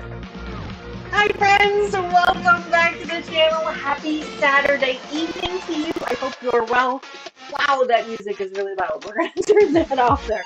Hi friends, welcome back to the channel. Happy Saturday evening to you. I hope you're well. Wow, that music is really loud. We're going to turn that off there.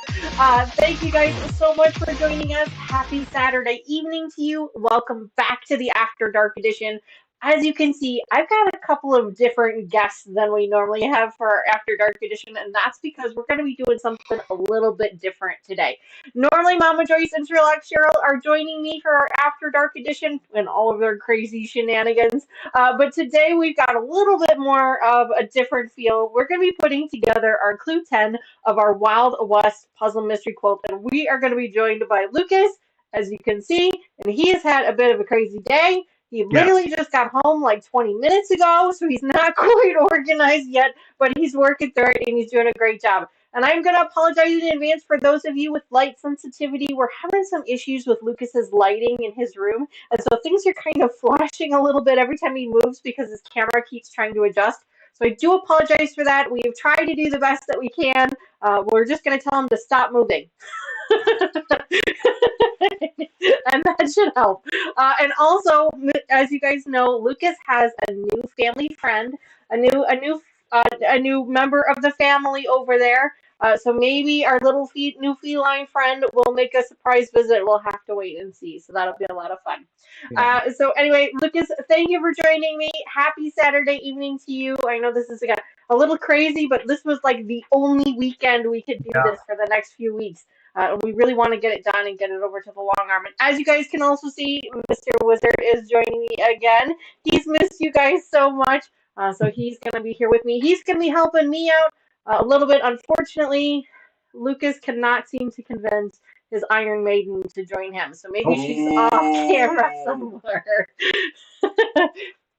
Thank you guys so much for joining us. Happy Saturday evening to you. Welcome back to the After Dark edition. As you can see, I've got a couple of different guests than we normally have for our After Dark edition, and that's because we're going to be doing something a little bit different today. Normally, Mama Joyce and Sherlock Cheryl are joining me for our After Dark edition and all of their crazy shenanigans. But today we've got a little bit more of a different feel. We're going to be putting together our Clue 10 of our Wild West Puzzle Mystery Quilt, and we are going to be joined by Lucas, as you can see, and he has had a bit of a crazy day. He literally just got home like 20 minutes ago, so he's not quite organized yet, but he's working through it and he's doing a great job. And I'm going to apologize in advance for those of you with light sensitivity. We're having some issues with Lucas's lighting in his room, and so things are kind of flashing a little bit every time he moves because his camera keeps trying to adjust. So I do apologize for that. We've tried to do the best that we can. We're just going to tell him to stop moving. And that should help. And also, as you guys know, Lucas has a new family friend, a new member of the family over there. So maybe our little new feline friend will make a surprise visit. We'll have to wait and see. So that'll be a lot of fun. Yeah. So anyway, Lucas, thank you for joining me. Happy Saturday evening to you. I know this is a little crazy, but this was like the only weekend we could do this for the next few weeks. We really want to get it done and get it over to the long arm. And as you guys can also see, Mr. Wizard is joining me again. He's missed you guys so much, so he's going to be here with me. He's going to be helping me out a little bit. Unfortunately, Lucas cannot seem to convince his Iron Maiden to join him, so maybe she's off camera somewhere.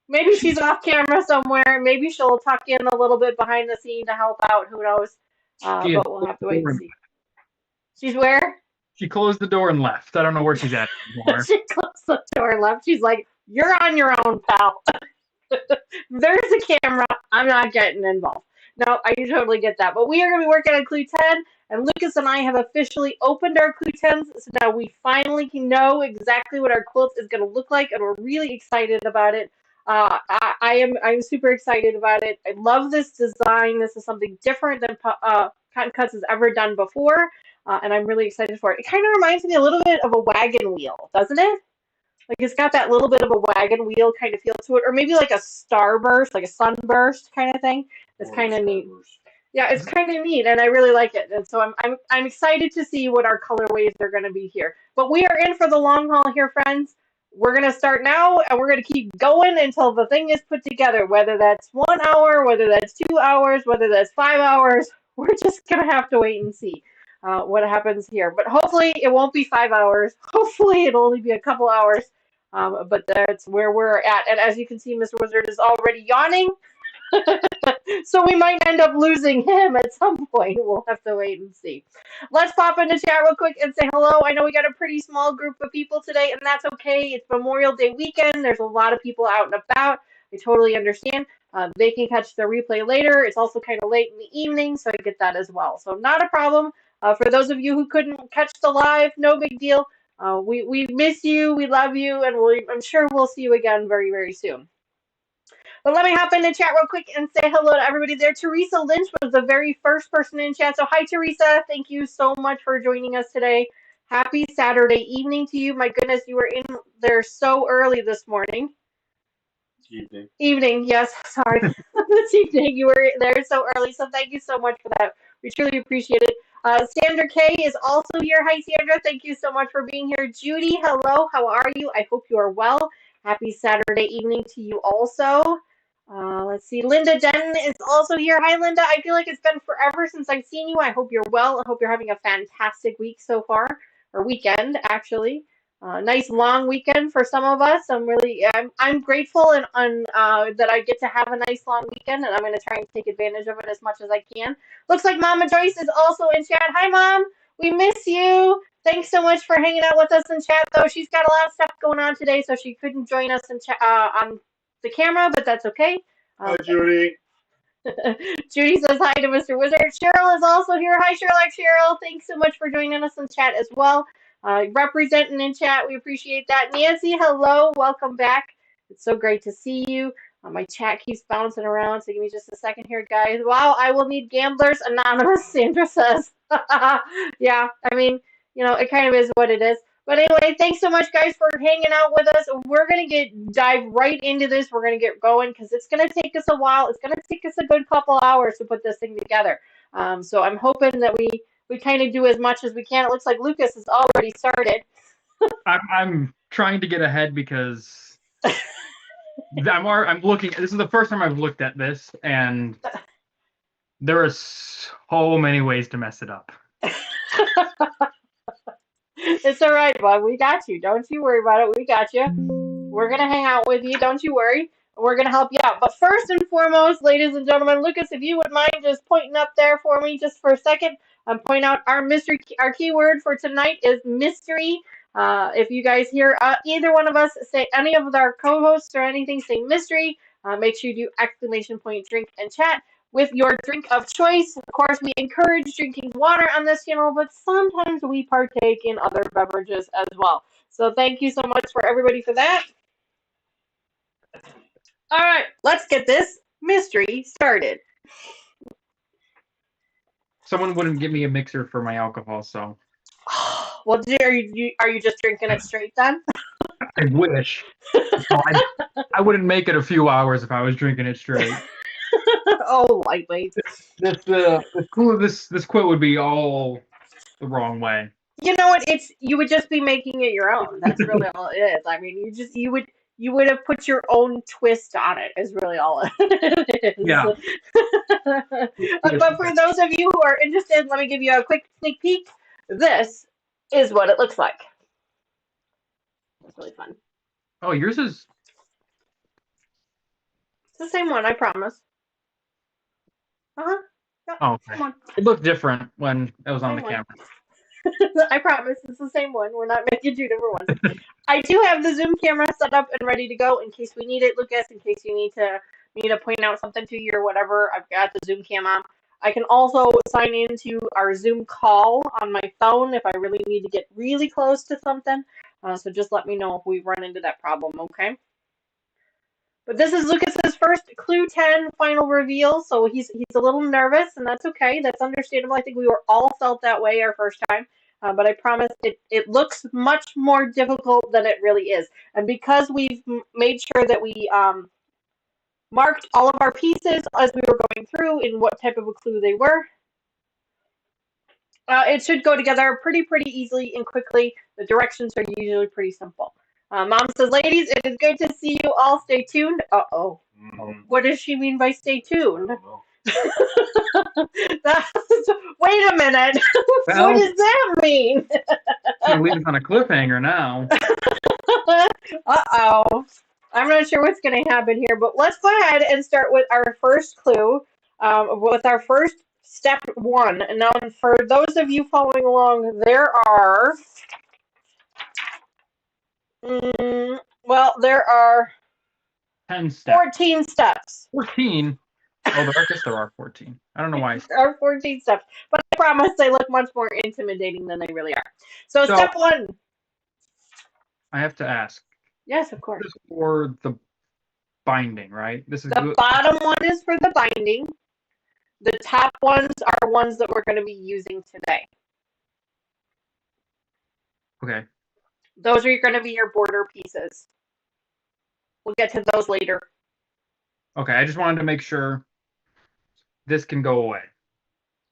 Maybe she's off camera somewhere. Maybe she'll tuck in a little bit behind the scene to help out. Who knows? But we'll have to wait and see. She's where? She closed the door and left. I don't know where she's at anymore. She closed the door and left. She's like, "You're on your own, pal." There's a camera. I'm not getting involved. No, I totally get that. But we are going to be working on Clue 10, and Lucas and I have officially opened our Clue 10s, so now we finally can know exactly what our quilt is going to look like, and we're really excited about it. I'm super excited about it. I love this design. This is something different than Cottoncuts has ever done before. And I'm really excited for it. It kind of reminds me a little bit of a wagon wheel, doesn't it? Like it's got that little bit of a wagon wheel kind of feel to it, or maybe like a starburst, like a sunburst kind of thing. It's kind of neat. Yeah, it's kind of neat, and I really like it. And so I'm excited to see what our colorways are going to be here. But we are in for the long haul here, friends. We're going to start now, and we're going to keep going until the thing is put together. Whether that's 1 hour, whether that's 2 hours, whether that's 5 hours, we're just going to have to wait and see. What happens here. But hopefully it won't be 5 hours. Hopefully it'll only be a couple hours. But that's where we're at. And as you can see, Mr. Wizard is already yawning. So we might end up losing him at some point. We'll have to wait and see. Let's pop into chat real quick and say hello. I know we got a pretty small group of people today, and that's okay. It's Memorial Day weekend. There's a lot of people out and about. I totally understand. They can catch the replay later. It's also kind of late in the evening, so I get that as well. So not a problem. For those of you who couldn't catch the live, no big deal. We miss you, we love you, and I'm sure we'll see you again very, very soon. But let me hop into chat real quick and say hello to everybody there. Teresa Lynch was the very first person in chat. So hi, Teresa. Thank you so much for joining us today. Happy Saturday evening to you. My goodness, you were in there so early this morning. Evening. Evening, yes. Sorry. This evening, you were there so early. So thank you so much for that. We truly appreciate it. Sandra K is also here. Hi, Sandra. Thank you so much for being here. Judy, hello. How are you? I hope you are well. Happy Saturday evening to you also. Let's see. Linda Denton is also here. Hi, Linda. I feel like it's been forever since I've seen you. I hope you're well. I hope you're having a fantastic week so far, or weekend, actually. Nice long weekend for some of us. I'm grateful and that I get to have a nice long weekend, and I'm going to try and take advantage of it as much as I can. Looks like Mama Joyce is also in chat. Hi, Mom. We miss you. Thanks so much for hanging out with us in chat, though. She's got a lot of stuff going on today, so she couldn't join us in chat on the camera, but that's okay. Hi, Judy. Judy says hi to Mr. Wizard. Cheryl is also here. Hi, Sherlock Cheryl. Thanks so much for joining us in chat as well. representing in chat. We appreciate that. Nancy, hello. Welcome back. It's so great to see you. My chat keeps bouncing around, so give me just a second here, guys. Wow, I will need gamblers anonymous, Sandra says. Yeah, I mean, it kind of is what it is. But anyway, thanks so much, guys, for hanging out with us. We're going to dive right into this. We're going to get going because it's going to take us a while. It's going to take us a good couple hours to put this thing together. So I'm hoping that we kind of do as much as we can. It looks like Lucas has already started. I'm trying to get ahead because I'm looking. This is the first time I've looked at this, and there are so many ways to mess it up. It's all right, bud. We got you. Don't you worry about it. We got you. We're going to hang out with you. Don't you worry. We're going to help you out. But first and foremost, ladies and gentlemen, Lucas, if you would mind just pointing up there for me just for a second and point out our keyword for tonight is mystery. If you guys hear either one of us say, any of our co-hosts or anything say mystery, make sure you do ! Drink and chat with your drink of choice. Of course, we encourage drinking water on this channel, but sometimes we partake in other beverages as well. So thank you so much for everybody for that. All right, let's get this mystery started. Someone wouldn't give me a mixer for my alcohol, so. Well, are you just drinking it straight then? I wish. No, I wouldn't make it a few hours if I was drinking it straight. Oh, lightweight. This quote would be all the wrong way. You know what? You would just be making it your own. That's really all it is. I mean, you would have put your own twist on it. Is really all it is. Yeah. But for those of you who are interested, let me give you a quick sneak peek. This is what it looks like. It's really fun. Oh, yours is. It's the same one, I promise. Yeah, Oh, okay. It looked different when it was on the camera. I promise it's the same one. We're not making two different ones. I do have the Zoom camera set up and ready to go in case we need it, Lucas, in case you need to point out something to you or whatever. I've got the Zoom cam on. I can also sign into our Zoom call on my phone if I really need to get really close to something. So just let me know if we run into that problem, okay? But this is Lucas's first Clue 10 final reveal, so he's a little nervous, and that's okay. That's understandable. I think we were all felt that way our first time. But I promise it looks much more difficult than it really is. And because we've made sure that we marked all of our pieces as we were going through in what type of a clue they were, it should go together pretty easily and quickly. The directions are usually pretty simple. Mom says, ladies, it is good to see you all. Stay tuned. Uh-oh. Mm-hmm. What does she mean by stay tuned? Wait a minute. Well, what does that mean? You're leaving on a cliffhanger now. Uh-oh. I'm not sure what's going to happen here, but let's go ahead and start with our first clue, with our first step one. And now, for those of you following along, there are... there are 10 steps. 14 steps. 14? Oh, I guess there are 14. I don't know why. There are 14 steps. But I promise they look much more intimidating than they really are. So step one. I have to ask. Yes, of course. This is for the binding, right? This is the bottom one is for the binding. The top ones are ones that we're going to be using today. Okay. Those are going to be your border pieces. We'll get to those later. Okay, I just wanted to make sure this can go away.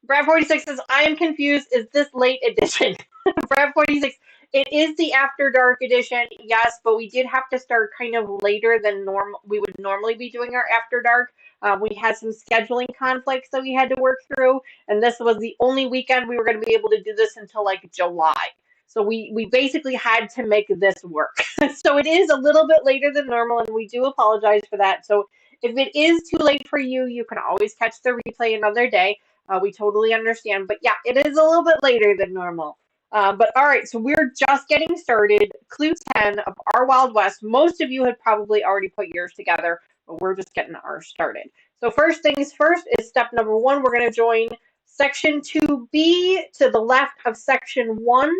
Brad46 says, I am confused. Is this late edition? Brad46, it is the After Dark edition, yes, but we did have to start kind of later than we would normally be doing our After Dark. We had some scheduling conflicts that we had to work through, and this was the only weekend we were going to be able to do this until like July. So we basically had to make this work. So it is a little bit later than normal, and we do apologize for that. So if it is too late for you, you can always catch the replay another day. We totally understand. But yeah, it is a little bit later than normal. But all right, so we're just getting started. Clue 10 of our Wild West. Most of you had probably already put yours together, but we're just getting ours started. So first things first is step number 1. We're going to join section 2B to the left of section 1.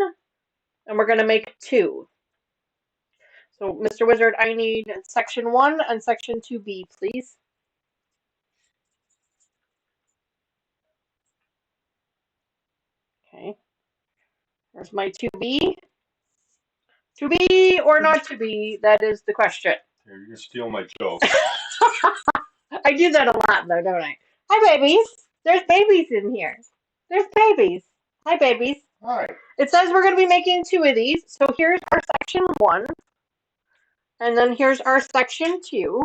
and we're going to make 2. So, Mr. Wizard, I need section 1 and section 2B, please. Okay. There's my 2B. To be or not to be, that is the question. Here, you're gonna steal my joke. I do that a lot, though, don't I? Hi, babies. There's babies in here. There's babies. Hi, babies. Hi. It says we're going to be making 2 of these. So here's our section 1. And then here's our section 2.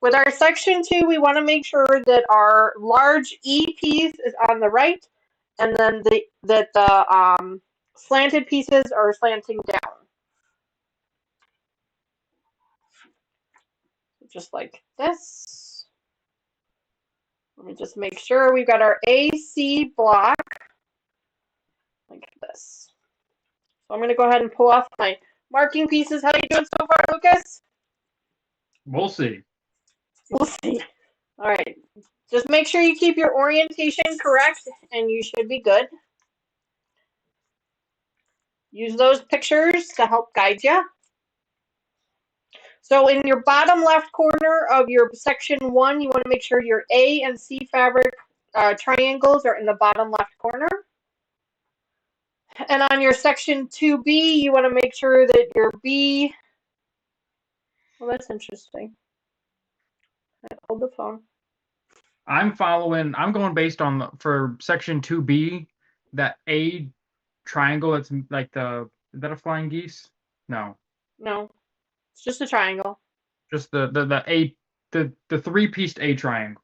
With our section 2, we want to make sure that our large E piece is on the right, and then that the slanted pieces are slanting down. Just like this. Let me just make sure we've got our AC block like this. So I'm going to go ahead and pull off my marking pieces. How are you doing so far, Lucas? We'll see. We'll see. All right. Just make sure you keep your orientation correct, and you should be good. Use those pictures to help guide you. So in your bottom left corner of your section 1, you want to make sure your A and C fabric triangles are in the bottom left corner. And on your section 2B, you want to make sure that your B, well, that's interesting. Hold the phone. I'm going based on, for section 2B, that A triangle that's like is that a flying geese? No. No, it's just a triangle. Just the 3-pieced A triangle.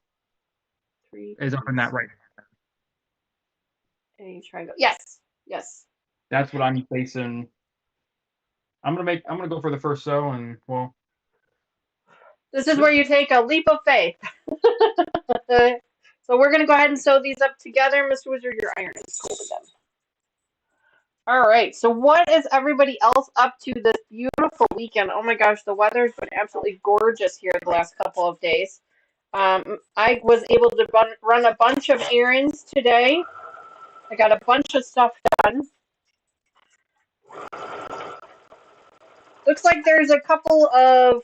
3 is up in that right. A triangle. Yes. Yes. That's what I'm basing. I'm gonna go for the first sew, and well. This is where you take a leap of faith. So we're gonna go ahead and sew these up together. Mr. Wizard, your iron is cold again. All right. So what is everybody else up to this beautiful weekend? Oh my gosh, the weather's been absolutely gorgeous here the last couple of days. I was able to run a bunch of errands today. I got a bunch of stuff done. Looks like there's a couple of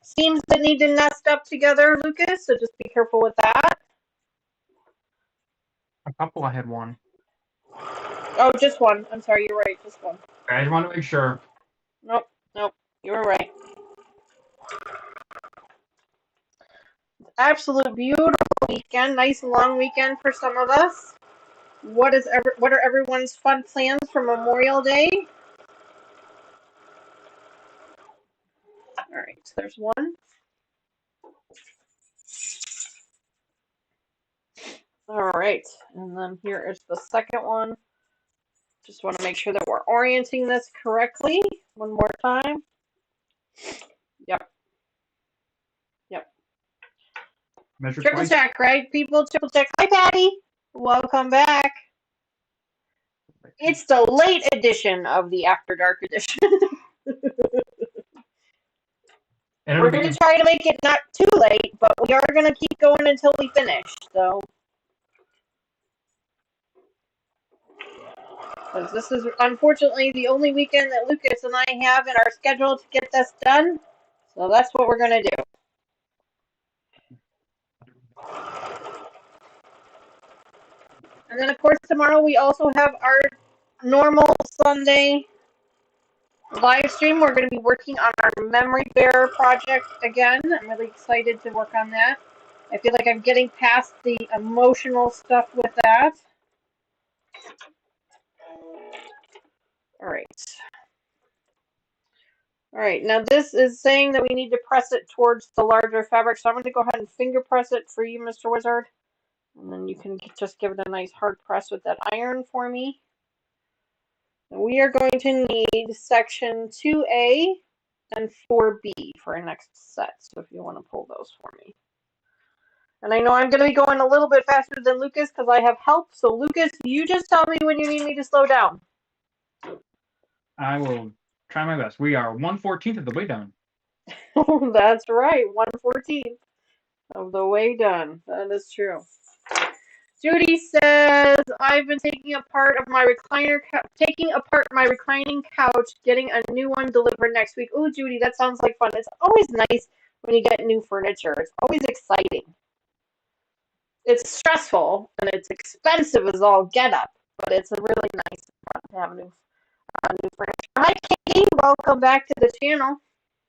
seams that need to nest up together, Lucas, so just be careful with that. A couple, I had one. Oh, just one. I'm sorry, you're right, just one. I just want to make sure. Nope, you were right. Absolute beautiful weekend, nice long weekend for some of us. What are everyone's fun plans for Memorial Day? All right, so there's one. All right, and then here is the second one. Just want to make sure that we're orienting this correctly. One more time. Yep. Measure Triple twice. check, right? People triple check. Hi, Patty. Welcome back. It's the late edition of the After Dark edition. And We're going to try to make it not too late, but we are going to keep going until we finish. So, because this is unfortunately the only weekend that Lucas and I have in our schedule to get this done. So that's what we're going to do. And then, of course, tomorrow we also have our normal Sunday live stream. We're going to be working on our memory bearer project again. I'm really excited to work on that. I feel like I'm getting past the emotional stuff with that. All right, now this is saying that we need to press it towards the larger fabric, so I'm going to go ahead and finger press it for you, Mr. Wizard. And then you can just give it a nice hard press with that iron for me. And we are going to need section 2A and 4B for our next set, so if you want to pull those for me. And I know I'm going to be going a little bit faster than Lucas because I have help, so Lucas, you just tell me when you need me to slow down. I will try my best. We are 1/14 of the way done. That's right, 1/14 of the way done. That is true. Judy says, I've been taking apart my reclining couch, getting a new one delivered next week. Ooh, Judy, that sounds like fun. It's always nice when you get new furniture. It's always exciting. It's stressful and it's expensive as all get up, but it's really nice and fun to have new furniture. Hi, Katie. Welcome back to the channel.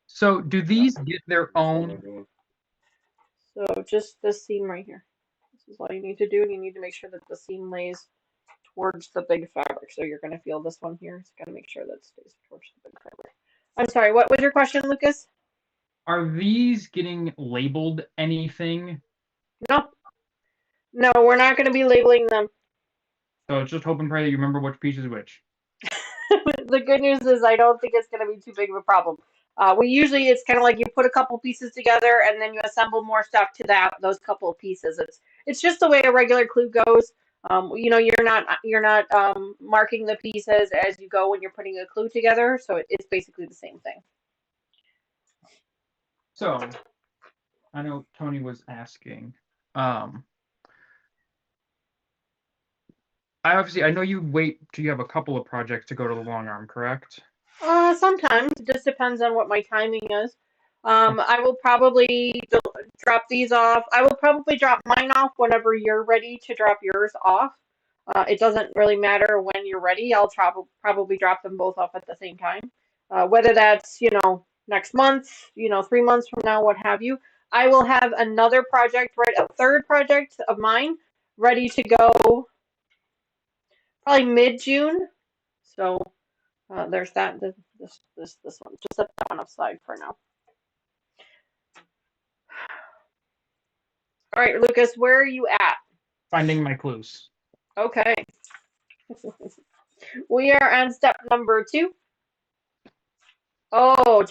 So do these get their own? So just this seam right here. This is all you need to do, and you need to make sure that the seam lays towards the big fabric. So you're going to feel this one here. It's got to make sure that it stays towards the big fabric. I'm sorry, what was your question, Lucas? Are these getting labeled anything? No. No, we're not going to be labeling them. So it's just hope and pray that you remember which piece is which. The good news is I don't think it's going to be too big of a problem. It's kind of like you put a couple pieces together and then you assemble more stuff to those couple of pieces. It's just the way a regular clue goes. You're not marking the pieces as you go when you're putting a clue together, so it's basically the same thing. So I know Tony was asking. I know you wait till you have a couple of projects to go to the long arm, correct? Sometimes it just depends on what my timing is. I will probably drop these off. I will probably drop mine off whenever you're ready to drop yours off. It doesn't really matter when you're ready. I'll probably drop them both off at the same time. Whether that's, next month, 3 months from now, what have you. I will have another project, a third project of mine ready to go probably mid-June. So there's that. This one. Just set that one aside for now. All right, Lucas, where are you at? Finding my clues. Okay. We are on step number 2. Oh,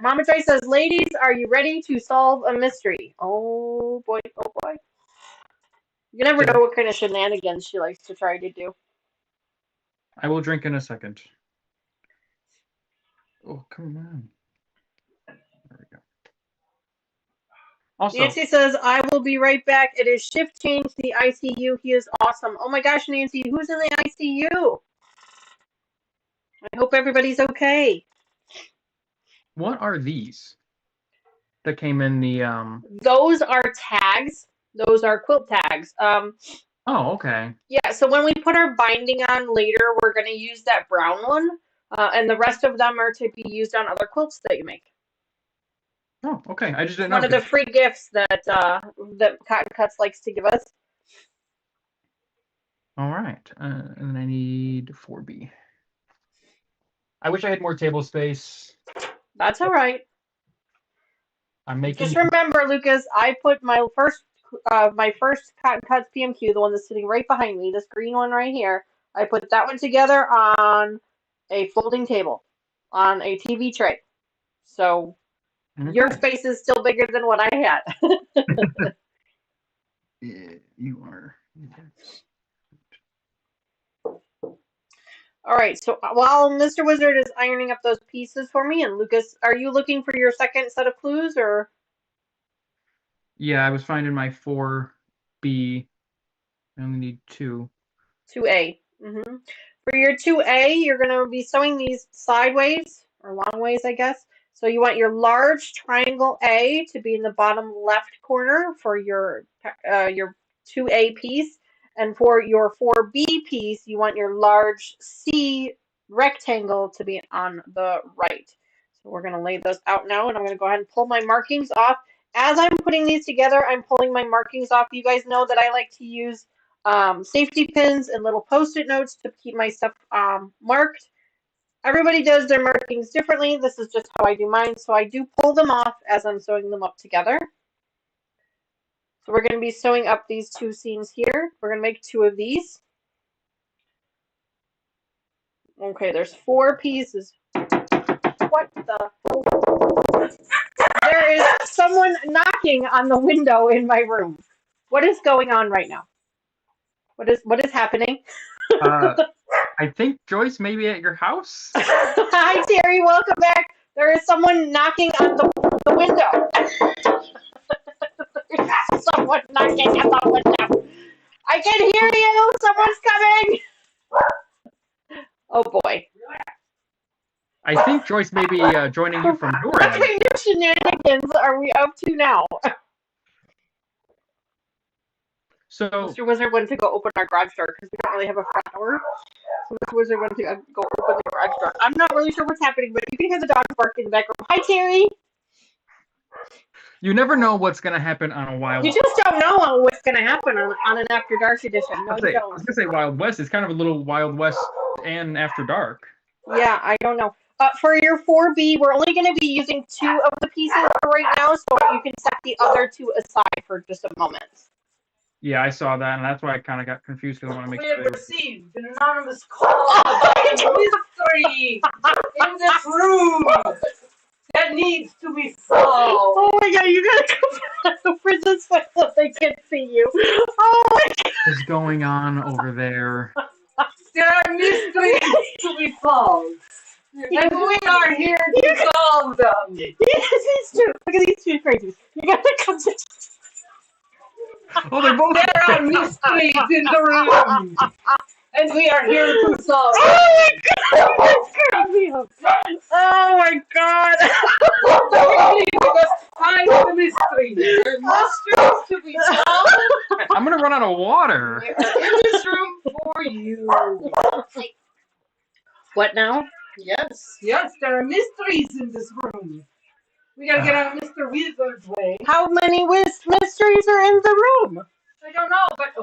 Mama Joyce says, ladies, are you ready to solve a mystery? Oh boy, oh boy. You never know what kind of shenanigans she likes to try to do. I will drink in a second. Oh, come on. There we go. Also, Nancy says, I will be right back. It is shift change to the ICU. He is awesome. Oh my gosh, Nancy, who's in the ICU? I hope everybody's okay. What are these that came in the Those are tags. Those are quilt tags. Oh, okay. Yeah, so when we put our binding on later, we're going to use that brown one, and the rest of them are to be used on other quilts that you make. Oh, okay. I just didn't know. One of the free gifts that Cotton Cuts likes to give us. All right, and then I need 4B. I wish I had more table space. That's all right. I'm making. Just remember, Lucas, I put my first Cotton Cuts PMQ, the one that's sitting right behind me, this green one right here. I put that one together on a folding table, on a TV tray. So your space is still bigger than what I had. Yeah, you are. All right, so while Mr. Wizard is ironing up those pieces for me, and Lucas, are you looking for your second set of clues, or? Yeah, I was finding my 4B. I only need 2. 2A. Mm-hmm. For your 2A, you're going to be sewing these sideways, or long ways, I guess. So you want your large triangle A to be in the bottom left corner for your 2A piece. And for your 4B piece, you want your large C rectangle to be on the right. So we're going to lay those out now, and I'm going to go ahead and pull my markings off. As I'm putting these together, I'm pulling my markings off. You guys know that I like to use safety pins and little post-it notes to keep my stuff marked. Everybody does their markings differently. This is just how I do mine. So I do pull them off as I'm sewing them up together. So we're going to be sewing up these 2 seams here. We're going to make 2 of these. Okay, there's 4 pieces. What the? There is someone knocking on the window in my room. What is going on right now? What is happening? I think Joyce may be at your house. Hi, Terry. Welcome back. There is someone knocking on the window. There's someone knocking at the window. I can hear you. Someone's coming. Oh boy. I think Joyce may be joining you from your What end. kind of shenanigans are we up to now? So, Mr. Wizard went to go open our garage door because we don't really have a front door. So Mr. Wizard went to go open the garage door. I'm not really sure what's happening, but you can hear the dog barking in the background. Hi, Terry. you never know what's going to happen on a Wild You just don't know what's going to happen on an After Dark edition. No, I you was don't. going to say Wild West. It's kind of a little Wild West and After Dark. Yeah, I don't know. For your 4B, we're only going to be using 2 of the pieces right now, so you can set the other 2 aside for just a moment. Yeah, I saw that, and that's why I kind of got confused because I want to make We have sure. received an anonymous call about a mystery in this room that needs to be solved. Oh my god, you gotta come back over this way so they can see you. Oh my god. What's going on over there? There are mysteries to be solved. And we are here to solve them. Yes, these two. Look at these two crazies. You gotta come to. Oh, they're both. There are mysteries in the room. And we are here to solve them. Oh my god, that's crazy. Oh my god. Quickly, we must find the mysteries. There are mysteries to be solved. I'm going to run out of water. We are in this room for you. What now? Yes, there are mysteries in this room. We gotta get out of Mr. Wizard's way. How many mysteries are in the room? I don't know, but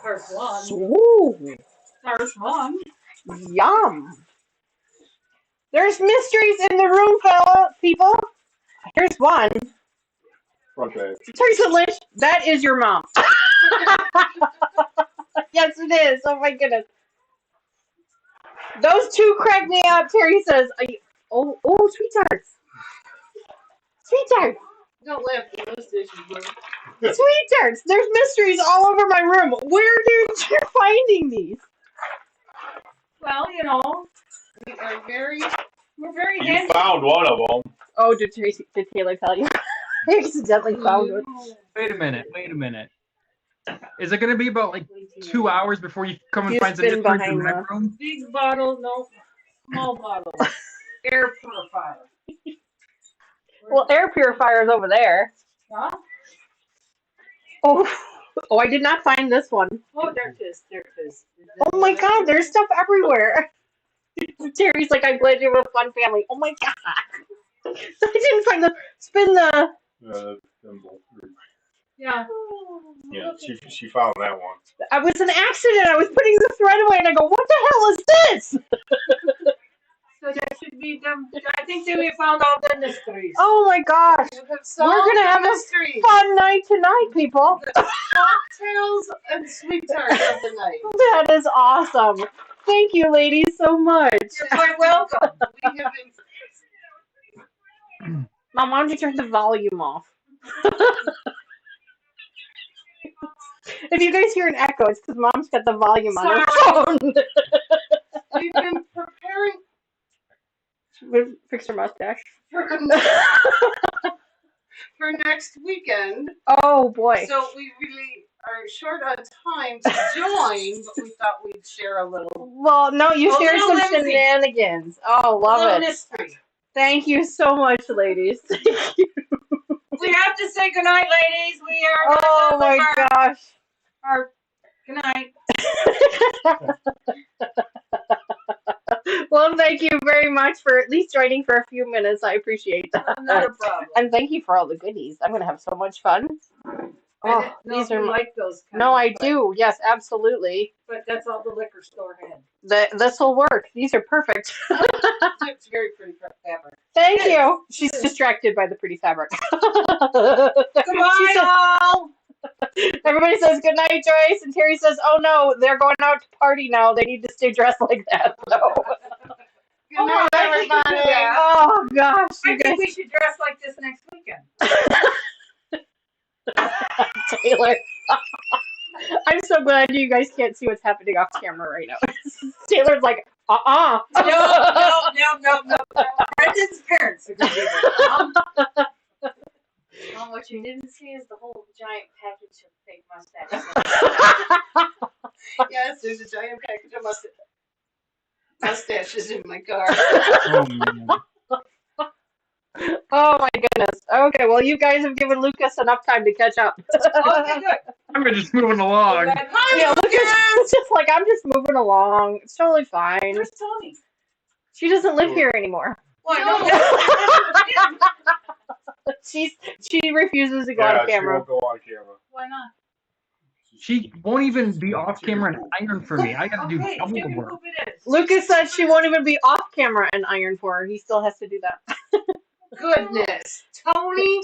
there's one. Ooh, There's one. yum. There's mysteries in the room, people. Here's one. Okay. Teresa Lynch, that is your mom. Yes, it is. Oh my goodness. Those 2 crack me up. Terry says, oh, sweethearts. Sweethearts. Don't laugh at those dishes, bro. Sweethearts. There's mysteries all over my room. Where did you finding these? Well, you know, we're very You handy. found one of them. Oh, did Taylor tell you? I accidentally found one. Wait a minute. Is it going to be about like 2 hours before you come and You find some spin mysteries in behind the next room? Big bottle, no, small bottle. Air purifier. Well, air purifier's over there. Huh? Oh, I did not find this one. Oh, there it is. Oh my god, there's stuff everywhere. Terry's like, I'm glad you have a fun family. Oh my god. I didn't find the spin the. Symbol. Yeah. Yeah, she found that one. I was an accident. I was putting the thread away, and I go, "What the hell is this?" So that should be them. I think that we found all the mysteries. Oh my gosh, We have solved we're gonna have the a mysteries. fun night tonight, people. Cocktails and sweethearts of the night. That is awesome. Thank you, ladies, so much. You're quite welcome. We have been... Mom, why don't you turn the volume off? If you guys hear an echo, it's because Mom's got the volume on her phone. We've been preparing Fix her mustache. for next weekend. Oh boy. So we really are short on time to join, but we thought we'd share a little. Well, no, you A shared little some whimsy. shenanigans. Oh, love little it. mystery. Thank you so much, ladies. We have to say goodnight, ladies. We are Oh done my with gosh. our good night. Well, thank you very much for at least joining for a few minutes. I appreciate that. Not a problem. And thank you for all the goodies. I'm going to have so much fun. I Oh, didn't know these if are you my... like those kind. No, I do. Yes, absolutely. But that's all the liquor store had. This will work. These are perfect. It's very pretty fabric. Thank you. She's distracted by the pretty fabric. Goodbye, all. Everybody says good night, Joyce, and Terry says, "Oh no, they're going out to party now. They need to stay dressed like that." So. Good night, I everybody. Oh gosh, I you think guys, we should dress like this next weekend. Taylor. I'm so glad you guys can't see what's happening off camera right now. Taylor's like, No. Brendan's parents are going to be there. Mom, what you didn't see is the whole giant package of fake mustaches. Yes, there's a giant package of mustaches in my car. Oh man. Oh my goodness. Okay, well you guys have given Lucas enough time to catch up. Okay, good. I'm just moving along. Yeah, Lucas is just like, I'm just moving along. It's totally fine. Where's Tony? She doesn't live here anymore. Well, I know. She refuses to go on She camera. won't go on camera. Why not? She won't even be off camera and iron for me. I gotta do Okay, double the give me work. who it is. Lucas said she won't even be off camera and iron for her. He still has to do that. Goodness, Tony.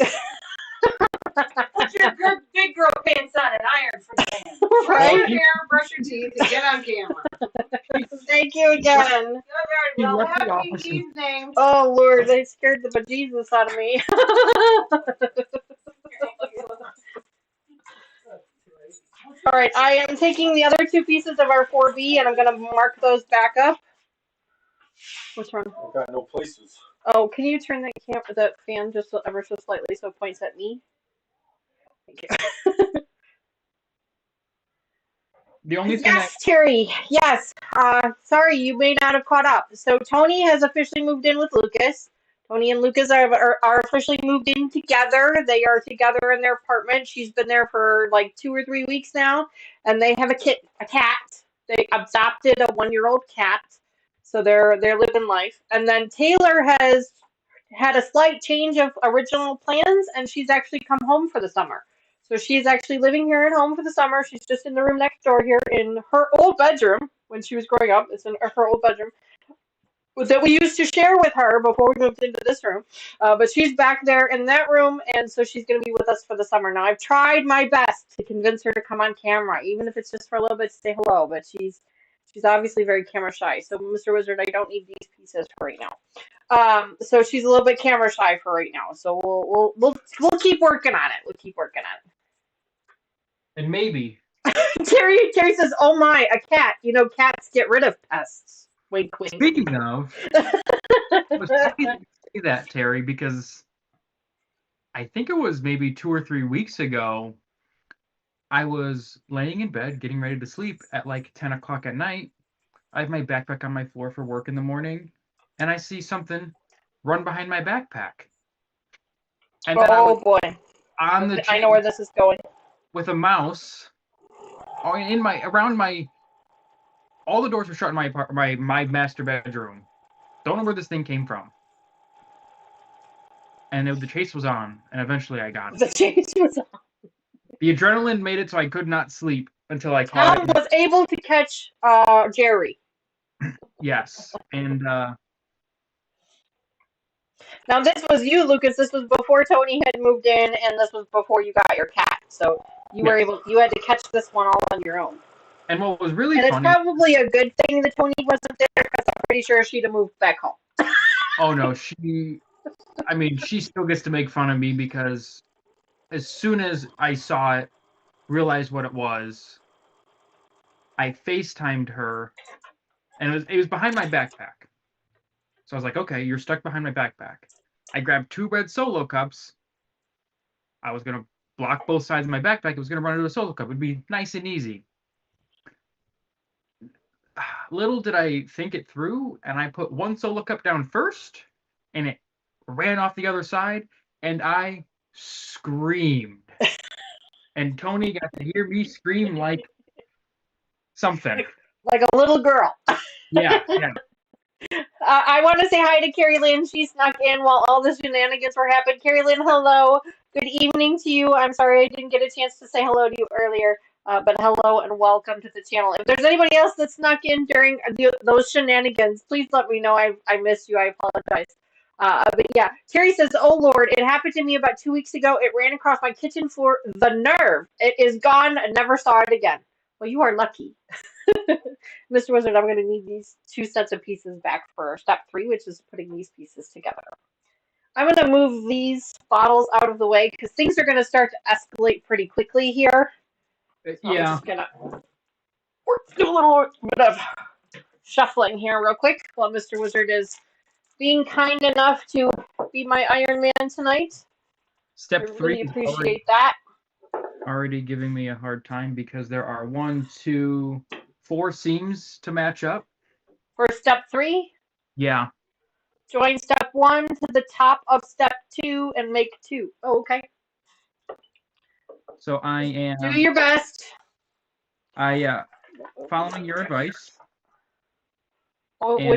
Put your good big girl pants on and iron for the man. Brush Right? your hair, brush your teeth, and get on camera. Thank you again. All He right, well, left the happy office he's named. Oh Lord, they scared the bejesus out of me. All right, I am taking the other two pieces of our 4B and I'm gonna mark those back up. What's wrong? I've got no places. Oh, can you turn that fan just ever so slightly so it points at me? Thank you. The only thing Yes, Terry. Yes. Sorry, you may not have caught up. So Tony has officially moved in with Lucas. Tony and Lucas are officially moved in together. They are together in their apartment. She's been there for like 2 or 3 weeks now, and they have a cat. They adopted a 1-year-old cat, so they're living life. And then Taylor has had a slight change of original plans, and she's actually come home for the summer. So she's actually living here at home for the summer. She's just in the room next door here in her old bedroom when she was growing up. It's in her old bedroom that we used to share with her before we moved into this room. But she's back there in that room, and so she's going to be with us for the summer. Now, I've tried my best to convince her to come on camera, even if it's just for a little bit to say hello, but she's obviously very camera shy. So, Mr. Wizard, I don't need these pieces for right now. So she's a little bit camera shy for right now. So we'll keep working on it. We'll keep working on it. and maybe Terry says, "Oh my, a cat! You know, cats get rid of pests." Wink, wink. speaking of, I was happy that you say that, Terry, because I think it was maybe 2 or 3 weeks ago. I was laying in bed, getting ready to sleep at like 10 o'clock at night. I have my backpack on my floor for work in the morning, and I see something run behind my backpack. And then I was boy, on the I know where this is going. with a mouse. All the doors were shut in my master bedroom. Don't know where this thing came from. And the chase was on, and eventually I got it. The chase was on. The adrenaline made it so I could not sleep until I caught Tom it. was able to catch Jerry. Yes, and Now this was you, Lucas. This was before Tony had moved in, and this was before you got your cat. So you were you had to catch this one all on your own. and what was really And it's funny. probably a good thing that Tony wasn't there, because I'm pretty sure she'd have moved back home. Oh no, she still gets to make fun of me because as soon as I saw it, realized what it was, I FaceTimed her, and it was behind my backpack. So I was like, okay, you're stuck behind my backpack. I grabbed 2 red Solo cups. I was gonna block both sides of my backpack. It was gonna run into a Solo cup. It'd be nice and easy. Little did I think it through, and I put 1 Solo cup down first, and it ran off the other side, and I screamed. And Tony got to hear me scream like something. Like a little girl. Yeah. I want to say hi to Carrie Lynn. She snuck in while all the shenanigans were happening. Carrie Lynn, hello. Good evening to you. I'm sorry I didn't get a chance to say hello to you earlier, but hello and welcome to the channel. If there's anybody else that snuck in during those shenanigans, please let me know. I missed you. I apologize. But yeah, Terry says, "Oh Lord, it happened to me about 2 weeks ago. It ran across my kitchen floor. The nerve! It is gone. I never saw it again." Well, you are lucky. Mr. Wizard, I'm going to need these 2 sets of pieces back for step 3, which is putting these pieces together. I'm going to move these bottles out of the way because things are going to start to escalate pretty quickly here. So I'm just going to do a little bit of shuffling here real quick while Mr. Wizard is being kind enough to be my Iron Man tonight. Step I 3 really is appreciate that. already giving me a hard time because there are 1, 2, 4 seams to match up. For step 3, Yeah. join step 1 to the top of step 2 and make 2. Oh, okay. So I am. Do your best. Following your advice. Oh, And,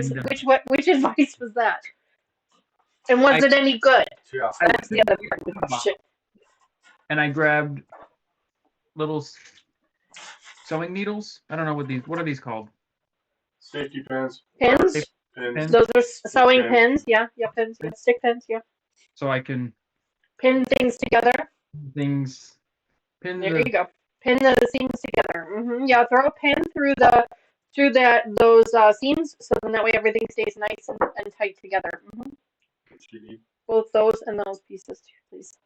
which advice was that? And was it any good? Yeah. That's the other part of the question. And I grabbed little sewing needles. I don't know what are these called? Safety pins. Pins? Pins. Those are sewing Pin. pins. Yeah, pins. Yeah, stick pins. Yeah. So I can Pin things together. pin There you go. Pin the seams together. Yeah, throw a pin through those seams, so then that way everything stays nice and tight together. Both those and those pieces too, please.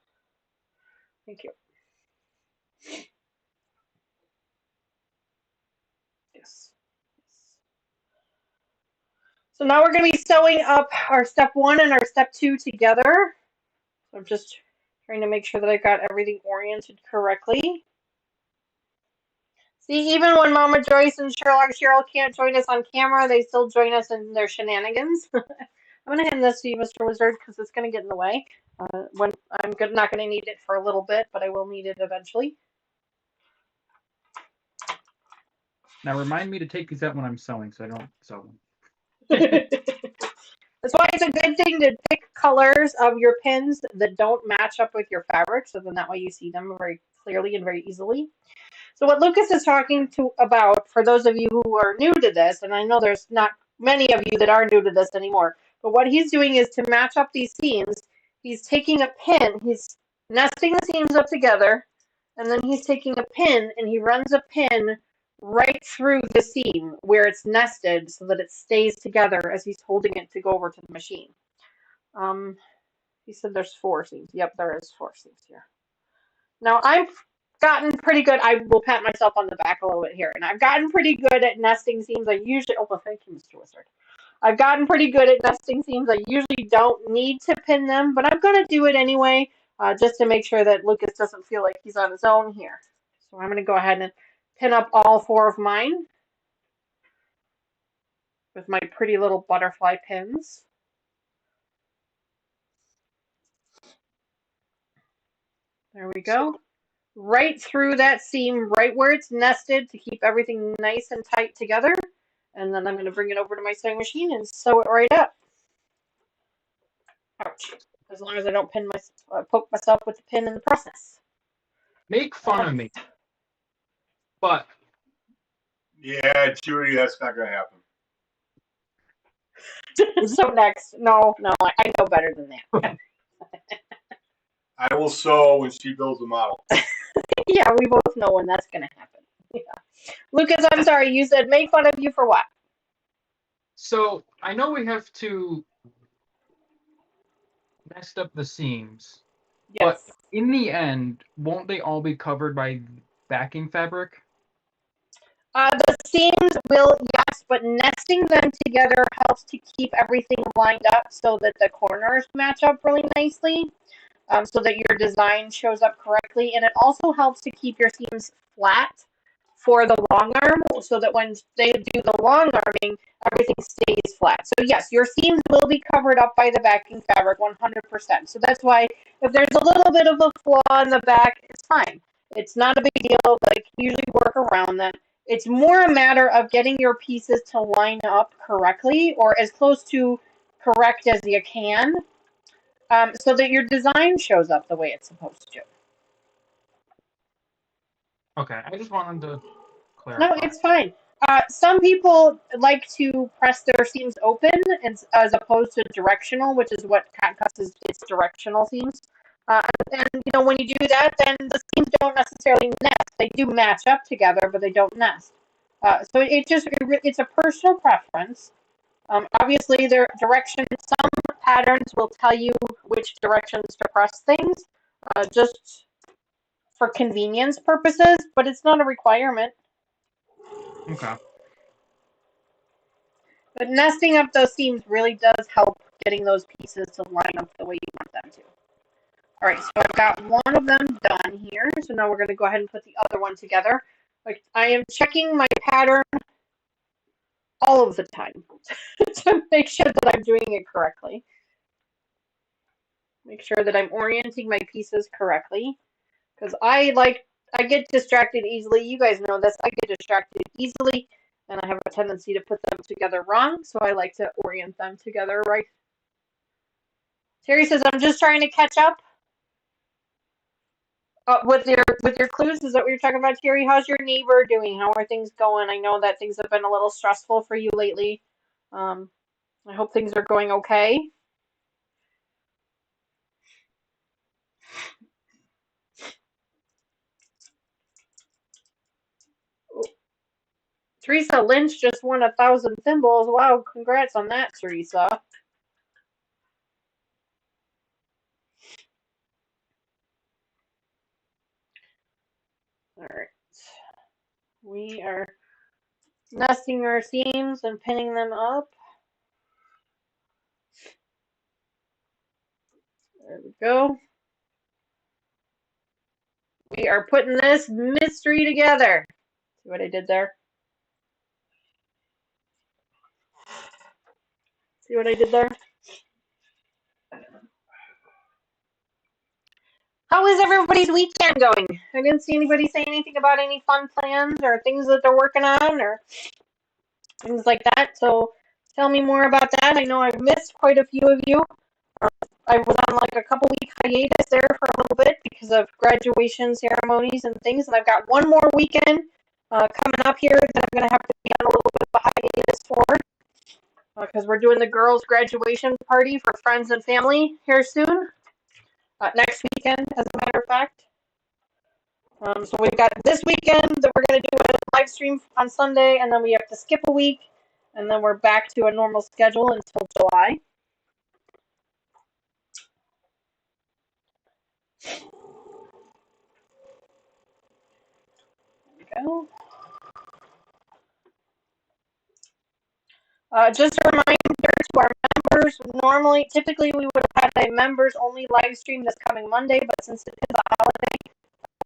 Thank you. Yes. So now we're going to be sewing up our step 1 and our step 2 together. So I'm just trying to make sure that I got everything oriented correctly. See, even when Mama Joyce and Sherlock Cheryl can't join us on camera, they still join us in their shenanigans. I'm going to hand this to you, Mr. Wizard, because it's going to get in the way. When I'm not going to need it for a little bit, but I will need it eventually. Now remind me to take these out when I'm sewing, so I don't sew them. That's why it's a good thing to pick colors of your pins that don't match up with your fabric, so then that way you see them very clearly and very easily. So what Lucas is talking about, for those of you who are new to this, and I know there's not many of you that are new to this anymore, but what he's doing is to match up these seams, he's taking a pin, he's nesting the seams up together, and then he's taking a pin and he runs a pin right through the seam where it's nested so that it stays together as he's holding it to go over to the machine. He said there's 4 seams. Yep, there is 4 seams here. Now I've gotten pretty good. I will pat myself on the back a little bit here, and I've gotten pretty good at nesting seams. I usually, oh well, thank you, Mr. Wizard. I've gotten pretty good at nesting seams. I usually don't need to pin them, but I'm going to do it anyway, just to make sure that Lucas doesn't feel like he's on his own here. So I'm going to go ahead and pin up all 4 of mine with my pretty little butterfly pins. There we go. Right through that seam, right where it's nested, to keep everything nice and tight together. And then I'm going to bring it over to my sewing machine and sew it right up. Ouch. As long as I don't poke myself with the pin in the process. Make fun of me. But Yeah, Judy, that's not going to happen. So next, no, I know better than that. I will sew when she builds a model. Yeah, we both know when that's going to happen. Yeah. Lucas, I'm sorry, you said make fun of you for what? So I know we have to nest up the seams. Yes. But in the end, won't they all be covered by backing fabric? The seams will, yes, but nesting them together helps to keep everything lined up so that the corners match up really nicely, so that your design shows up correctly. And it also helps to keep your seams flat for the long arm, so that when they do the long arming, everything stays flat. So yes, your seams will be covered up by the backing fabric 100%. So that's why if there's a little bit of a flaw in the back, it's fine. It's not a big deal. They can usually work around that. It's more a matter of getting your pieces to line up correctly, or as close to correct as you can, so that your design shows up the way it's supposed to. Okay, I just wanted to clarify. No, it's fine. Some people like to press their seams open as opposed to directional, which is what cottoncuts is. It's directional seams. And you know, when you do that, then the seams don't necessarily nest. They do match up together, but they don't nest. So it's a personal preference. Obviously, their direction. Some patterns will tell you which directions to press things, just for convenience purposes, but it's not a requirement. Okay. But nesting up those seams really does help getting those pieces to line up the way you want them to. All right, so I've got one of them done here. So now we're going to go ahead and put the other one together. Like, I am checking my pattern all of the time to make sure that I'm doing it correctly. Make sure that I'm orienting my pieces correctly. Because I get distracted easily. You guys know this. I get distracted easily, and I have a tendency to put them together wrong. So I like to orient them together right. Terry says, "I'm just trying to catch up with your clues." Is that what you're talking about, Terry? How's your neighbor doing? How are things going? I know that things have been a little stressful for you lately. I hope things are going okay. Teresa Lynch just won 1,000 thimbles. Wow, congrats on that, Teresa. Alright. We are nesting our seams and pinning them up. There we go. We are putting this mystery together. See what I did there? See what I did there? How is everybody's weekend going? I didn't see anybody say anything about any fun plans or things that they're working on or things like that. So tell me more about that. I know I've missed quite a few of you. I was on like a couple week hiatus there for a little bit because of graduation ceremonies and things. And I've got one more weekend coming up here that I'm going to have to be on a little bit of a hiatus for. Because we're doing the girls' graduation party for friends and family here soon. Next weekend, as a matter of fact. So we've got this weekend that we're going to do a live stream on Sunday, and then we have to skip a week, and then we're back to a normal schedule until July. There we go. Just a reminder to our members, typically we would have had a members-only live stream this coming Monday, but since it is a holiday,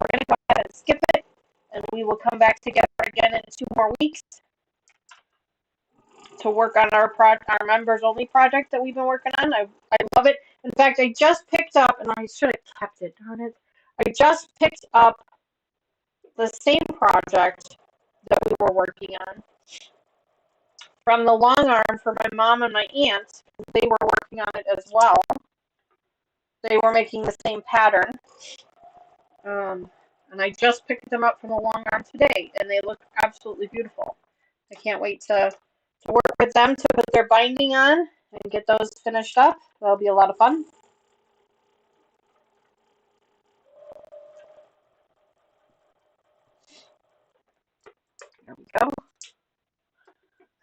we're going to go ahead and skip it, and we will come back together again in 2 more weeks to work on our members-only project that we've been working on. I love it. In fact, I just picked up, and I should have kept it, darn it. I just picked up the same project that we were working on from the long arm for my mom and my aunt. They were working on it as well. They were making the same pattern. And I just picked them up from the long arm today, and they look absolutely beautiful. I can't wait to work with them to put their binding on and get those finished up. That'll be a lot of fun. There we go.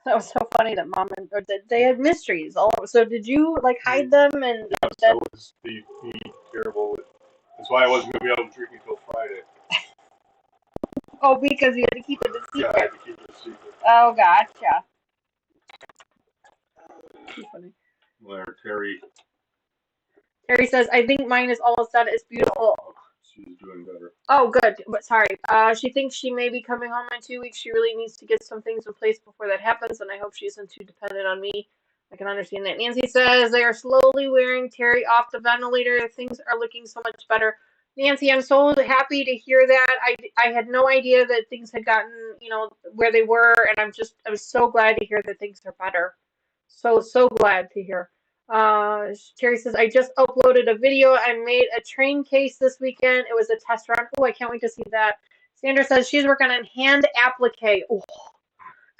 That was so funny that mom and they had mysteries all over. So did you like hide them and? Yes, that was the terrible. That's why I wasn't gonna be able to drink until Friday. Oh, because you had to keep it a secret. Yeah, I had to keep it a secret. Oh, gotcha. Too funny. Where Terry says, I think mine is almost done. It's beautiful. she's doing better. Oh, good. But sorry. She thinks she may be coming home in 2 weeks. She really needs to get some things in place before that happens, and I hope she isn't too dependent on me. I can understand that. Nancy says they are slowly wearing Terry off the ventilator. Things are looking so much better. Nancy, I'm so happy to hear that. I had no idea that things had gotten, where they were, and I was so glad to hear that things are better. So glad to hear. Terry says, I just uploaded a video. I made a train case this weekend. It was a test run. Oh, I can't wait to see that. Sandra says she's working on hand applique. Oh,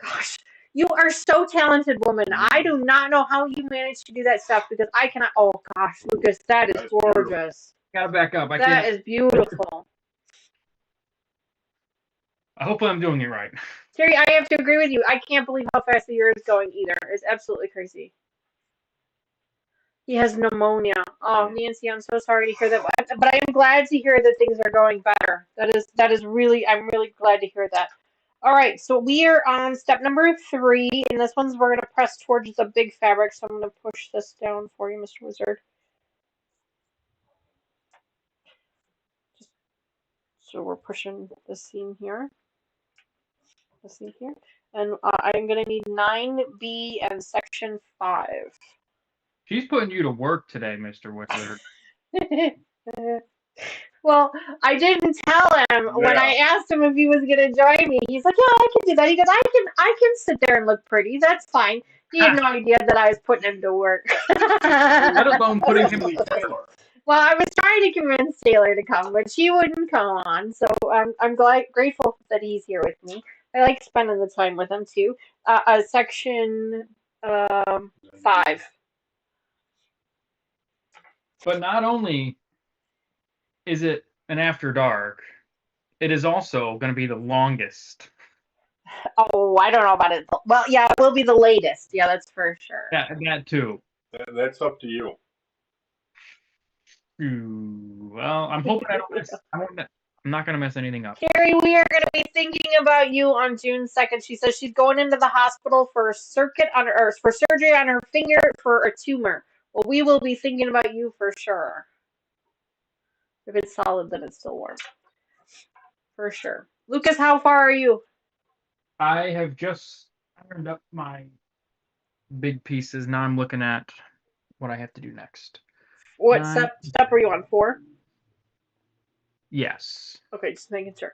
gosh. You are so talented, woman. I do not know how you managed to do that stuff because I cannot. Oh, gosh, Lucas, that is gorgeous. Gotta back up. That is beautiful. I hope I'm doing it right. Terry, I have to agree with you. I can't believe how fast the year is going either. It's absolutely crazy. He has pneumonia. Oh, Nancy, I'm so sorry to hear that. But I am glad to hear that things are going better. That is really, I'm really glad to hear that. All right, so we are on step number 3, and this one's we're going to press towards the big fabric, so I'm going to push this down for you, Mr. Wizard. So we're pushing the seam here. And I'm going to need 9B and section 5. She's putting you to work today, Mr. Wizard. Well, I didn't tell him when I asked him if he was going to join me. He's like, "Yeah, I can do that." He goes, I can sit there and look pretty. That's fine." He had no idea that I was putting him to work. Let alone putting him to Taylor. Well, I was trying to convince Taylor to come, but she wouldn't come on. So I'm grateful that he's here with me. I like spending the time with him too. Section 5. But not only is it an after dark, it is also going to be the longest. Oh, I don't know about it. Well, yeah, it will be the latest. Yeah, that's for sure. That too. That's up to you. Ooh, well, I'm hoping I don't miss. I'm not going to mess anything up. Carrie, we are going to be thinking about you on June 2nd. She says she's going into the hospital for surgery on her finger for a tumor. Well, we will be thinking about you for sure. If it's solid, then it's still warm. For sure. Lucas, how far are you? I have just ironed up my big pieces. Now I'm looking at what I have to do next. What step are you on? 4? Yes. Okay, just making sure.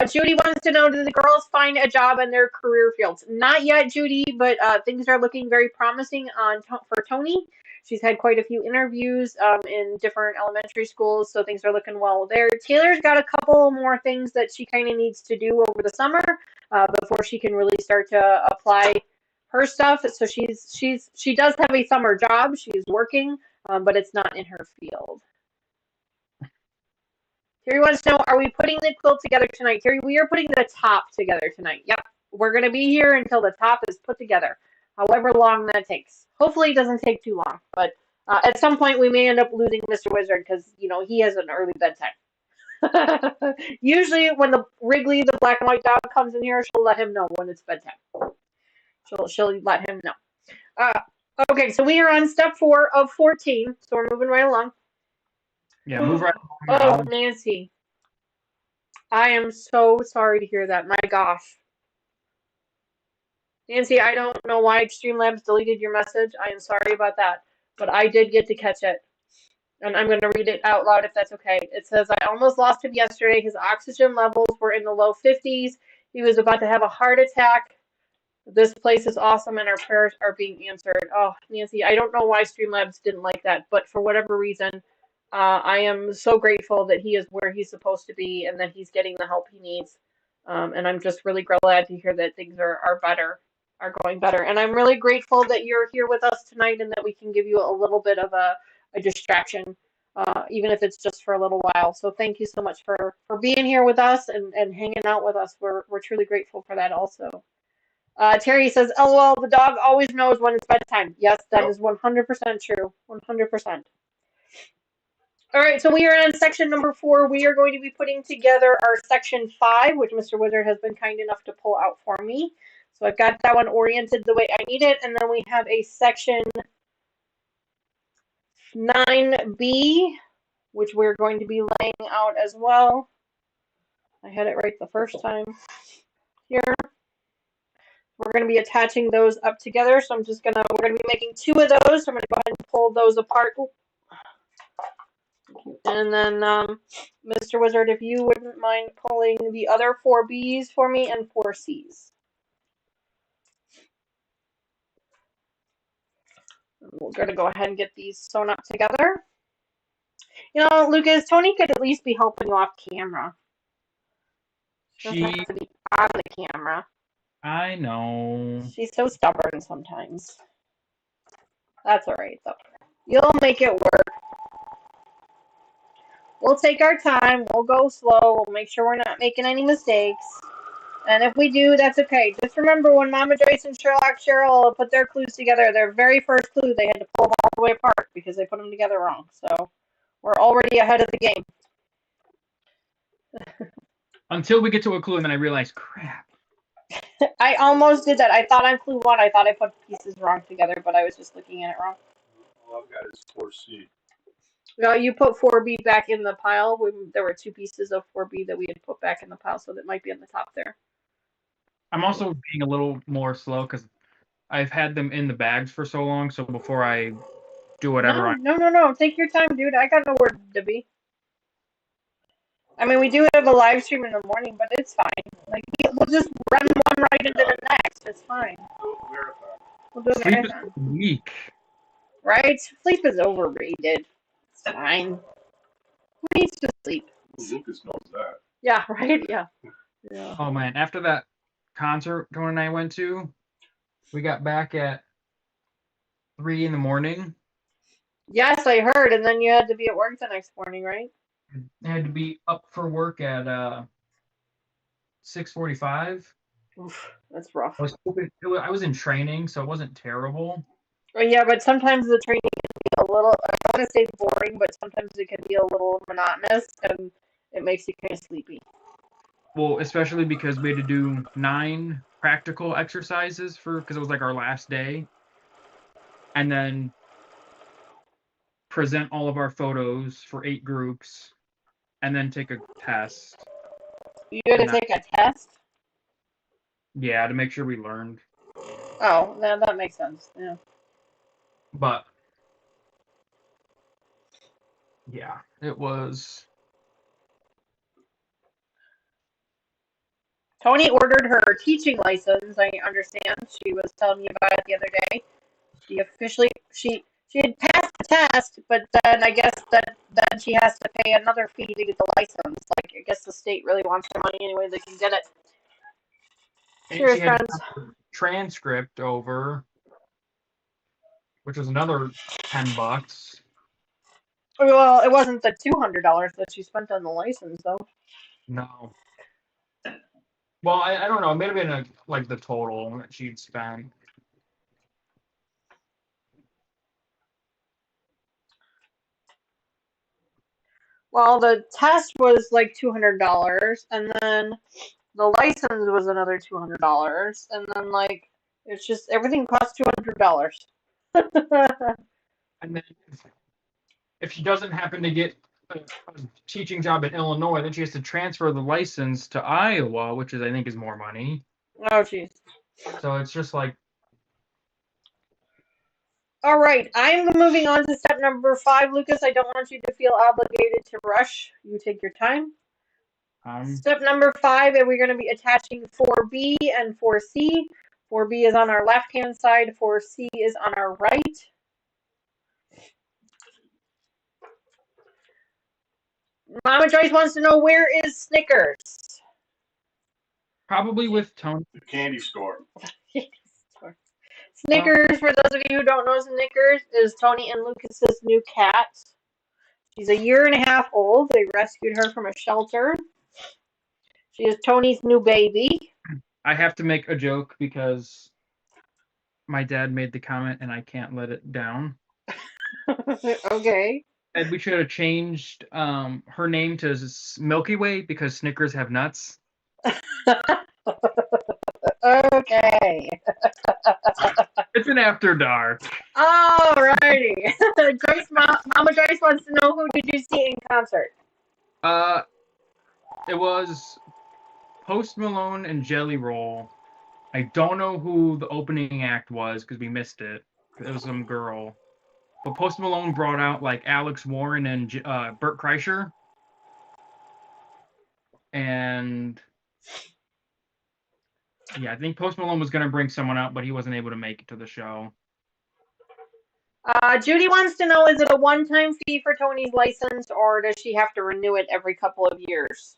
Judy wants to know, do the girls find a job in their career fields? Not yet, Judy, but things are looking very promising for Tony. She's had quite a few interviews in different elementary schools, so things are looking well there. Taylor's got a couple more things that she kind of needs to do over the summer before she can really start to apply her stuff. So she does have a summer job. She's working, but it's not in her field. Terry wants to know, are we putting the quilt together tonight? Terry, we are putting the top together tonight. Yep. We're going to be here until the top is put together, however long that takes. Hopefully it doesn't take too long, but at some point we may end up losing Mr. Wizard because, he has an early bedtime. Usually when the Wrigley, the black and white dog, comes in here, she'll let him know when it's bedtime. She'll let him know. Okay, so we are on step 4 of 14, so we're moving right along. Yeah, move right along. Oh, Nancy. I am so sorry to hear that. My gosh. Nancy, I don't know why Streamlabs deleted your message. I am sorry about that. But I did get to catch it. And I'm going to read it out loud if that's okay. It says, I almost lost him yesterday. His oxygen levels were in the low 50s. He was about to have a heart attack. This place is awesome and our prayers are being answered. Oh, Nancy, I don't know why Streamlabs didn't like that. But for whatever reason, I am so grateful that he is where he's supposed to be and that he's getting the help he needs. And I'm just really glad to hear that things are going better. And I'm really grateful that you're here with us tonight and that we can give you a little bit of a distraction, even if it's just for a little while. So thank you so much for being here with us and hanging out with us. We're truly grateful for that also. Terry says, LOL, the dog always knows when it's bedtime. Yes, that is 100% true. 100%. All right, so we are on section number 4. We are going to be putting together our section 5, which Mr. Wizard has been kind enough to pull out for me. So I've got that one oriented the way I need it. And then we have a section 9B, which we're going to be laying out as well. I had it right the first time here. We're going to be attaching those up together. So we're going to be making 2 of those. So I'm going to go ahead and pull those apart. And then, Mr. Wizard, if you wouldn't mind pulling the other 4 B's for me and 4 C's. We're going to go ahead and get these sewn up together. Lucas, Tony could at least be helping you off camera. She doesn't have to be on the camera. I know. She's so stubborn sometimes. That's all right, though. You'll make it work. We'll take our time. We'll go slow. We'll make sure we're not making any mistakes. And if we do, that's okay. Just remember when Mama Joyce and Sherlock Cheryl put their clues together, their very first clue, they had to pull them all the way apart because they put them together wrong. So we're already ahead of the game. Until we get to a clue and then I realize, crap. I almost did that. I thought on clue 1, I thought I put pieces wrong together, but I was just looking at it wrong. All I've got is 4C. You put 4B back in the pile. There were 2 pieces of 4B that we had put back in the pile, so that might be on the top there. I'm also being a little more slow because I've had them in the bags for so long. So before I do whatever, No. Take your time, dude. I got nowhere to be. I mean, we do have a live stream in the morning, but it's fine. Like, we'll just run one right into the next. It's fine. We'll do a sleep is marathon. weak. Right? Sleep is overrated. It's fine. Who needs to sleep? Lucas knows that. Yeah, right? Yeah. Oh man, after that concert Tony and I went to, we got back at 3 in the morning. Yes, I heard. And then you had to be at work the next morning, right? I had to be up for work at 6:45. Oof, that's rough. I was in training, so it wasn't terrible. Oh, yeah, but sometimes the training can be a little, I don't want to say boring, but sometimes it can be a little monotonous, and it makes you kind of sleepy. Well, especially because we had to do 9 practical exercises because it was like our last day. And then present all of our photos for 8 groups, and then take a test. You had to take a test? Yeah, to make sure we learned. Oh, that makes sense. Yeah. But yeah, it was. Tony ordered her teaching license. I understand. She was telling me about it the other day. She officially she had passed the test, but then I guess that then she has to pay another fee to get the license. Like, I guess the state really wants their money anyway they can get it. And Cheers, she had friends. a transcript over, which was another $10. Well, it wasn't the $200 that she spent on the license, though. No. Well, I don't know. It may have been like the total that she'd spent. Well, the test was like $200, and then the license was another $200, and then like it's just everything costs $200. And then if she doesn't happen to get a teaching job in Illinois, then she has to transfer the license to Iowa, which I think is more money. Oh, jeez. So it's just like. All right, I'm moving on to step number 5, Lucas. I don't want you to feel obligated to rush. You take your time. Step number 5, and we're going to be attaching 4B and 4C. 4B is on our left-hand side. 4C is on our right. Mama Joyce wants to know, where is Snickers? Probably with Tony. The candy store. Snickers, for those of you who don't know, Snickers is Tony and Lucas's new cat. She's 1.5 years old. They rescued her from a shelter. She is Tony's new baby. I have to make a joke because my dad made the comment and I can't let it down. Okay. And we should have changed her name to Milky Way because Snickers have nuts. Okay. It's an after dark. Alrighty. Mama Joyce wants to know, who did you see in concert? It was Post Malone and Jelly Roll. I don't know who the opening act was because we missed it. It was some girl. But Post Malone brought out like Alex Warren and Bert Kreischer. And yeah, I think Post Malone was going to bring someone out, but he wasn't able to make it to the show. Judy wants to know, is it a one-time fee for Tony's license, or does she have to renew it every couple of years?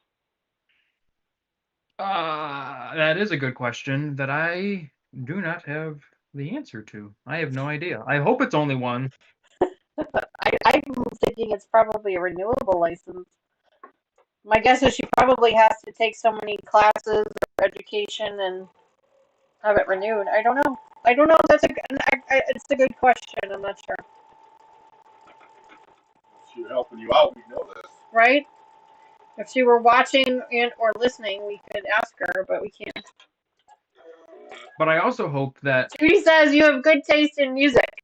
That is a good question that I do not have the answer to. I have no idea. I hope it's only one. I'm thinking it's probably a renewable license. My guess is she probably has to take so many classes or education and have it renewed. I don't know. It's a good question. I'm not sure. If she was helping you out, we know this. Right? If she were watching and or listening, we could ask her, but we can't. But I also hope that... Judy says you have good taste in music.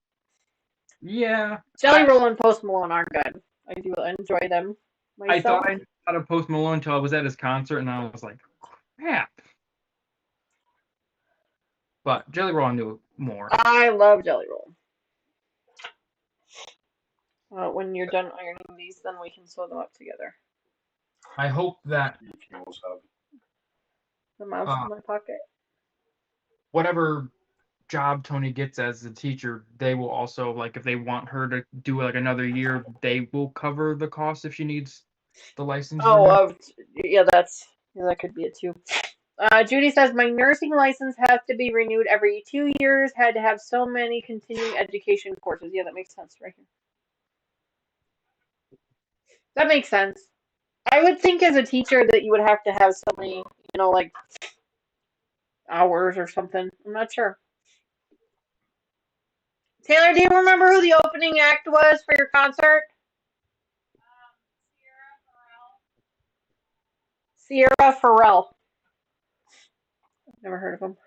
Yeah. Jelly Roll and Post Malone are good. I do enjoy them I myself. thought I knew how to Post Malone until I was at his concert, and I was like, crap. But Jelly Roll I knew more. I love Jelly Roll. When you're done ironing these, then we can sew them up together. I hope that The mouse in my pocket. whatever job Tony gets as a teacher, they will also, like, if they want her to do like another year, they will cover the cost if she needs the license. Oh, yeah, that could be it too. Judy says my nursing license has to be renewed every 2 years. Had to have so many continuing education courses. Yeah, that makes sense right here. That makes sense. I would think as a teacher that you would have to have so many, like hours or something. I'm not sure. Taylor, do you remember who the opening act was for your concert? Sierra Farrell. Never heard of him.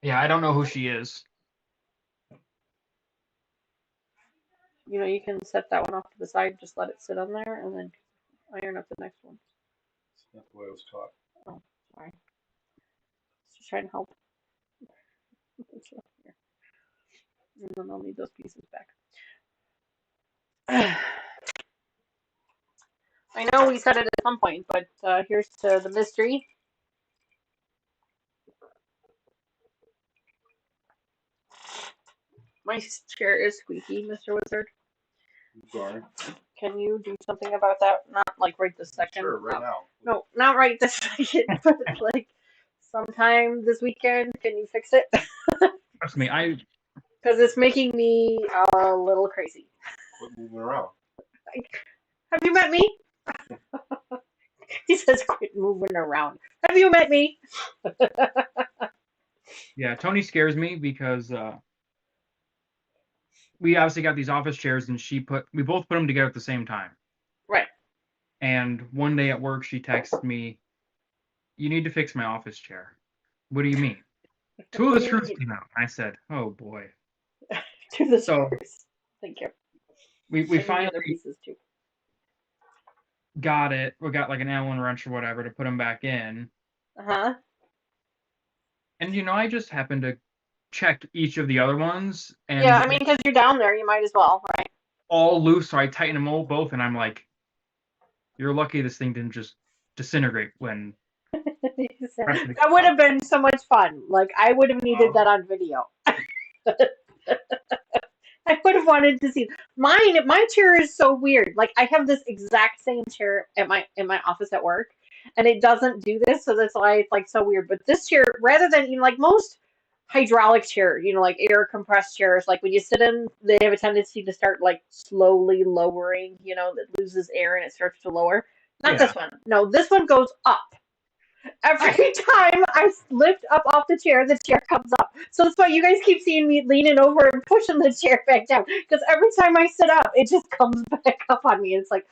Yeah, I don't know who she is. You can set that one off to the side, just let it sit on there, and then iron up the next one. That's not the way I was taught. Oh, sorry. Just trying to help. And then I'll need those pieces back. I know we said it at some point, but here's to the mystery. My chair is squeaky, Mr. Wizard. I'm sorry. Can you do something about that? Not like right this second. Sure, right now. No, not right this second, but like sometime this weekend. Can you fix it? Trust me, Because it's making me a little crazy. Quit moving around. Have you met me? He says, quit moving around. Have you met me? yeah, Tony scares me because we obviously got these office chairs, and we both put them together at the same time. Right. And one day at work, she texted me, "You need to fix my office chair." What do you mean? 2 of the screws came out. I said, "Oh boy." 2 of the screws. Thank you. We finally other pieces too. got it. We got like an Allen wrench or whatever to put them back in. Uh-huh. And I just happened to check each of the other ones, and yeah, I mean, because you're down there, you might as well, right? All loose, so I tighten them all both, and I'm like, "You're lucky this thing didn't just disintegrate when." That would have been so much fun. Like, I would have needed that on video. I would have wanted to see my chair is so weird. Like, I have this exact same chair in my office at work, and it doesn't do this, so that's why it's like so weird. But this chair, rather than like most hydraulic chairs, like air compressed chairs, like when you sit in, they have a tendency to start like slowly lowering, that loses air and it starts to lower. Not this one. No, this one goes up. Every time I lift up off the chair comes up. So that's why you guys keep seeing me leaning over and pushing the chair back down. Because every time I sit up, it just comes back up on me. It's like,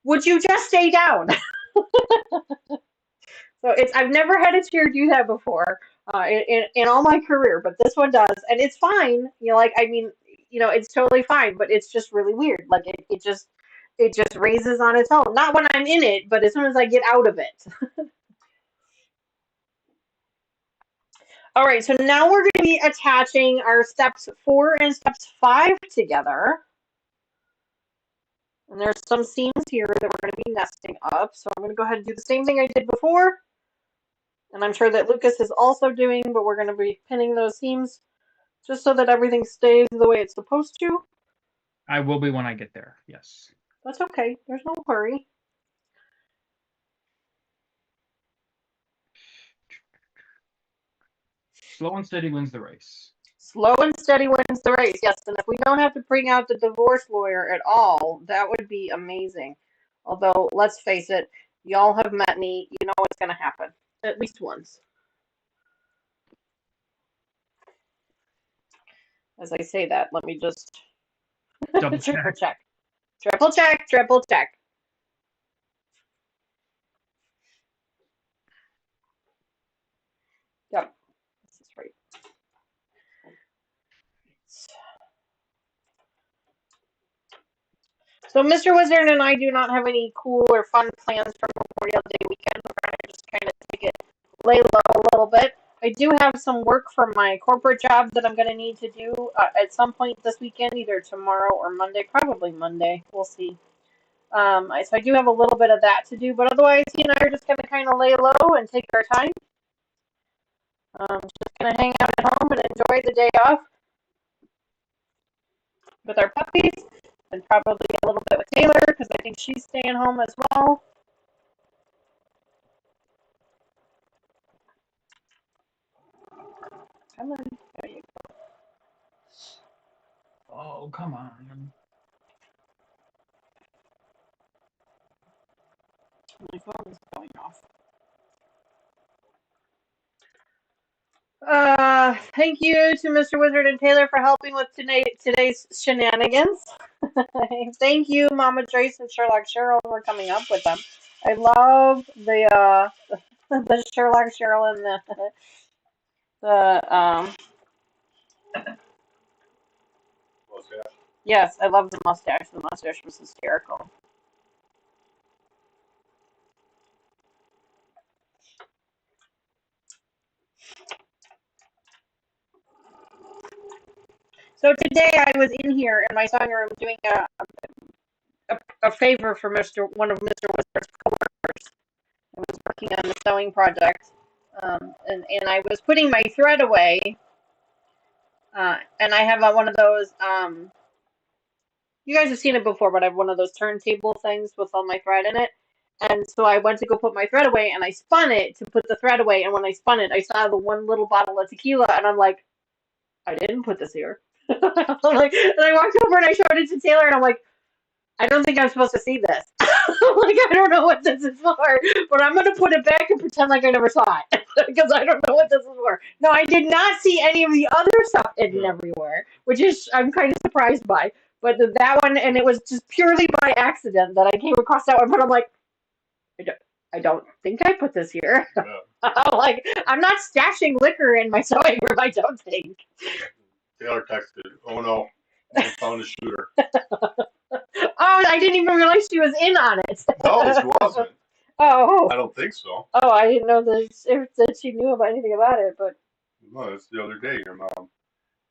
would you just stay down? So I've never had a chair do that before in all my career, but this one does, and it's fine. It's totally fine, but it's just really weird. Like it just raises on its own. Not when I'm in it, but as soon as I get out of it. All right, so now we're going to be attaching our steps 4 and steps 5 together. And there's some seams here that we're going to be nesting up. So I'm going to go ahead and do the same thing I did before. And I'm sure that Lucas is also doing, but we're going to be pinning those seams just so that everything stays the way it's supposed to. I will be when I get there, yes. That's okay. There's no hurry. Slow and steady wins the race. Slow and steady wins the race, yes. And if we don't have to bring out the divorce lawyer at all, that would be amazing. Although, let's face it, y'all have met me. You know what's going to happen. At least once. As I say that, let me just Double triple check. check. Triple check, triple check. Yep, this is right. So Mr. Wizard and I do not have any cool or fun plans for Memorial Day weekend. We're going to just kind of take it lay low a little bit. I do have some work for my corporate job that I'm going to need to do at some point this weekend, either tomorrow or Monday. Probably Monday. We'll see. So I do have a little bit of that to do, but otherwise he and I are just going to kind of lay low and take our time. Just going to hang out at home and enjoy the day off with our puppies, and probably a little bit with Taylor because I think she's staying home as well. Come on, there you go. Oh, come on. My phone is going off. Thank you to Mr. Wizard and Taylor for helping with today's shenanigans. Thank you, Mama Joyce and Sherlock Cheryl, for coming up with them. I love the the Sherlock Cheryl and the Mustache. yes, I love the mustache. The mustache was hysterical. So today I was in here in my sewing room doing a favor for one of Mr. Wizard's coworkers. I was working on the sewing project, and I was putting my thread away, and I have one of those. You guys have seen it before, but I have one of those turntable things with all my thread in it. And so I went to go put my thread away, and I spun it to put the thread away. And when I spun it, I saw the one little bottle of tequila, and I'm like, I didn't put this here. And I walked over and I showed it to Taylor, and I'm like, I don't think I'm supposed to see this. Like, I don't know what this is for, but I'm going to put it back and pretend like I never saw it because I don't know what this is for. No, I did not see any of the other stuff hidden everywhere, which is I'm kind of surprised by. But that one, and it was just purely by accident that I came across that one, but I'm like, I don't think I put this here. Yeah. Like, I'm not stashing liquor in my sewing room, I don't think. Taylor texted, "Oh no, I found a shooter." Oh, I didn't even realize she was in on it. No, she wasn't. Oh. I don't think so. Oh, I didn't know that she knew about anything about it, but No, it's the other day. Your mom,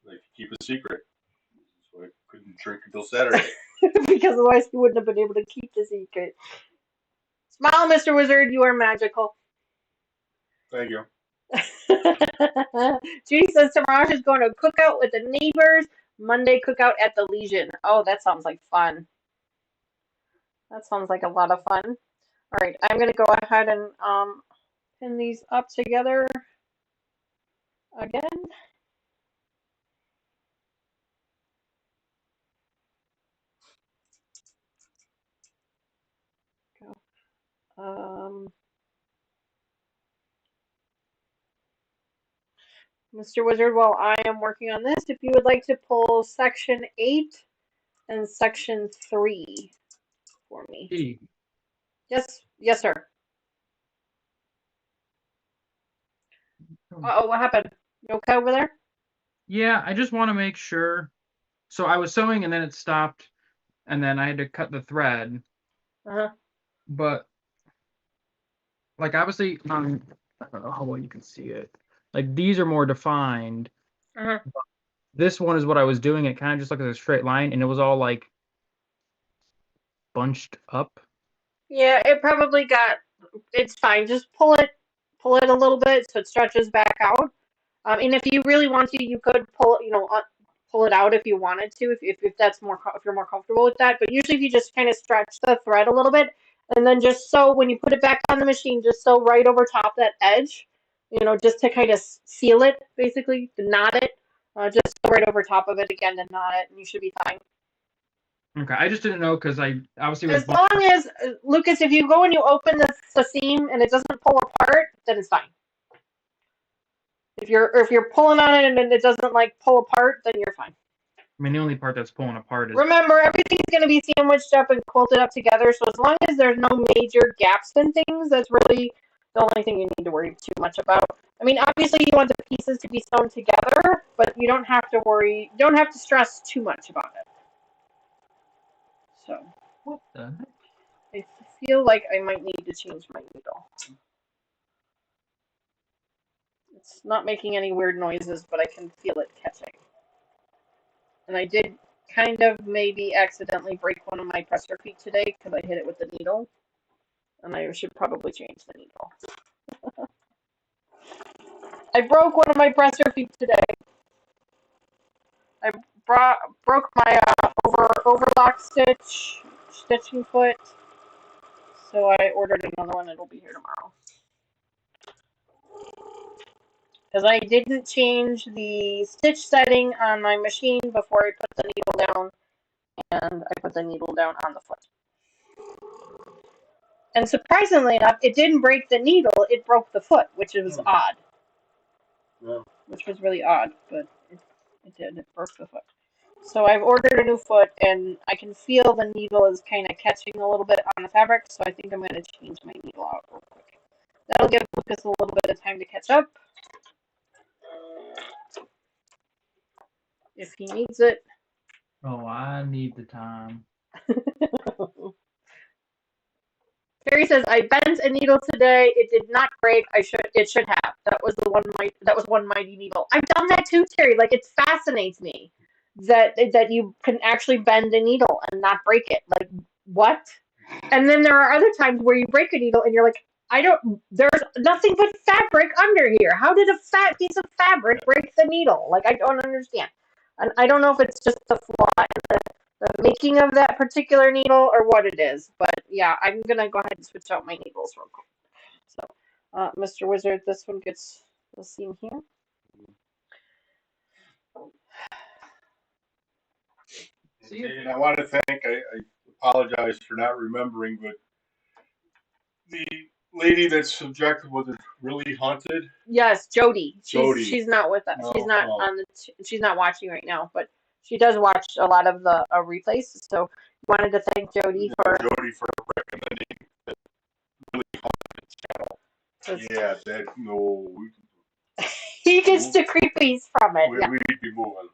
like, keep a secret. So I couldn't drink until Saturday. because otherwise he wouldn't have been able to keep the secret. Smile, Mr. Wizard, you are magical. Thank you. Judy says tomorrow she's going to a cookout with the neighbors. Monday cookout at the Legion. Oh, that sounds like fun. That sounds like a lot of fun. All right, I'm going to go ahead and pin these up together again. Mr. Wizard, while I am working on this, if you would like to pull section 8 and section 3 for me. Hey. Yes, sir. Uh-oh, what happened? You okay over there? Yeah, I just want to make sure. So I was sewing and then it stopped, and then I had to cut the thread. Uh-huh. But, like, obviously, I don't know how well you can see it. Like, these are more defined. Uh-huh. This one is what I was doing. It kind of just looked like a straight line, and it was all, like, bunched up. Yeah, it probably it's fine. Just pull it a little bit so it stretches back out. And if you really want to, you could pull it out if you wanted to, if that's if you're more comfortable with that. But usually if you just kind of stretch the thread a little bit, and then just sew, when you put it back on the machine, just sew right over top that edge, just to kind of seal it, basically, to knot it. Just sew right over top of it again to knot it, and you should be fine. Okay, I just didn't know because I obviously was. As long as, Lucas, if you go and you open the seam and it doesn't pull apart, then it's fine. If you're pulling on it and it doesn't like pull apart, then you're fine. I mean, the only part that's pulling apart is. Remember, everything's going to be sandwiched up and quilted up together, so as long as there's no major gaps in things, that's really the only thing you need to worry too much about. I mean, obviously you want the pieces to be sewn together, but you don't have to worry, don't have to stress too much about it. So, What the heck? I feel like I might need to change my needle. It's not making any weird noises, but I can feel it catching. And I did kind of maybe accidentally break one of my presser feet today because I hit it with the needle. And I should probably change the needle. I broke one of my presser feet today. I broke my overlock stitching foot. So I ordered another one. It'll be here tomorrow. Because I didn't change the stitch setting on my machine before I put the needle down, and I put the needle down on the foot. And surprisingly enough, it didn't break the needle, it broke the foot, which was odd. Yeah. Which was really odd, but it did. It broke the foot. So I've ordered a new foot, and I can feel the needle is kind of catching a little bit on the fabric, so I think I'm going to change my needle out real quick. That'll give Lucas a little bit of time to catch up. If he needs it. Oh, I need the time. Terry says, I bent a needle today. It did not break. It should have. That was one mighty needle. I've done that too, Terry. Like, it fascinates me that you can actually bend a needle and not break it. Like, what? And then there are other times where you break a needle and you're like, there's nothing but fabric under here. How did a fat piece of fabric break the needle? Like, I don't understand. And I don't know if it's just the flaw in the making of that particular needle or what it is. But yeah, I'm going to go ahead and switch out my needles real quick. So, Mr. Wizard, this one gets the seam here. And I want to thank, I apologize for not remembering, but the lady that's subjected, was it really haunted? Yes, Jody. Jody. She's not with us. No, she's not no. on the. She's not watching right now, but she does watch a lot of the replays. So wanted to thank Jody for recommending the really haunted channel. Yeah, that no. He gets the creepies from it. Yeah. We'd be moving.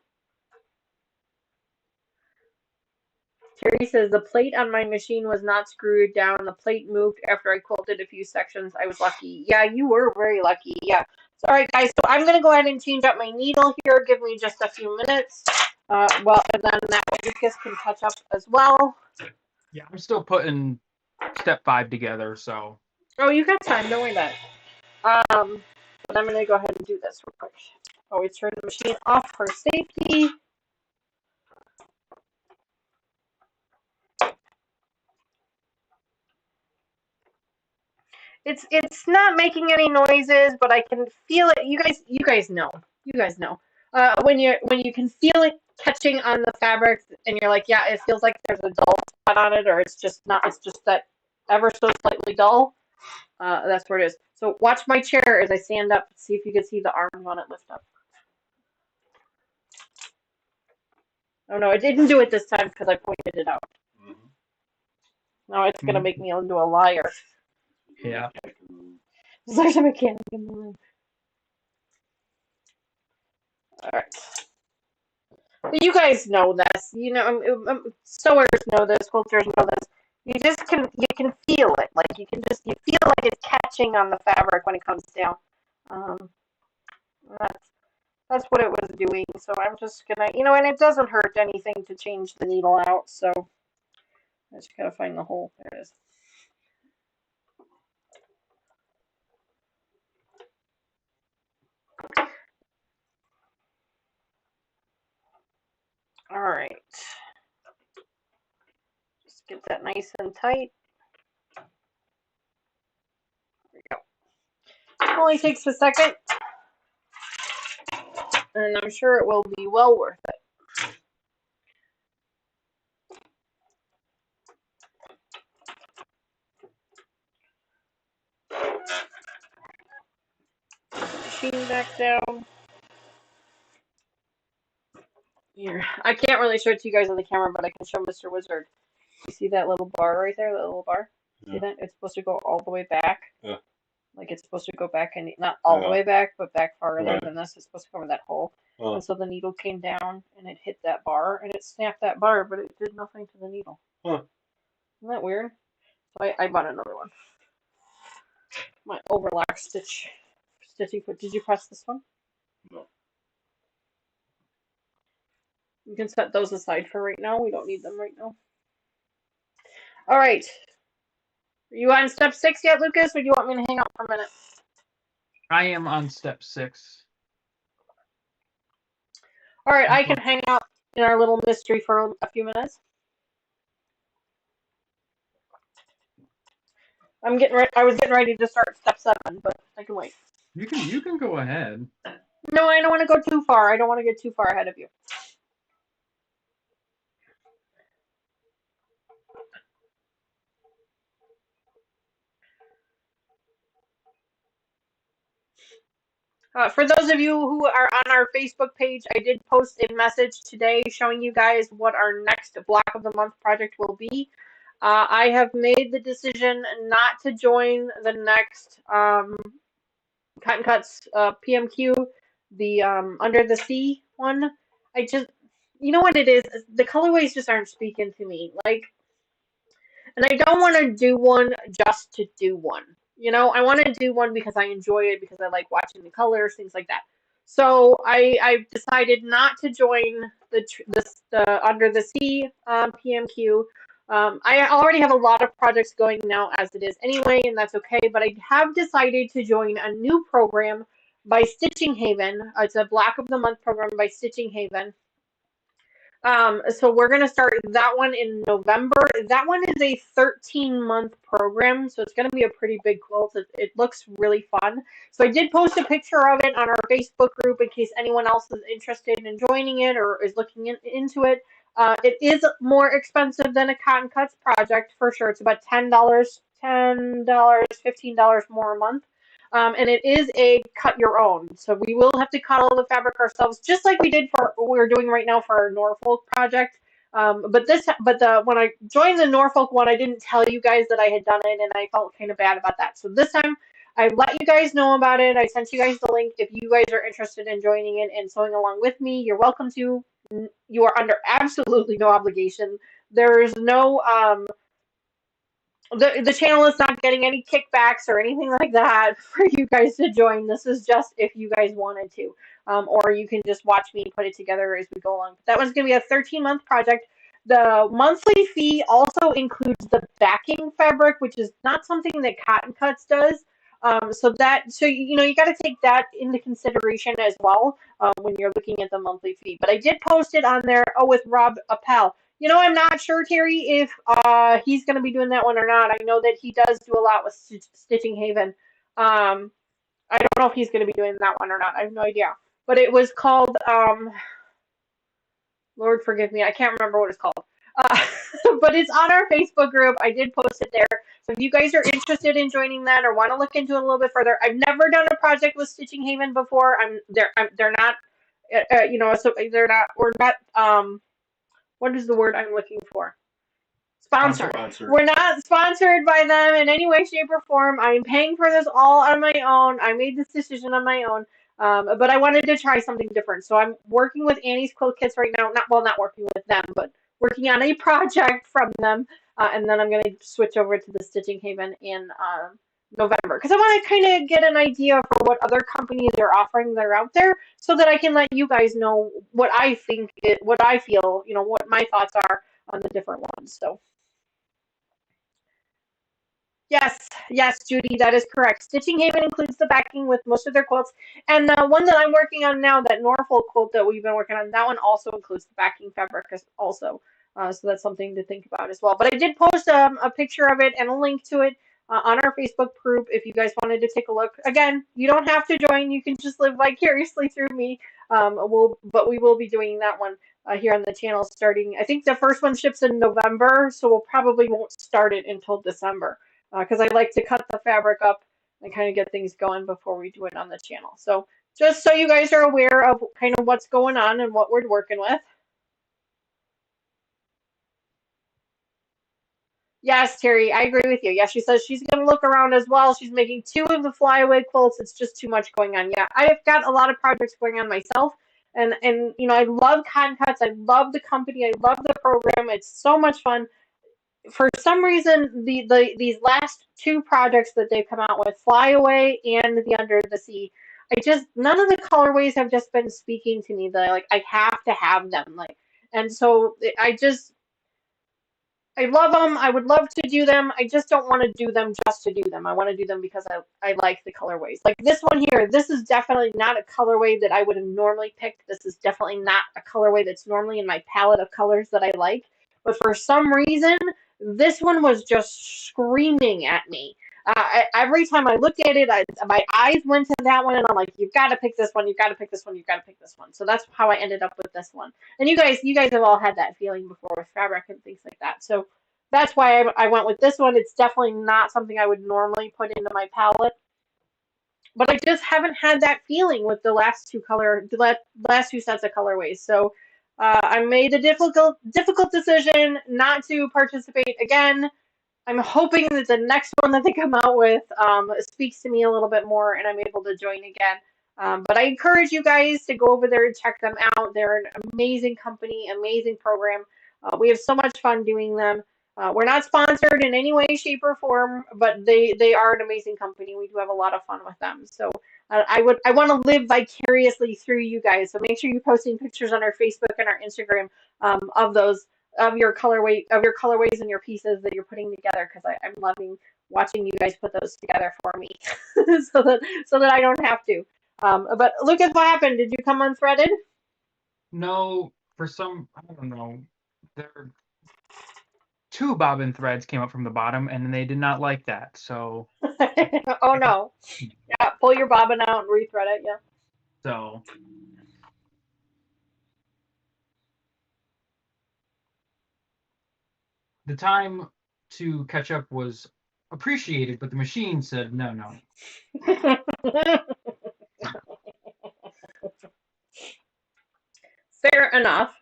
Terry says the plate on my machine was not screwed down. The plate moved after I quilted a few sections. I was lucky. Yeah, you were very lucky. Yeah. So, all right, guys. So I'm gonna go ahead and change up my needle here. Give me just a few minutes. Well, and then that way Lucas can catch up as well. Yeah, I'm still putting step 5 together, so. Oh, you got time. Don't worry about it. But I'm gonna go ahead and do this real quick. Always turn the machine off for safety. It's not making any noises, but I can feel it. You guys know. When you can feel it catching on the fabric, and you're like, yeah, it feels like there's a dull spot on it, or it's just not. It's just that ever so slightly dull. That's where it is. So watch my chair as I stand up. See if you can see the arms on it lift up. Oh no, it didn't do it this time because I pointed it out. Now it's gonna make me into a liar. Yeah. There's a mechanic in the room. Alright. But you guys know this. You know, sewers know this, quilters know this. You can feel it. Like you feel like it's catching on the fabric when it comes down. That's what it was doing. So I'm just gonna, and it doesn't hurt anything to change the needle out. So I just gotta find the hole. There it is. All right. Just get that nice and tight. There we go. It only takes a second. And I'm sure it will be well worth it. Machine back down. Here. I can't really show it to you guys on the camera, but I can show Mr. Wizard. You see that little bar right there? That little bar? Yeah. See that? It's supposed to go all the way back. Yeah. Like it's supposed to go back, and not all the way back, but back farther than this. It's supposed to cover that hole. And so the needle came down, and it hit that bar, and it snapped that bar, but it did nothing to the needle. Isn't that weird? So I bought another one. My overlock stitching foot. Did you press this one? No. You can set those aside for right now. We don't need them right now. All right. Are you on step 6 yet, Lucas, or do you want me to hang out for a minute? I am on step 6. All right, I can hang out in our little mystery for a few minutes. I was getting ready to start step 7, but I can wait. You can go ahead. No, I don't want to go too far. I don't want to get too far ahead of you. For those of you who are on our Facebook page, I did post a message today showing you guys what our next Block of the Month project will be. I have made the decision not to join the next Cottoncuts PMQ, the Under the Sea one. You know what it is? The colorways just aren't speaking to me. Like, and I don't want to do one just to do one. You know, I want to do one because I enjoy it, because I like watching the colors, things like that. So I've decided not to join the Under the Sea PMQ. I already have a lot of projects going now as it is anyway, and that's okay. But I have decided to join a new program by Stitching Haven. It's a Block of the Month program by Stitching Haven. So we're going to start that one in November. That one is a 13-month program, so it's going to be a pretty big quilt. It looks really fun. So I did post a picture of it on our Facebook group in case anyone else is interested in joining it or is looking into it. It is more expensive than a Cottoncuts project for sure. It's about $10, $15 more a month. And it is a cut your own. So we will have to cut all the fabric ourselves, just like we did for what we're doing right now for our Norfolk project. When I joined the Norfolk one, I didn't tell you guys that I had done it, and I felt kind of bad about that. So this time, I let you guys know about it. I sent you guys the link. If you guys are interested in joining it and sewing along with me, you're welcome to. You are under absolutely no obligation. There is no the channel is not getting any kickbacks or anything like that for you guys to join. This is just if you guys wanted to. Or you can just watch me put it together as we go along. But that one's going to be a 13-month project. The monthly fee also includes the backing fabric, which is not something that Cottoncuts does. So you got to take that into consideration as well when you're looking at the monthly fee. But I did post it on there. Oh, with Rob Appel. You know, I'm not sure, Terry, if he's going to be doing that one or not. I know that he does do a lot with Stitching Haven. I don't know if he's going to be doing that one or not. I have no idea. But it was called, Lord forgive me, I can't remember what it's called. But it's on our Facebook group. I did post it there. So if you guys are interested in joining that or want to look into it a little bit further, I've never done a project with Stitching Haven before. They're not, so we're not, what is the word I'm looking for? Sponsored. We're not sponsored by them in any way, shape, or form. I'm paying for this all on my own. I made this decision on my own. But I wanted to try something different. So I'm working with Annie's Quilt Kits right now. Not working with them, but working on a project from them. And then I'm going to switch over to the Stitching Haven in November. Because I want to kind of get an idea for what other companies are offering that are out there so that I can let you guys know what I think, what I feel, what my thoughts are on the different ones. So. Yes, Judy, that is correct. Stitching Haven includes the backing with most of their quilts. And the one that I'm working on now, that Norfolk quilt that we've been working on, that one also includes the backing fabric also. So that's something to think about as well. But I did post a picture of it and a link to it on our Facebook group if you guys wanted to take a look. Again, you don't have to join. You can just live vicariously through me. But we will be doing that one here on the channel starting, I think the first one ships in November, so we'll probably won't start it until December. Because I like to cut the fabric up and kind of get things going before we do it on the channel. So just so you guys are aware of kind of what's going on and what we're working with. Yes, Terry, I agree with you. Yeah, she says she's going to look around as well. She's making 2 of the flyaway quilts. It's just too much going on. Yeah, I've got a lot of projects going on myself. And I love Cottoncuts. I love the company. I love the program. It's so much fun. for some reason, these last two projects that they've come out with, Flyaway and the Under the Sea, none of the colorways have just been speaking to me that like I have to have them. Like, and so I love them. I would love to do them. I just don't want to do them just to do them. I want to do them because I like the colorways. Like this one here, this is definitely not a colorway that I would have normally picked. This is definitely not a colorway that's normally in my palette of colors that I like. But for some reason, this one was just screaming at me. Every time I looked at it, my eyes went to that one, and I'm like, "You've got to pick this one. You've got to pick this one. You've got to pick this one." So that's how I ended up with this one. And you guys have all had that feeling before with fabric and things like that. So that's why I went with this one. It's definitely not something I would normally put into my palette, but I just haven't had that feeling with the last two sets of colorways. So I made the difficult decision not to participate again. I'm hoping that the next one that they come out with speaks to me a little bit more and I'm able to join again. But I encourage you guys to go over there and check them out. They're an amazing company, amazing program. We have so much fun doing them. We're not sponsored in any way, shape, or form, but they are an amazing company. We do have a lot of fun with them. So I want to live vicariously through you guys. So make sure you're posting pictures on our Facebook and our Instagram of your colorways and your pieces that you're putting together, because I'm loving watching you guys put those together for me, so that I don't have to. But Lucas, what happened? Did you come unthreaded? No, I don't know. There, two bobbin threads came up from the bottom, and they did not like that. So. Oh no! Yeah, pull your bobbin out and rethread it. Yeah. So. The time to catch up was appreciated, but the machine said no. Fair enough.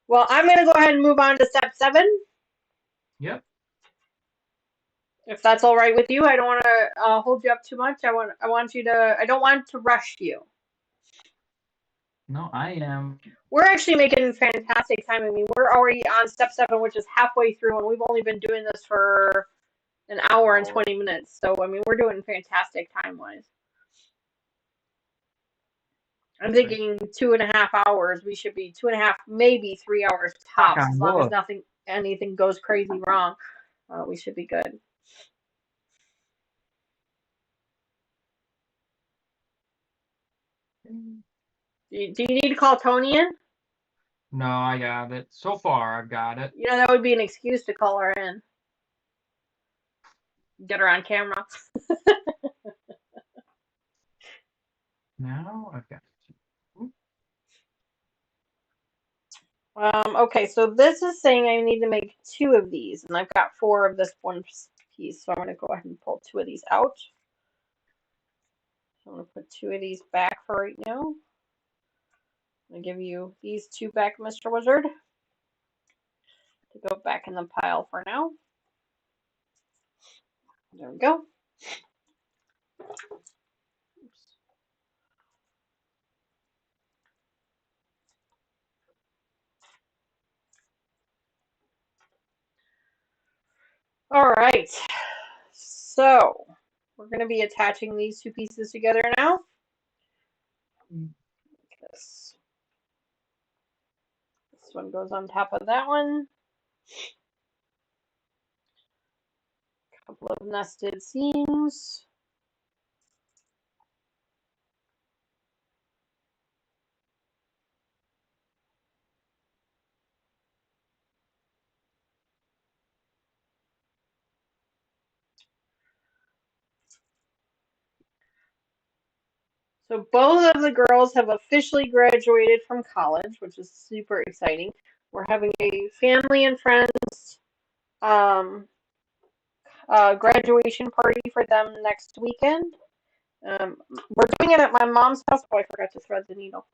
Well, I'm going to go ahead and move on to step 7. Yep. If that's all right with you, I don't want to hold you up too much. I don't want to rush you. No, I am. We're actually making fantastic time. I mean, we're already on step 7, which is halfway through, and we've only been doing this for an hour and 20 minutes. So, I mean, we're doing fantastic time-wise. I'm thinking 2.5 hours. We should be 2.5, maybe 3 hours tops, as long as anything goes crazy wrong. We should be good. Do you need to call Tony in? No, I got it. So far, I've got it. You know, that would be an excuse to call her in. Get her on camera. Now I've got it. Okay, so this is saying I need to make 2 of these, and I've got 4 of this one piece, so I'm going to go ahead and pull 2 of these out. So I'm going to put 2 of these back for right now. I'm going to give you these 2 back, Mr. Wizard, to go back in the pile for now. There we go. Oops. All right, so we're going to be attaching these 2 pieces together now. This one goes on top of that one. A couple of nested seams. So both of the girls have officially graduated from college, which is super exciting. We're having a family and friends graduation party for them next weekend. We're doing it at my mom's house. Oh, I forgot to thread the needle.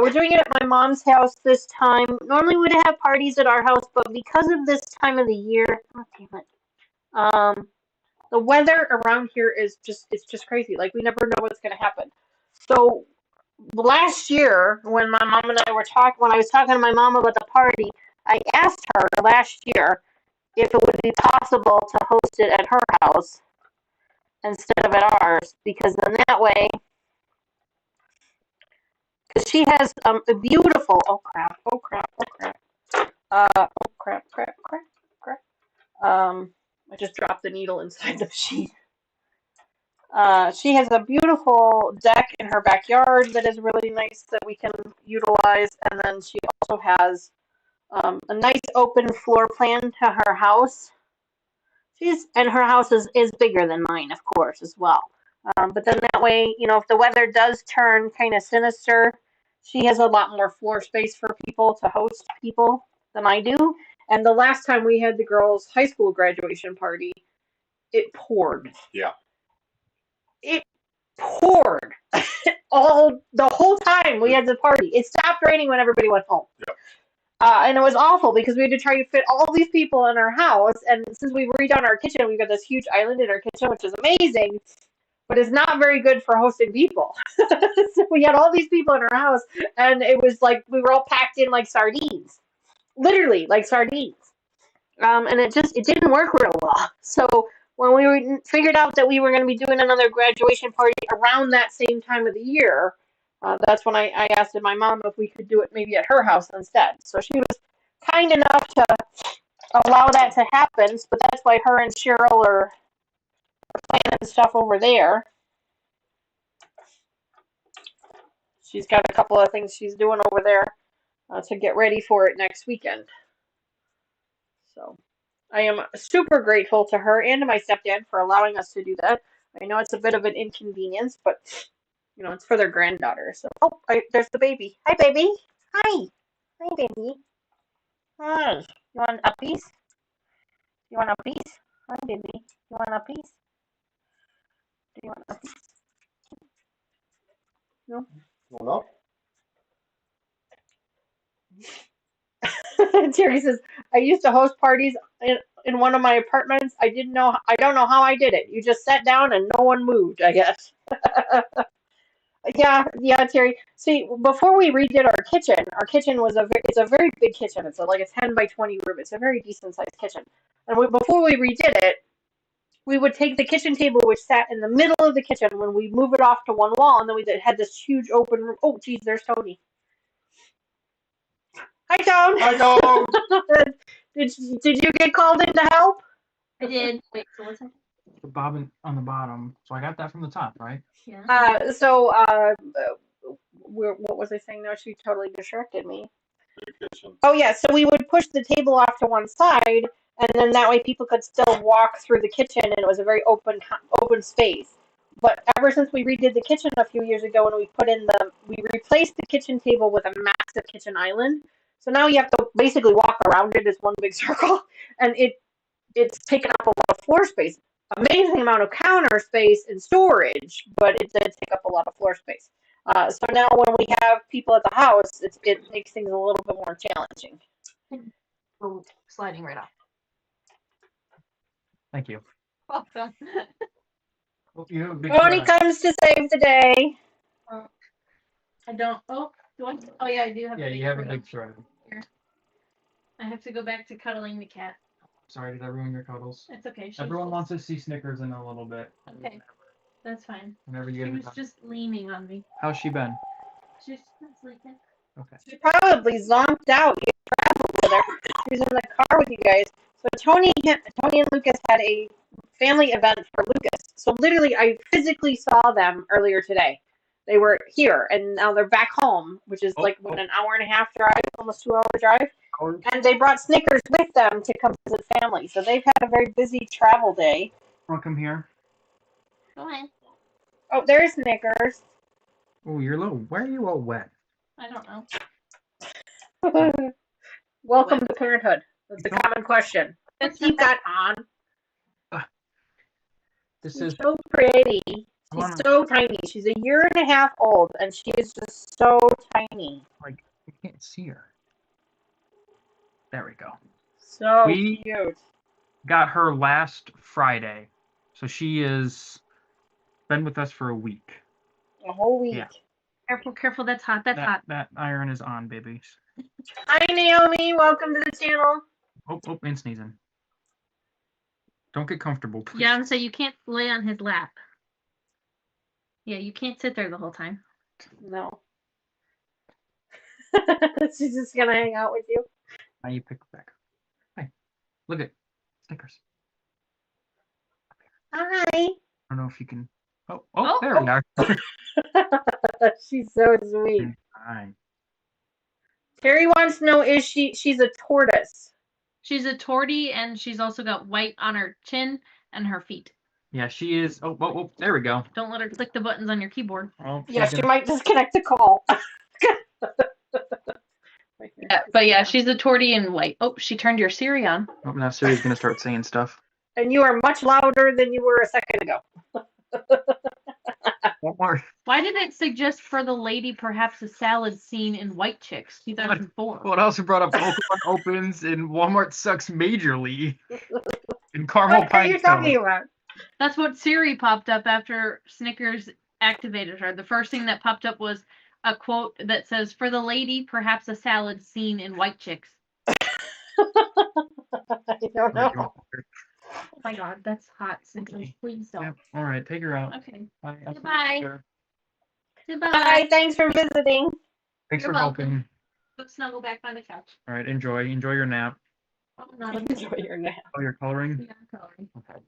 We're doing it at my mom's house this time. Normally we'd have parties at our house, but because of this time of the year, oh, damn it. The weather around here is just crazy. Like, we never know what's going to happen. So last year, when my mom and I were when I was talking to my mom about the party, I asked her last year if it would be possible to host it at her house instead of at ours, because then that way, because she has a beautiful, oh crap, I just dropped the needle inside the sheet. She has a beautiful deck in her backyard that is really nice that we can utilize, and then she also has a nice open floor plan to her house. And her house is bigger than mine, of course, as well. But then that way, if the weather does turn kind of sinister, she has a lot more floor space for people to host people than I do. And the last time we had the girls' high school graduation party, it poured. Yeah. It poured the whole time we had the party. It stopped raining when everybody went home. Yep. And it was awful because we had to try to fit all these people in our house. And since we've redone our kitchen, we've got this huge island in our kitchen, which is amazing, but it's not very good for hosting people. So we had all these people in our house, and it was like we were all packed in like sardines, literally like sardines. And it didn't work real well. So when we figured out that we were going to be doing another graduation party around that same time of the year, that's when I asked my mom if we could do it maybe at her house instead. So she was kind enough to allow that to happen. But that's why her and Cheryl are planning stuff over there. She's got a couple of things she's doing over there to get ready for it next weekend. So I am super grateful to her and to my stepdad for allowing us to do that. I know it's a bit of an inconvenience, but it's for their granddaughter. So, there's the baby. Hi, baby. Hi. Hi, baby. Hi. You want a piece? You want a piece? Hi, baby. You want a piece? Do you want a piece? No? Well, Terry says, I used to host parties in one of my apartments. I don't know how I did it. You just sat down and no one moved, I guess. Yeah, Terry. See, before we redid our kitchen was it's a very big kitchen. It's like a 10 by 20 room. It's a very decent sized kitchen. And before we redid it, we would take the kitchen table, which sat in the middle of the kitchen, when we move it off to one wall, and then we had this huge open room. Oh, geez, there's Tony. Hi, Tone. I know. Did you get called in to help? I did. Wait, so what's that? The bobbin on the bottom. So I got that from the top, right? Yeah. What was I saying now? She totally distracted me. Oh, yeah, so we would push the table off to one side, and then that way people could still walk through the kitchen, and it was a very open space. But ever since we redid the kitchen a few years ago, and we replaced the kitchen table with a massive kitchen island. So now you have to basically walk around it as one big circle, and it's taken up a lot of floor space. Amazing amount of counter space and storage, but it did take up a lot of floor space. So now when we have people at the house, it makes things a little bit more challenging. Oh, sliding right off. Thank you. Welcome. Well, you have a big Tony thread. comes to save the day. I don't. Oh, do I? Oh, yeah, I do have. Yeah, you have a big thread. Here. I have to go back to cuddling the cat. Sorry, did I ruin your cuddles? It's okay. Everyone wants to see Snickers in a little bit. Okay, that's fine. Whenever She you was just leaning on me. How's she been? She's sleeping. Okay. She probably zonked out. You traveled with her. She was in the car with you guys. So Tony and Lucas had a family event for Lucas. So literally, I physically saw them earlier today. They were here, and now they're back home, which is an hour and a half drive, almost 2 hour drive. And they brought Snickers with them to come visit family. So they've had a very busy travel day. Want to come here? Go ahead. Oh, there's Snickers. Oh, you're a little. Why are you all wet? I don't know. Welcome to parenthood. That's a common question. That's Keep that on. This She's is. so pretty. She's so tiny. She's a year and a half old, and she is just so tiny. Like, you can't see her. There we go. So We cute. got her last Friday, so she has been with us for a week. A whole week. Yeah. Careful. That's hot. That's hot. That iron is on, babies. Hi, Naomi. Welcome to the channel. Oh, and sneezing. Don't get comfortable, please. Yeah, so you can't lay on his lap. Yeah, you can't sit there the whole time. No. She's just gonna hang out with you. Now you pick back. Hey, look at Snickers. Hi. I don't know if you can. Oh, there we are. She's so sweet. Hi. Terry wants to know, she's a tortoise? She's a tortie, and she's also got white on her chin and her feet. Yeah, she is. Oh, there we go. Don't let her click the buttons on your keyboard. Oh, Yeah, she might disconnect the call. Yeah, but yeah, she's a tortie in white. Oh, she turned your Siri on. Oh, now Siri's gonna start saying stuff. And you are much louder than you were a second ago. One more. Why did it suggest for the lady perhaps a salad scene in White Chicks 2004? Well, it also brought up Pokemon opens and Walmart sucks majorly. And Caramel What are you talking about? That's what Siri popped up after Snickers activated her. The first thing that popped up was a quote that says, "For the lady, perhaps a salad scene in White Chicks." I don't know. Oh my god, that's hot. Snickers, please don't. Yep. All right, take her out. Okay. Bye. Goodbye. Sure. Goodbye. Hi, thanks for visiting. Thanks You're for welcome. helping. Go snuggle back on the couch. All right, enjoy your nap. Oh, not a Enjoy your nap. Oh, you're coloring. Yeah, I'm coloring. Okay.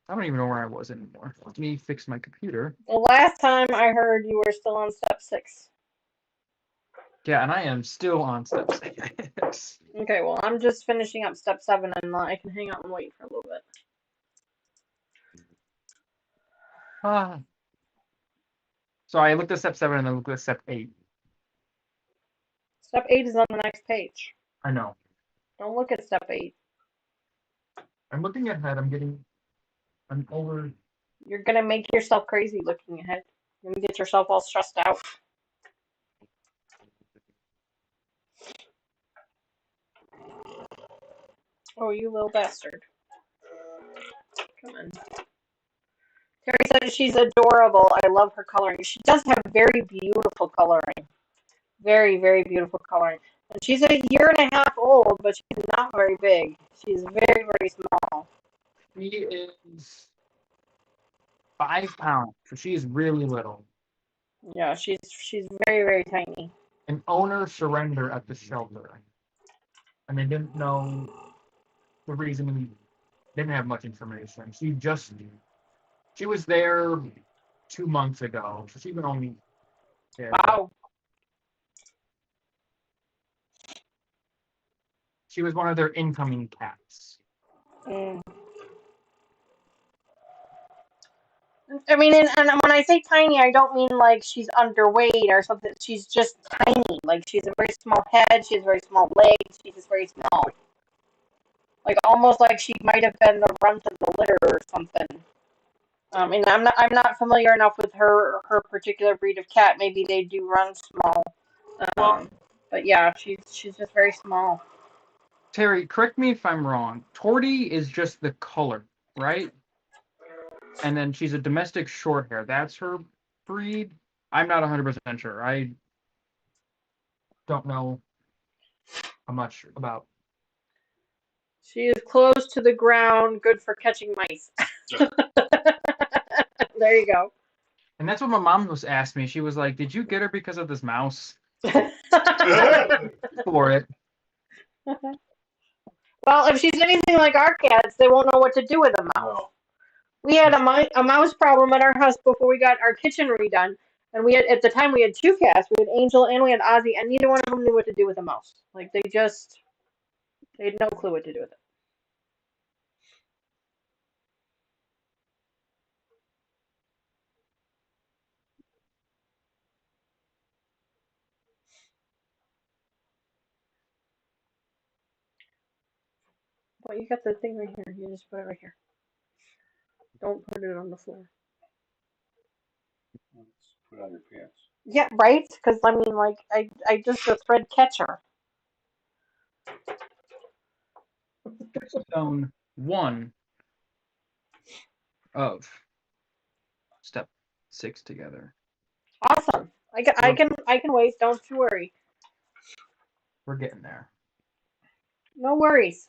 I don't even know where I was anymore. Let me fix my computer. The last time I heard you were still on step 6. Yeah, and I am still on step 6. Okay, well, I'm just finishing up step 7, and I can hang out and wait for a little bit. So I looked at step 7 and then looked at step 8. Step 8 is on the next page. I know. Don't look at step 8. I'm looking ahead. I'm over. You're gonna make yourself crazy looking ahead. You're gonna get yourself all stressed out. Oh, you little bastard. Come on. Terry says she's adorable. I love her coloring. She does have very beautiful coloring. Very, very beautiful coloring. And she's a year and a half old, but she's not very big. She's very, very small. She is 5 pounds, so she is really little. Yeah, she's very, very tiny. An owner surrendered at the shelter, and they didn't know the reason. We didn't have much information. She was there 2 months ago, so she's been only there. Wow. She was one of their incoming cats. I mean, and when I say tiny, I don't mean like she's underweight or something. She's just tiny. Like, she's a very small head. She has very small legs. She's just very small. Like, almost like she might have been the runt of the litter or something. And I'm not familiar enough with her particular breed of cat. Maybe they do run small. But yeah, she's just very small. Terry, correct me if I'm wrong. Tortie is just the color, right? And then she's a domestic short hair. That's her breed? I'm not 100% sure. I don't know how much about. She is close to the ground, good for catching mice. There you go. And that's what my mom was asking me. She was like, "Did you get her because of this mouse?" For it. Well, if she's anything like our cats, they won't know what to do with a mouse. No. We had a mouse problem at our house before we got our kitchen redone, and we had at the time we had 2 cats. We had Angel and we had Ozzy, and neither one of them knew what to do with a mouse. Like, they had no clue what to do with it. Well, you got the thing right here. You just put it right here. Don't put it on the floor. Put it on your pants. Yeah, right? Because, I mean, like, I just a thread catcher. Zone 1 of step 6 together. Awesome. I can wait. Don't you worry. We're getting there. No worries.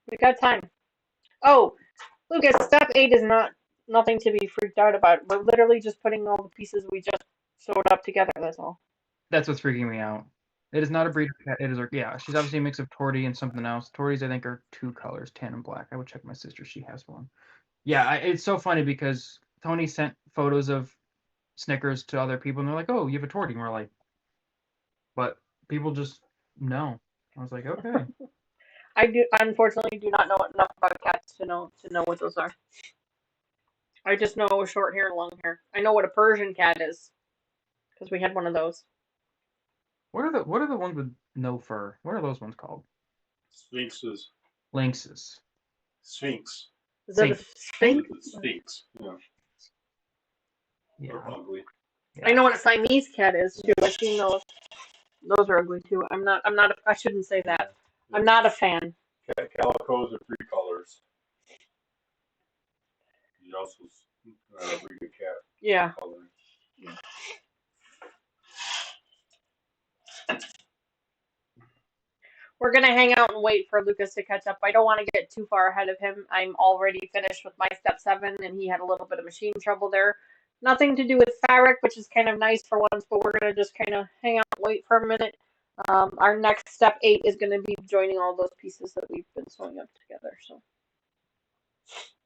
We got time. Oh, Lucas, step 8 is nothing to be freaked out about. We're literally just putting all the pieces we just sewed up together, that's all. That's what's freaking me out. It is not a breeder cat. It is yeah. She's obviously a mix of Tortie and something else. Torties I think are 2 colors, tan and black. I would check my sister. She has one. Yeah, it's so funny because Tony sent photos of Snickers to other people, and they're like, "Oh, you have a Tortie," and we're like, "But people just know." I was like, "Okay." I unfortunately do not know enough about cats to know what those are. I just know short hair and long hair. I know what a Persian cat is because we had one of those. What are the ones with no fur? What are those ones called? Sphinxes. Lynxes. Sphinx. Is that a Sphinx? sphinx? Sphinx. Yeah. Yeah. They're ugly. I know what a Siamese cat is too. I've seen those. Those are ugly too. I shouldn't say that. I'm not a fan. Calicos are 3 colors. You also breed a cat. Yeah. Color. We're gonna hang out and wait for Lucas to catch up. I don't want to get too far ahead of him. I'm already finished with my step 7, and he had a little bit of machine trouble there. Nothing to do with fabric, which is kind of nice for once, but we're gonna just kind of hang out and wait for a minute. Our next step 8 is gonna be joining all those pieces that we've been sewing up together. So.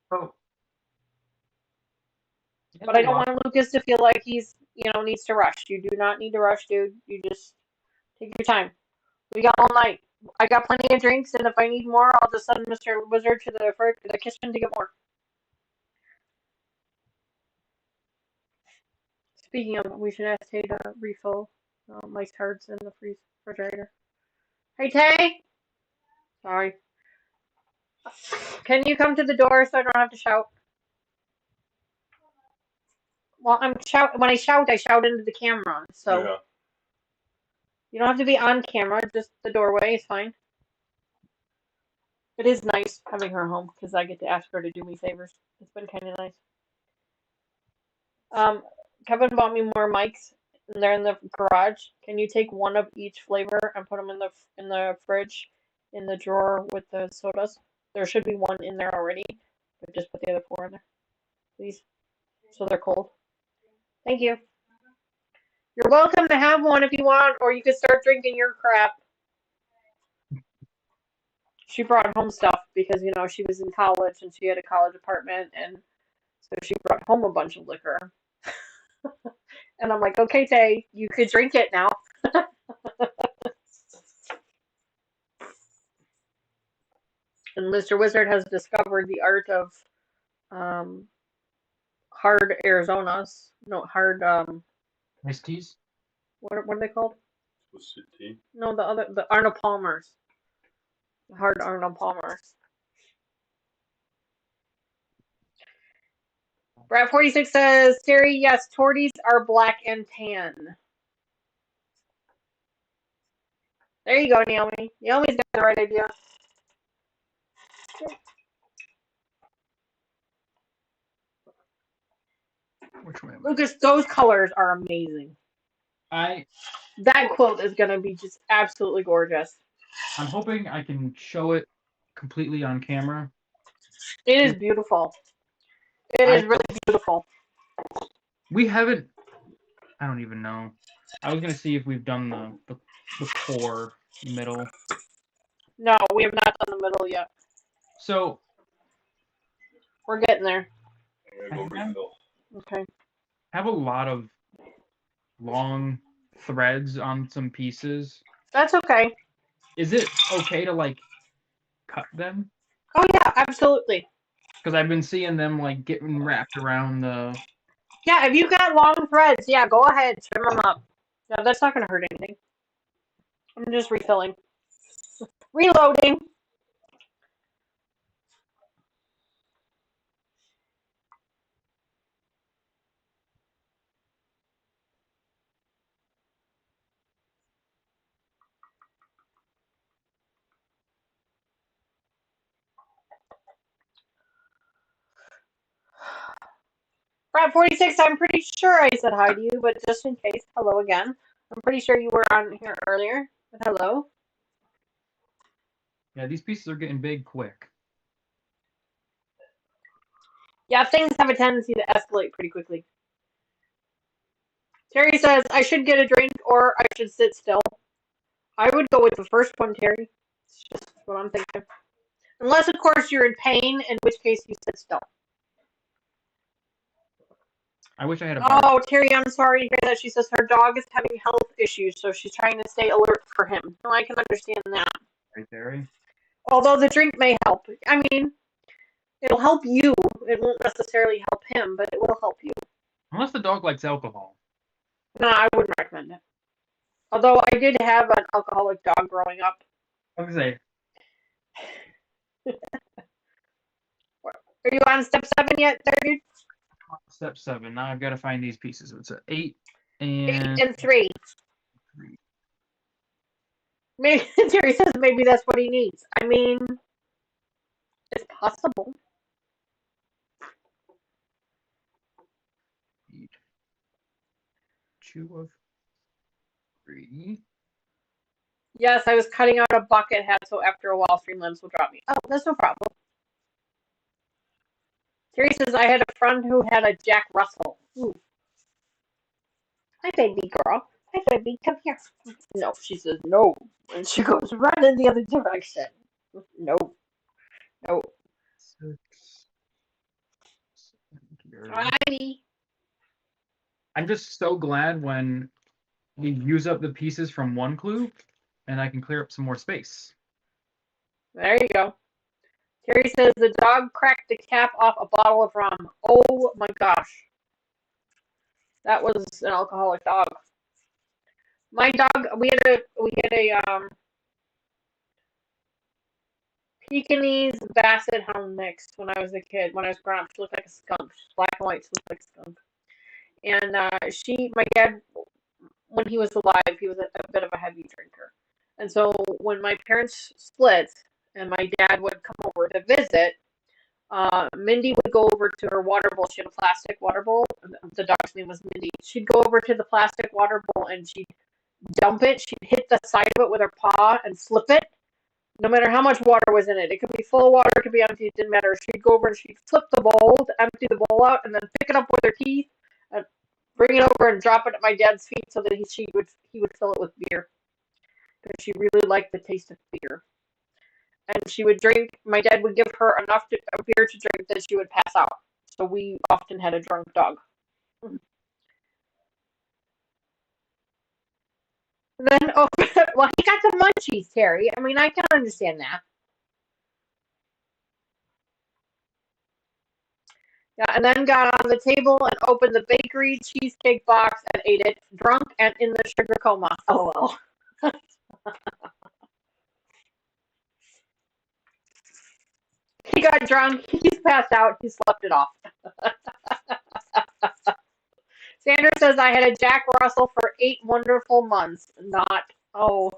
Oh. But I don't want Lucas to feel like he's, needs to rush. You do not need to rush, dude. You just take your time. We got all night. I got plenty of drinks, and if I need more, I'll just send Mr. Wizard to the kitchen to get more. Speaking of, we should ask Tay to refill my cards in the refrigerator. Hey, Tay! Sorry. Can you come to the door so I don't have to shout? Well, when I shout into the camera, so Yeah. you don't have to be on camera, just the doorway is fine. It is nice having her home because I get to ask her to do me favors. It's been kind of nice. Kevin bought me more mics, and they're in the garage. Can you take one of each flavor and put them in the fridge, in the drawer with the sodas? There should be one in there already, but just put the other 4 in there, please, so they're cold. Thank you. You're welcome to have one if you want, or you could start drinking your crap. She brought home stuff because, she was in college and she had a college apartment, and so she brought home a bunch of liquor. And I'm like, okay, Tay, you could drink it now. And Mr. Wizard has discovered the art of hard Arizonas. No, hard, Iced teas? what are they called? Twisted tea. No, the Arnold Palmers. Hard Arnold Palmers. Brad 46 says, Terry, yes, torties are black and tan. There you go, Naomi. Naomi's got the right idea. Which way? Lucas, those colors are amazing. That quilt is going to be just absolutely gorgeous. I'm hoping I can show it completely on camera. It is beautiful. It is really beautiful. We haven't. I don't even know. I was gonna see if we've done the core middle. No, we have not done the middle yet. So we're getting there. Okay. I have a lot of long threads on some pieces. That's okay. Is it okay to cut them? Oh yeah, absolutely. Because I've been seeing them getting wrapped around the. Yeah, if you got long threads, yeah, go ahead, trim them up. No, that's not gonna hurt anything. I'm just refilling. Reloading. Brad 46, I'm pretty sure I said hi to you, but just in case, hello again. I'm pretty sure you were on here earlier, but hello. Yeah, these pieces are getting big quick. Yeah, things have a tendency to escalate pretty quickly. Terry says, I should get a drink or I should sit still. I would go with the first one, Terry. It's just what I'm thinking. Unless, of course, you're in pain, in which case you sit still. I wish I had a bar. Oh, Terry, I'm sorry to hear that. She says her dog is having health issues, so she's trying to stay alert for him. No, I can understand that. Right, Terry? Although the drink may help. I mean, it'll help you. It won't necessarily help him, but it will help you. Unless the dog likes alcohol. No, I wouldn't recommend it. Although I did have an alcoholic dog growing up. I was say, Are you on step 7 yet, there, dude? step 7. Now I've got to find these pieces. It's an 8 8 and and 3. 3. Maybe Terry says maybe that's what he needs. I mean, it's possible. 2 of 3. Yes, I was cutting out a bucket hat, so after a while, Streamlabs will drop me. Oh, that's no problem. Terry says I had a friend who had a Jack Russell. Ooh. Hi, baby girl. Hi, baby. Come here. No, she says no. And she goes right in the other direction. No. No. 6. 7 here. Hi. I'm just so glad when we use up the pieces from one clue and I can clear up some more space. There you go. Terry says the dog cracked the cap off a bottle of rum. Oh my gosh. That was an alcoholic dog. My dog, we had a Pekingese Basset Hound mix when I was a kid. When I was growing up, she looked like a skunk. She's black and white. She looked like a skunk. And my dad, when he was alive, he was a bit of a heavy drinker. And so when my parents split and my dad would come over to visit, Mindy would go over to her water bowl. She had a plastic water bowl. The dog's name was Mindy. She'd go over to the plastic water bowl and she'd dump it. She'd hit the side of it with her paw and flip it. No matter how much water was in it. It could be full of water, it could be empty, it didn't matter. She'd go over and she'd flip the bowl to empty the bowl out and then pick it up with her teeth and bring it over and drop it at my dad's feet so that he would fill it with beer. Because she really liked the taste of beer. And she would drink, my dad would give her enough beer to drink that she would pass out. So we often had a drunk dog. And then, oh, well, he got the munchies, Terry. I mean, I can understand that. Yeah, and then got on the table and opened the bakery cheesecake box and ate it, drunk and in the sugar coma. LOL. He got drunk, he's passed out, he slept it off. Sandra says I had a Jack Russell for 8 wonderful months. Not, oh.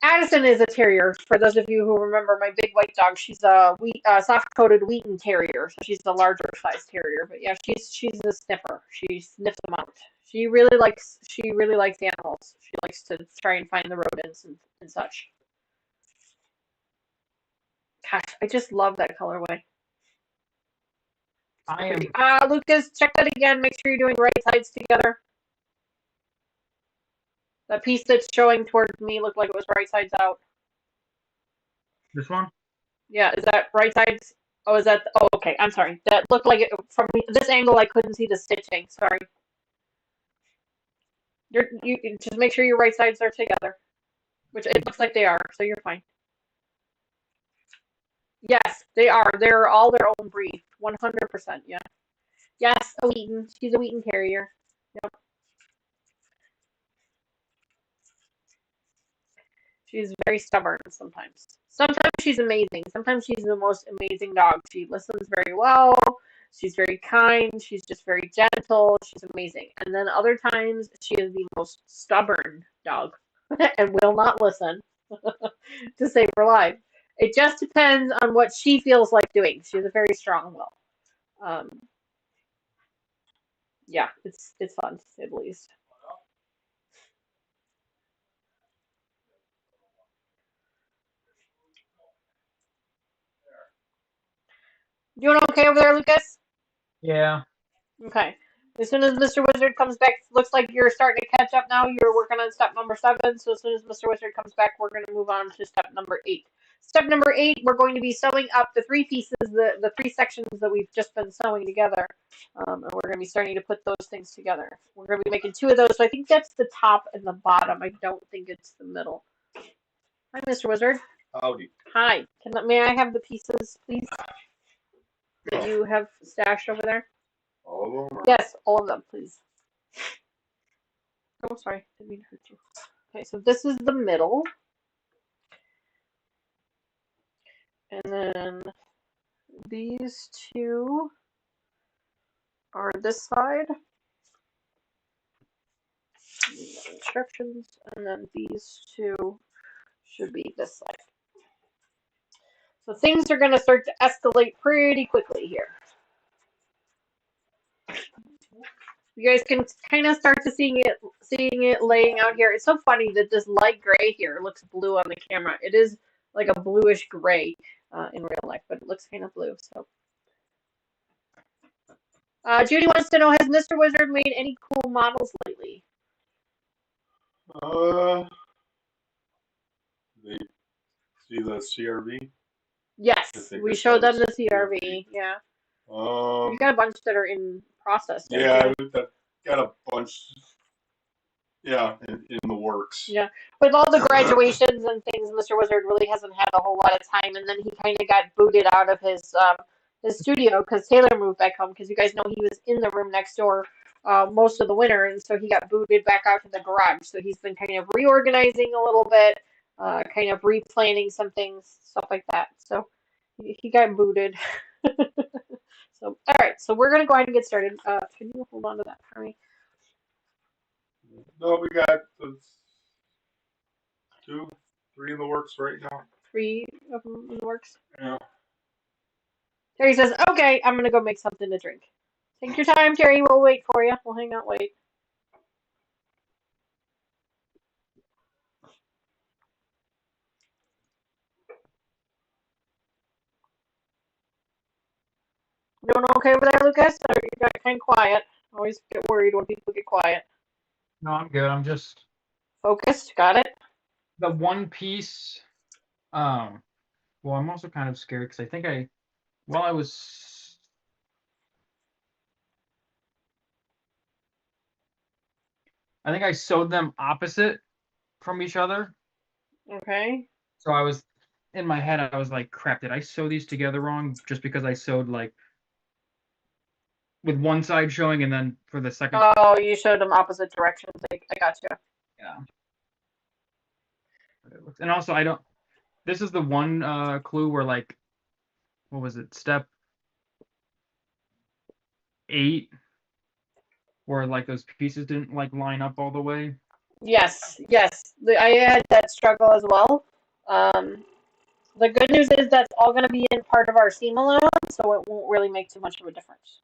Addison is a terrier. For those of you who remember my big white dog, she's a soft-coated Wheaton terrier, so she's a larger size terrier. But yeah, she's a sniffer. She sniffs them out. She really likes animals. She likes to try and find the rodents and such. Gosh, I just love that colorway. Lucas, check that again. Make sure you're doing right sides together. The piece that's showing towards me looked like it was right sides out. This one? Yeah, is that right sides? Oh, is that? Oh, okay. I'm sorry. That looked like it from this angle. I couldn't see the stitching. Sorry. You just make sure your right sides are together, which it looks like they are. So you're fine. Yes, they are. They're all their own breed. 100%. Yeah. Yes, a Wheaton. She's a Wheaton terrier. Yep. She's very stubborn sometimes. Sometimes she's amazing. Sometimes she's the most amazing dog. She listens very well. She's very kind. She's just very gentle. She's amazing. And then other times she is the most stubborn dog and will not listen to save her life. It just depends on what she feels like doing. She has a very strong will. Yeah, it's fun to say the least. Doing okay over there, Lucas? Yeah. Okay. As soon as Mr. Wizard comes back, looks like you're starting to catch up now. You're working on step number 7. So as soon as Mr. Wizard comes back, we're going to move on to step number 8. Step number 8, we're going to be sewing up the 3 pieces, the 3 sections that we've just been sewing together. And we're going to be starting to put those things together. We're going to be making 2 of those. So I think that's the top and the bottom. I don't think it's the middle. Hi, Mr. Wizard. Howdy. Hi. May I have the pieces, please, that you have stashed over there? All of them? Yes, all of them, please. Oh, sorry. Didn't mean to hurt you. Okay, so this is the middle. And then these 2 are this side. Instructions. And then these 2 should be this side. So things are going to start to escalate pretty quickly here. You guys can kind of start to seeing it laying out here. It's so funny that this light gray here looks blue on the camera. It is like a bluish gray in real life, but it looks kind of blue. So, Judy wants to know: has Mr. Wizard made any cool models lately? They see the CRV? Yes, we showed them the CRV. Yeah, Um, we got a bunch that are in process. yeah, got a bunch. Yeah, in the works. Yeah, with all the graduations and things, Mr. Wizard really hasn't had a whole lot of time, and then he kind of got booted out of his studio because Taylor moved back home. Because you guys know he was in the room next door most of the winter, and so he got booted back out to the garage. So he's been kind of reorganizing a little bit, kind of replanning some things, stuff like that. So he got booted. So all right, so we're gonna go ahead and get started. Can you hold on to that for me? No, we got 2, 3 in the works right now. 3 of them in the works. Yeah. Terry says, okay, I'm going to go make something to drink. Take your time, Terry. We'll wait for you. We'll hang out, wait. Doing okay over there, Lucas? Or you got kind of quiet. Always get worried when people get quiet. No, I'm good. I'm just Focused. Got it? the one piece. Well, I'm also kind of scared because I think I think I sewed them opposite from each other. Okay. So I was in my head. I was like, "Crap! Did I sew these together wrong?" Just because I sewed like with one side showing, and then for the second. Oh, you showed them opposite directions. I got you. Yeah. And also, I don't. This is the one clue where like, what was it? Step 8, where like those pieces didn't like line up all the way. Yes, yes. I had that struggle as well. The good news is that's all going to be in part of our seam allowance, so it won't really make too much of a difference.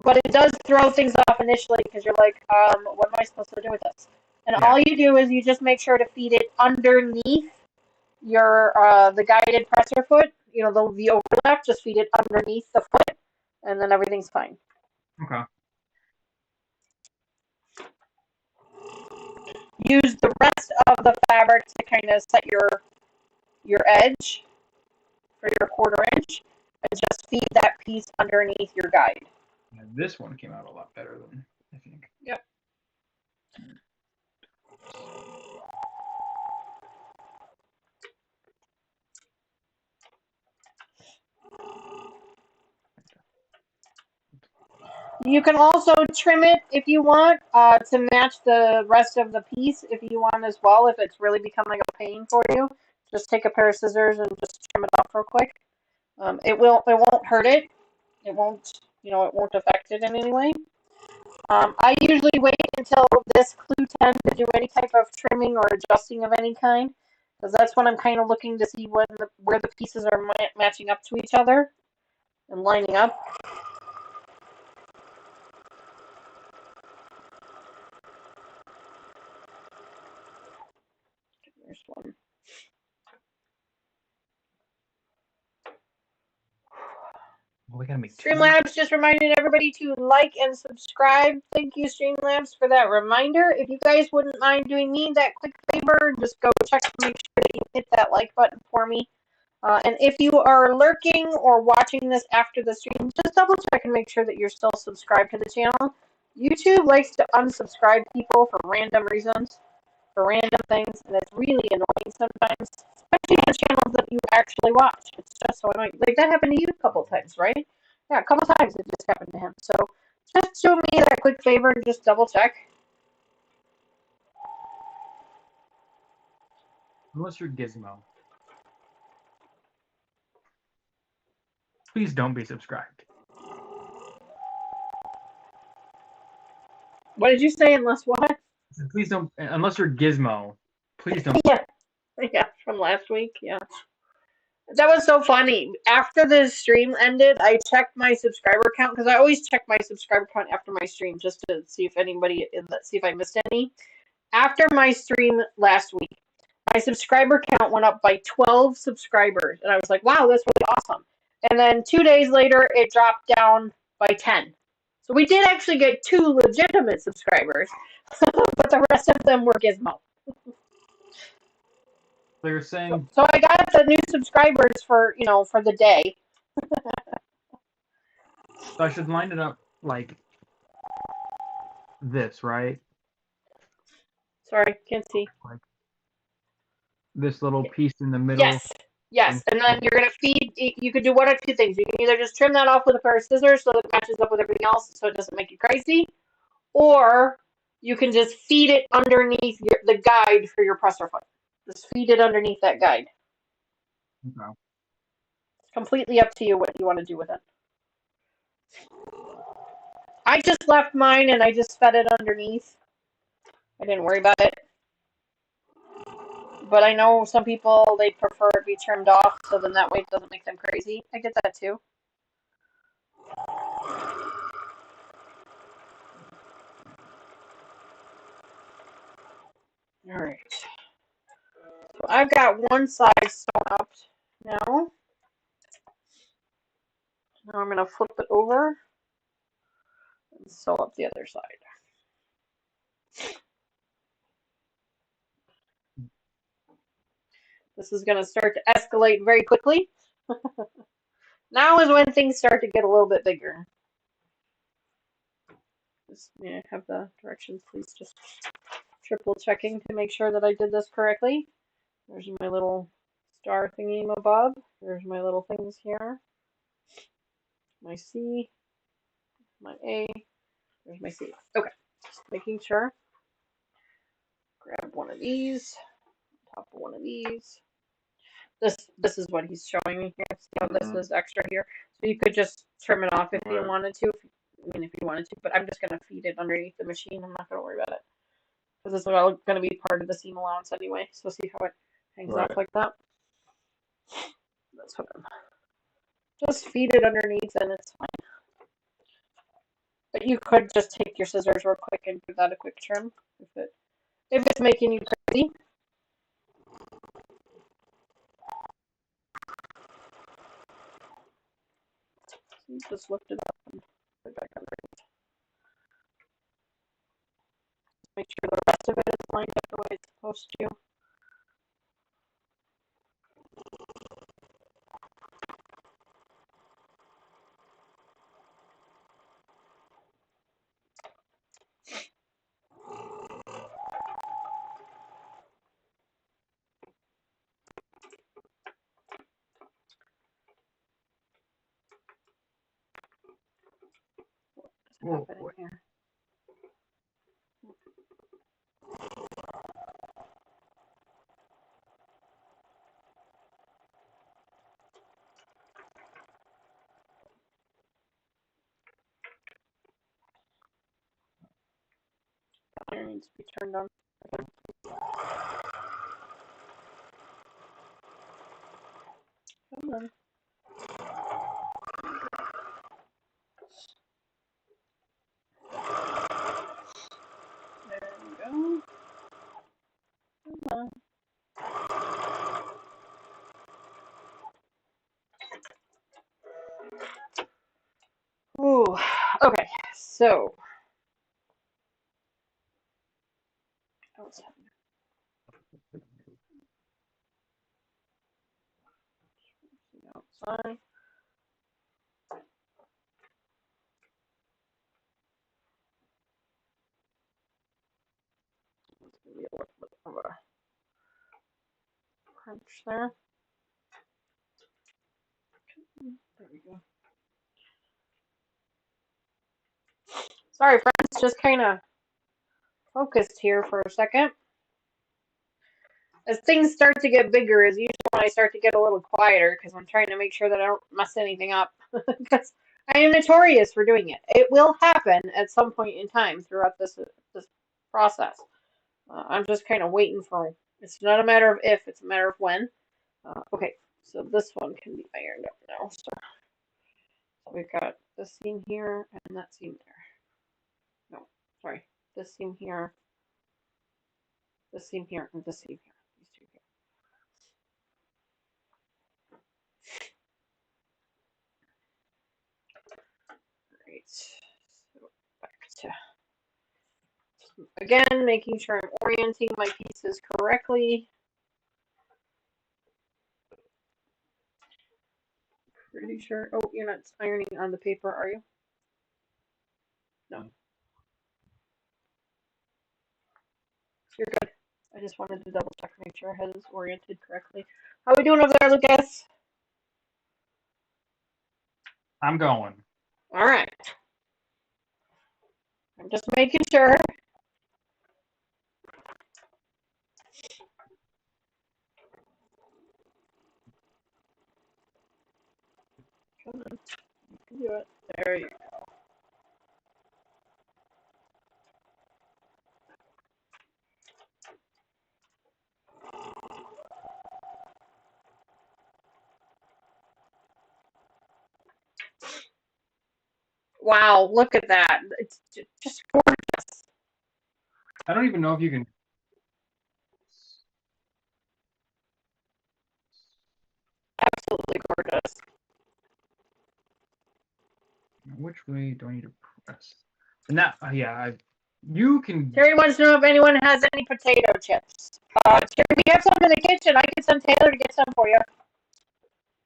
But it does throw things off initially because you're like, what am I supposed to do with this? And all you do is you just make sure to feed it underneath your the guided presser foot. You know, the overlap. Just feed it underneath the foot, and then everything's fine. Okay. Use the rest of the fabric to kind of set your edge for your 1/4 inch, and just feed that piece underneath your guide. Yeah, this one came out a lot better than I think. Yep. You can also trim it if you want to match the rest of the piece if you want as well. If it's really becoming a pain for you, just take a pair of scissors and just trim it off real quick. It won't hurt it. It won't affect it in any way. I usually wait until this clue 10 to do any type of trimming or adjusting of any kind, because that's when I'm kind of looking to see where the pieces are matching up to each other and lining up. There's one. we gotta make two. Streamlabs just reminding everybody to like and subscribe. Thank you, Streamlabs, for that reminder. If you guys wouldn't mind doing me that quick favor, just go check to make sure that you hit that like button for me. And if you are lurking or watching this after the stream, just double check and make sure that you're still subscribed to the channel. YouTube likes to unsubscribe people for random reasons, for random things, and it's really annoying sometimes, especially on channels that you actually watch. It's just so annoying. Like that happened to you a couple times, right? Yeah, a couple times it just happened to him. So just do me that quick favor and just double check. Unless you're Gizmo. Please don't be subscribed. What did you say? Unless what? Please don't, unless you're Gizmo, please don't. Yeah, from last week. Yeah. That was so funny. After the stream ended, I checked my subscriber count because I always check my subscriber count after my stream just to see if anybody, see if I missed any. After my stream last week, my subscriber count went up by 12 subscribers, and I was like, "Wow, that's really awesome." And then 2 days later, it dropped down by 10. So we did actually get 2 legitimate subscribers, but the rest of them were Gizmo. So you're saying? So I got the new subscribers for for the day. So I should line it up like this, right? Sorry, can't see. Like this little piece in the middle. Yes, and then you're gonna feed. You could do one of 2 things. You can either just trim that off with a pair of scissors so that it matches up with everything else, so it doesn't make you crazy, or you can just feed it underneath the guide for your presser foot. Just feed it underneath that guide. Okay. It's completely up to you what you want to do with it. I just left mine and I just fed it underneath. I didn't worry about it. But I know some people, they prefer it be trimmed off, so then that way it doesn't make them crazy. I get that too. Alright. So I've got one side sewn up now. Now I'm going to flip it over and sew up the other side. This is going to start to escalate very quickly. Now is when things start to get a little bit bigger. Just, may I have the directions, please? Just triple checking to make sure that I did this correctly. There's my little star thingy mabob. There's my little things here. My C, my A, there's my C. Okay, just making sure. Grab one of these, top of one of these. This is what he's showing me here. See how this is extra here? So you could just trim it off if you wanted to. If you wanted to, but I'm just gonna feed it underneath the machine. I'm not gonna worry about it because this is all gonna be part of the seam allowance anyway. So see how it hangs off like that. That's what I'm. Just feed it underneath and it's fine. But you could just take your scissors real quick and give that a quick trim if it's making you crazy. So just lift it up and put it back underneath. Make sure the rest of it is lined up the way it's supposed to. Oh, Put it here. Iron needs to be turned on. Come on. There we go. Come on. So, outside. Maybe a little bit of a crunch there. There we go. Sorry, friends, just kind of focused here for a second. As things start to get bigger is usually when I start to get a little quieter because I'm trying to make sure that I don't mess anything up. Because I am notorious for doing it. It will happen at some point in time throughout this process. I'm just kind of waiting for. It's not a matter of if; it's a matter of when. Okay, so this one can be ironed up now. So we've got this seam here and that seam there. No, sorry, this seam here, this seam here, and this seam here. These two here. Great. So back to again, making sure I'm orienting my pieces correctly. Pretty sure. Oh, you're not ironing on the paper, are you? No. You're good. I just wanted to double check, make sure I had this oriented correctly. How are we doing over there, Lucas? I'm going. All right. I'm just making sure. Come on. You can do it. There you go. Wow, look at that. It's just gorgeous. I don't even know if you can. Absolutely gorgeous. Which way do I need to press? And that, yeah, you can. Terry wants to know if anyone has any potato chips. Terry, we have some in the kitchen. I can send Taylor to get some for you.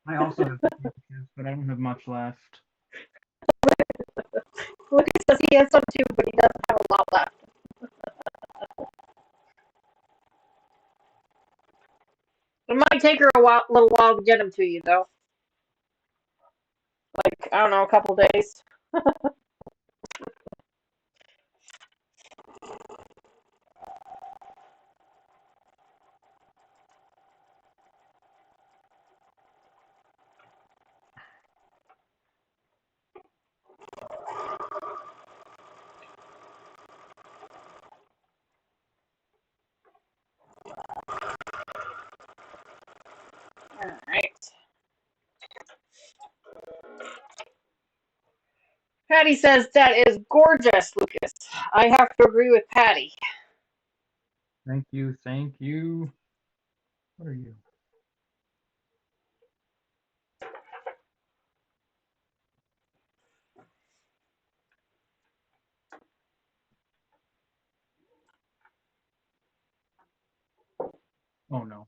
I also have potato chips, but I don't have much left. Lucas says he has some too, but he doesn't have a lot left. It might take her a little while to get them to you, though. Like, I don't know, a couple days. All right. Patty says that is gorgeous, Lucas. I have to agree with Patty. Thank you, thank you. What are you? Oh no.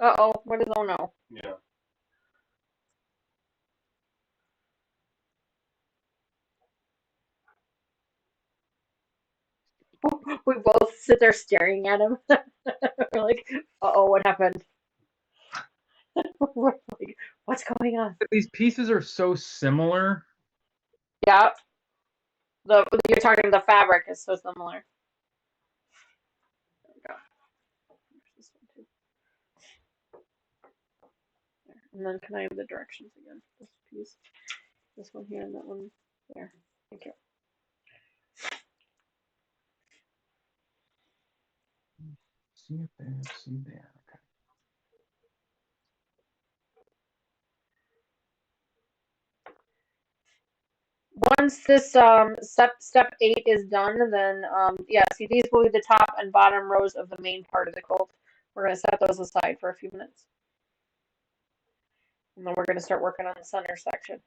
Uh-oh, what is oh no? Yeah. We both sit there staring at him. We're like, uh-oh, what happened? We're like, what's going on? These pieces are so similar. Yeah. You're talking the fabric is so similar. There we go. This one too. There. And then can I have the directions again? This piece. This one here and that one there. Thank you. See it there, see there. Okay. Once this step 8 is done, then yeah, see these will be the top and bottom rows of the main part of the quilt. We're gonna set those aside for a few minutes. And then we're gonna start working on the center section.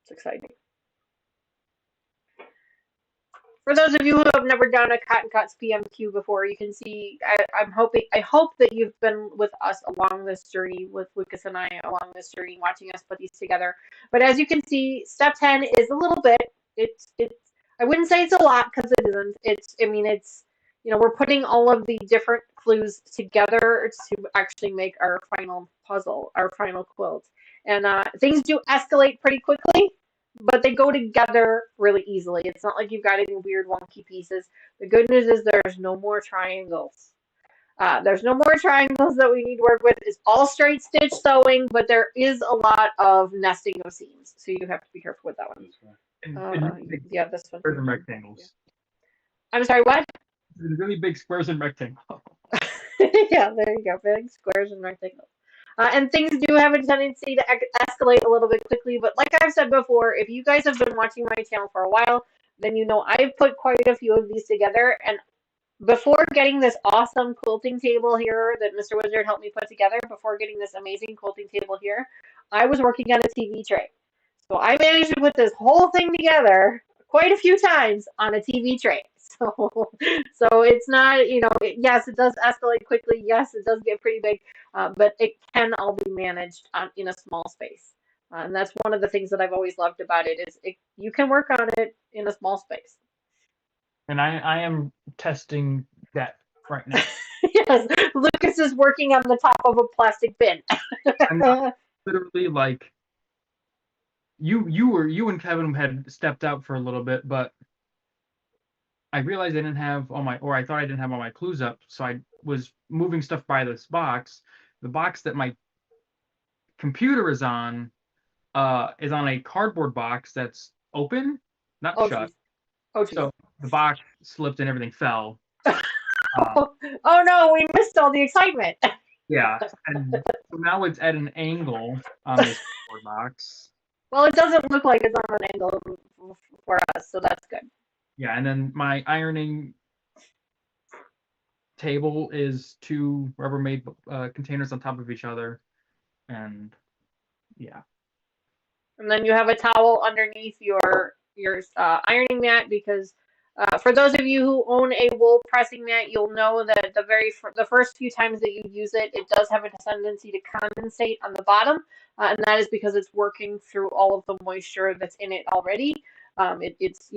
It's exciting. For those of you who have never done a cottoncuts PMQ before, you can see. I hope that you've been with us along this journey, with Lucas and I along this journey, watching us put these together. But as you can see, step 10 is a little bit. It's. I wouldn't say it's a lot because it isn't. I mean, it's. We're putting all of the different clues together to actually make our final puzzle, our final quilt. And things do escalate pretty quickly, but they go together really easily. It's not like you've got any weird wonky pieces. The good news is there's no more triangles. There's no more triangles that we need to work with. It's all straight stitch sewing, but there is a lot of nesting of seams, so you have to be careful with that one. Yeah, this one. Squares and rectangles. I'm sorry, what? Really big squares and rectangles. Yeah, there you go. Big squares and rectangles. And things do have a tendency to escalate a little bit quickly, but like I've said before, if you guys have been watching my channel for a while, then you know I've put quite a few of these together. And before getting this awesome quilting table here that Mr. Wizard helped me put together, before getting this amazing quilting table here, I was working on a TV tray. So I managed to put this whole thing together quite a few times on a TV tray. So it's not, yes, it does escalate quickly. Yes, it does get pretty big, but it can all be managed in a small space. And that's one of the things that I've always loved about it is you can work on it in a small space. And I am testing that right now. Yes, Lucas is working on the top of a plastic bin. And literally, like, you and Kevin had stepped out for a little bit, but I realized I didn't have I thought I didn't have all my clues up, so I was moving stuff by this box. The box that my computer is on a cardboard box that's open, not shut. Geez. Oh, geez. So the box slipped and everything fell. Oh no, we missed all the excitement. Yeah, and so now it's at an angle on this cardboard box. Well, it doesn't look like it's on an angle for us, so that's good. Yeah, and then my ironing table is two Rubbermaid containers on top of each other, and yeah. And then you have a towel underneath your ironing mat because for those of you who own a wool pressing mat, you'll know that the first few times that you use it, it does have a tendency to condensate on the bottom, and that is because it's working through all of the moisture that's in it already. It's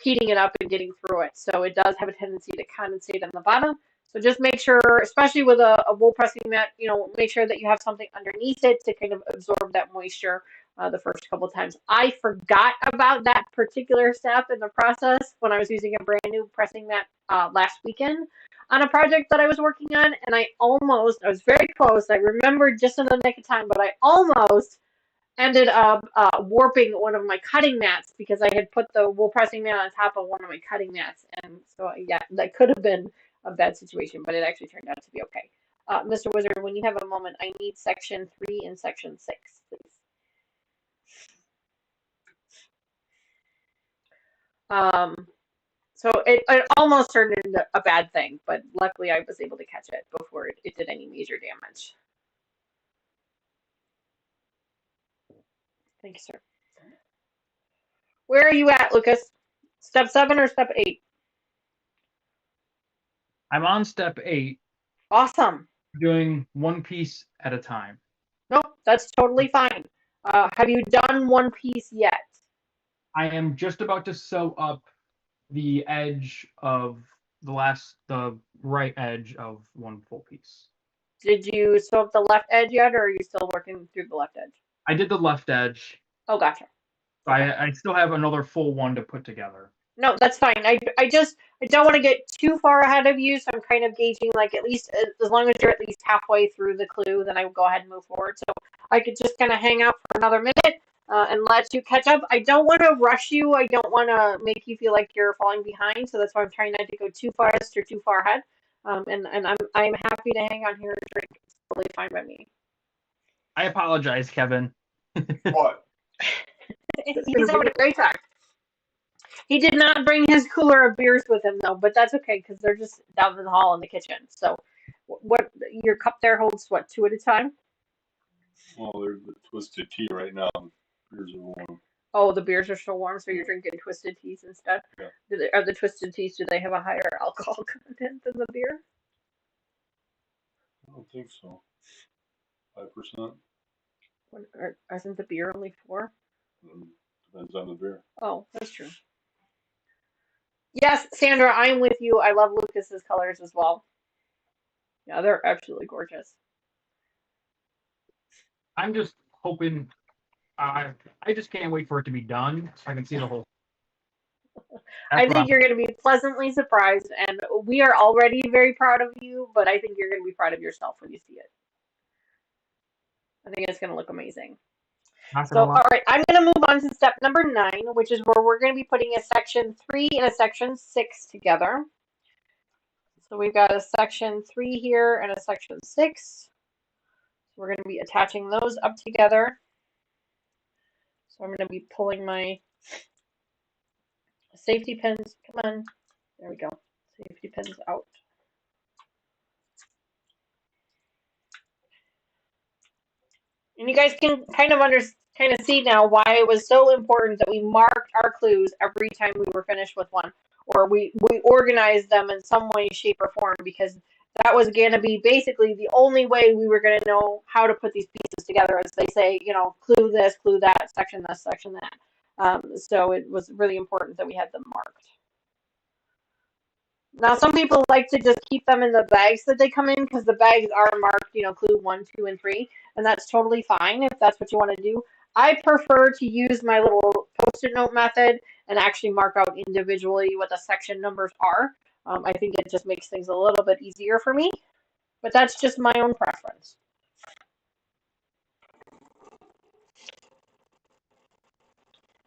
heating it up and getting through it, so it does have a tendency to condensate on the bottom. So just make sure, especially with a wool pressing mat, make sure that you have something underneath it to kind of absorb that moisture the first couple times. I forgot about that particular step in the process when I was using a brand new pressing mat last weekend on a project that I was working on, and I was very close. I remembered just in the nick of time, but I almost ended up warping one of my cutting mats because I had put the wool pressing mat on top of one of my cutting mats, and so yeah, that could have been a bad situation, but it actually turned out to be okay. Mr. Wizard, when you have a moment, I need section 3 and section 6, please. So it almost turned into a bad thing, but luckily I was able to catch it before it did any major damage. Thank you, sir. Where are you at, Lucas? Step 7 or step 8? I'm on step 8. Awesome. Doing one piece at a time. Nope, that's totally fine. Have you done one piece yet? I am just about to sew up the edge of the right edge of one full piece. Did you sew up the left edge yet, or are you still working through the left edge? I did the left edge. Oh, gotcha. I still have another full one to put together. No, that's fine. I don't want to get too far ahead of you, so I'm kind of gauging, like, at least as long as you're at least halfway through the clue, then I will go ahead and move forward. So I could just kind of hang out for another minute and let you catch up. I don't want to rush you. I don't want to make you feel like you're falling behind, so that's why I'm trying not to go too fast or too far ahead. And I'm happy to hang on here and drink. It's totally fine by me. I apologize, Kevin. What? He's having a great time. He did not bring his cooler of beers with him, though, but that's okay because they're just down in the hall in the kitchen. So, what your cup there holds? What, 2 at a time? Well, there's the twisted tea right now. Beers are warm. Oh, the beers are still warm, so you're drinking twisted teas instead. Yeah. Are the twisted teas? Do they have a higher alcohol content than the beer? I don't think so. 5%. Isn't the beer only 4? Depends on the beer. Oh, that's true. Yes, Sandra, I'm with you. I love Lucas's colors as well. Yeah, they're absolutely gorgeous. I'm just hoping. I just can't wait for it to be done so I can see the whole. I think you're going to be pleasantly surprised, and we are already very proud of you, but I think you're going to be proud of yourself when you see it. I think it's going to look amazing. So, all right, I'm going to move on to step number 9, which is where we're going to be putting a section 3 and a section 6 together. So we've got a section 3 here and a section 6. So we're going to be attaching those up together. So I'm going to be pulling my safety pins. Come on. There we go. Safety pins out. And you guys can kind of see now why it was so important that we marked our clues every time we were finished with one, or we organized them in some way, shape, or form, because that was going to be basically the only way we were going to know how to put these pieces together. As they say, you know, clue this, clue that, section this, section that. So it was really important that we had them marked. Now, some people like to just keep them in the bags that they come in because the bags are marked, you know, clue 1, 2, and 3, and that's totally fine if that's what you want to do. I prefer to use my little post-it note method and actually mark out individually what the section numbers are. I think it just makes things a little bit easier for me, but that's just my own preference.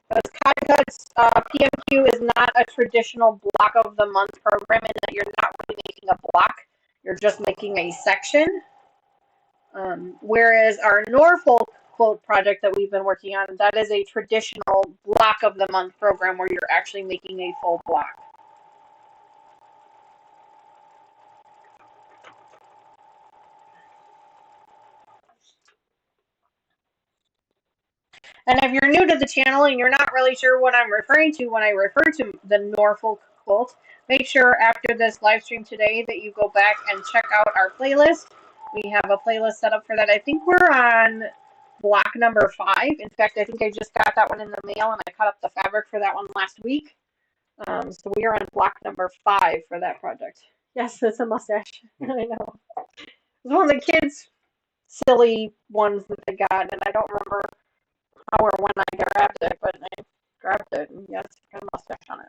Because cottoncuts PMQ is not a traditional block of the month program in that you're not really making a block, you're just making a section. Whereas our Norfolk quilt project that we've been working on, that is a traditional block of the month program where you're actually making a full block. And if you're new to the channel and you're not really sure what I'm referring to when I refer to the Norfolk quilt, make sure after this live stream today that you go back and check out our playlist. We have a playlist set up for that. I think we're on block number 5. In fact, I think I just got that one in the mail and I cut up the fabric for that one last week. So we are on block number 5 for that project. Yes, it's a mustache. I know. It was one of the kids' silly ones that they got, and I don't remember how or when I grabbed it, but I grabbed it, and yes, got a mustache on it.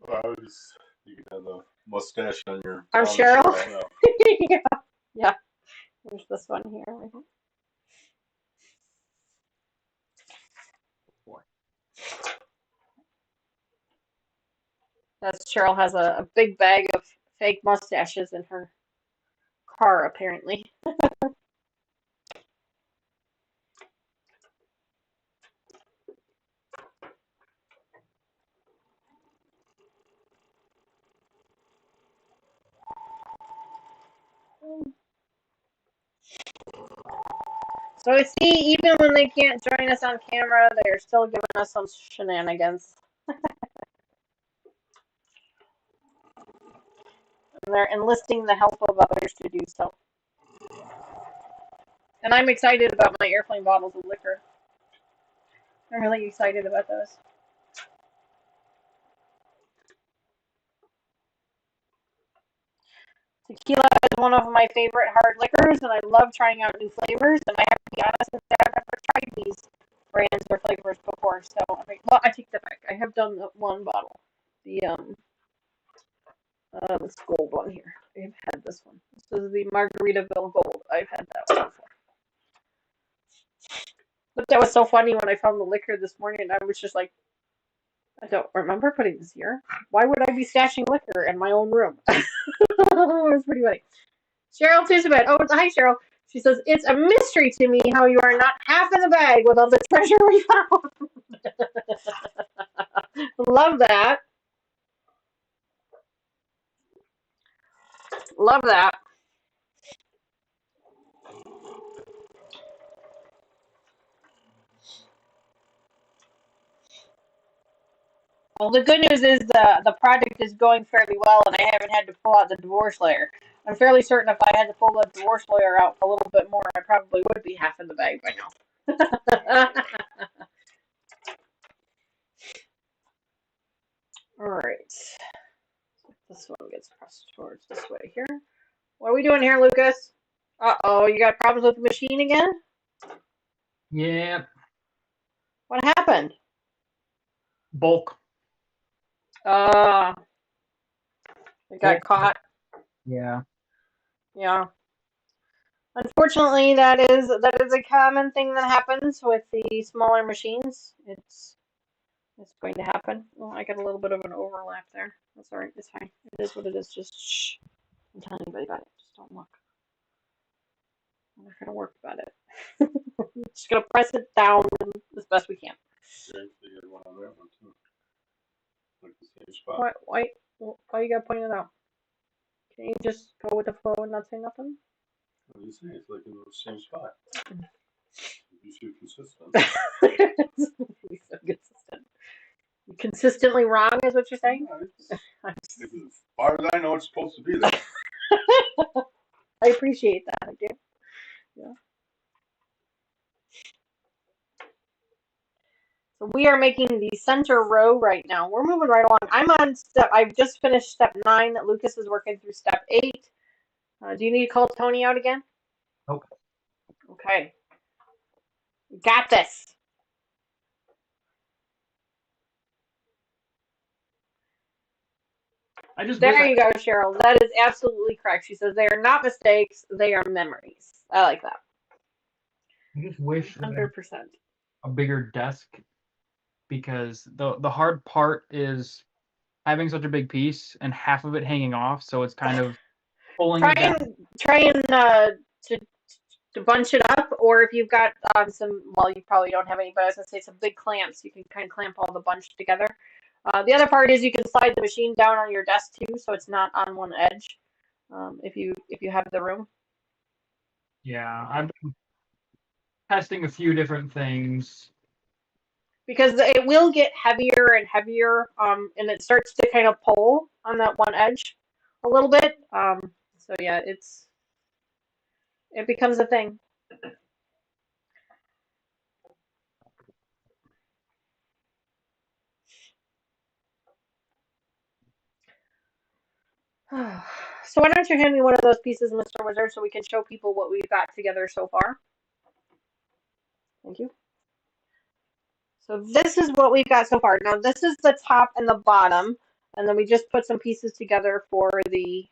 Well, you can have the mustache on your. I'm Cheryl. Yeah. Yeah. There's this one here. That's Cheryl has a big bag of fake mustaches in her car, apparently. So I see, even when they can't join us on camera, they're still giving us some shenanigans. And they're enlisting the help of others to do so. And I'm excited about my airplane bottles of liquor. I'm really excited about those. Tequila is one of my favorite hard liquors, and I love trying out new flavors. And I have to be honest and say I've never tried these brands or flavors before. So, well, I take that back. I have done one bottle. This gold one here. I've had this one. This is the Margaritaville Gold. I've had that one before. But that was so funny when I found the liquor this morning. I was just like, I don't remember putting this here. Why would I be stashing liquor in my own room? It was pretty funny. Cheryl Tisbet. Oh, hi, Cheryl. She says, it's a mystery to me how you are not half in the bag with all the treasure we found. Love that. Love that. Well, the good news is the project is going fairly well, and I haven't had to pull out the divorce lawyer. I'm fairly certain if I had to pull the divorce lawyer out a little bit more, I probably would be half in the bag by now. All right. This one gets pressed towards this way here. What are we doing here, Lucas? Uh-oh, you got problems with the machine again? Yeah. What happened? Bulk. It got caught. Yeah. Yeah. Unfortunately, that is a common thing that happens with the smaller machines. It's going to happen. Well, I got a little bit of an overlap there. That's all right. It's fine. It is what it is. Just shh. Don't tell anybody about it. Just don't look. I'm not gonna work about it. Just gonna press it down as best we can. They had one on that one too. Like the same spot. Why you gotta point it out? Can you just go with the flow and not say nothing? What do you say? It's like in the same spot. You should be consistent. Be so consistent. Consistently wrong is what you're saying? As far as I know, it's supposed to be there. I appreciate that. I do. Yeah. So we are making the center row right now. We're moving right along. I've just finished step 9. Lucas is working through step 8. Do you need to call Tony out again? Nope. Okay. Got this. There you go, Cheryl. That is absolutely correct. She says they are not mistakes, they are memories. I like that. I just wish 100%. A bigger desk, because the hard part is having such a big piece and half of it hanging off, so it's kind of pulling it down. Try and to bunch it up, or if you've got you probably don't have any, but I was going to say some big clamps, you can kind of clamp all the bunch together. The other part is you can slide the machine down on your desk too, so it's not on one edge, if you have the room. Yeah, I've been testing a few different things. Because it will get heavier and heavier, and it starts to kind of pull on that one edge a little bit. So yeah, it becomes a thing. So why don't you hand me one of those pieces, Mr. Wizard, so we can show people what we've got together so far. Thank you. So this is what we've got so far. Now this is the top and the bottom, and then we just put some pieces together for the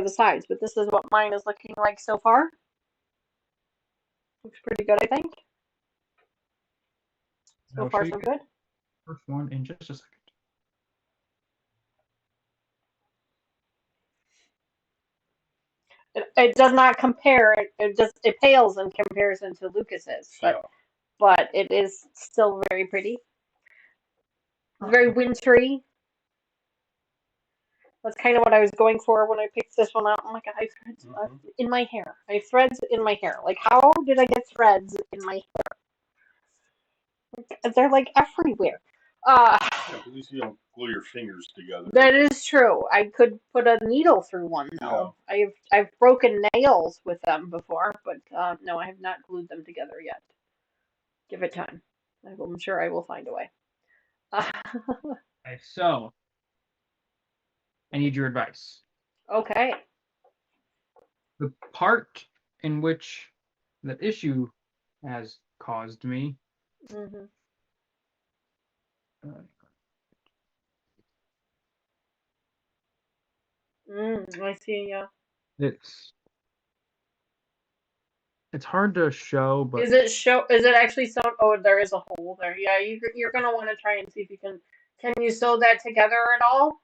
sides. But this is what mine is looking like so far. Looks pretty good, I think. So far, so good. First one in just a second. It does not compare. It pales in comparison to Lucas's, but it is still very pretty. It's very wintry. That's kind of what I was going for when I picked this one out. Oh my god, I have threads in my hair. I have threads in my hair. Like, how did I get threads in my hair? They're like everywhere. At least you don't glue your fingers together. That is true. I could put a needle through one though. Yeah. I've broken nails with them before, but no, I have not glued them together yet. Give it time. I'm sure I will find a way. Okay, so I need your advice. Okay. The part in which that issue has caused me. Mm-hmm. I see. Yeah. It's hard to show, but Is it actually sewn? Oh, there is a hole there. Yeah, you're gonna want to try and see if you can. Can you sew that together at all?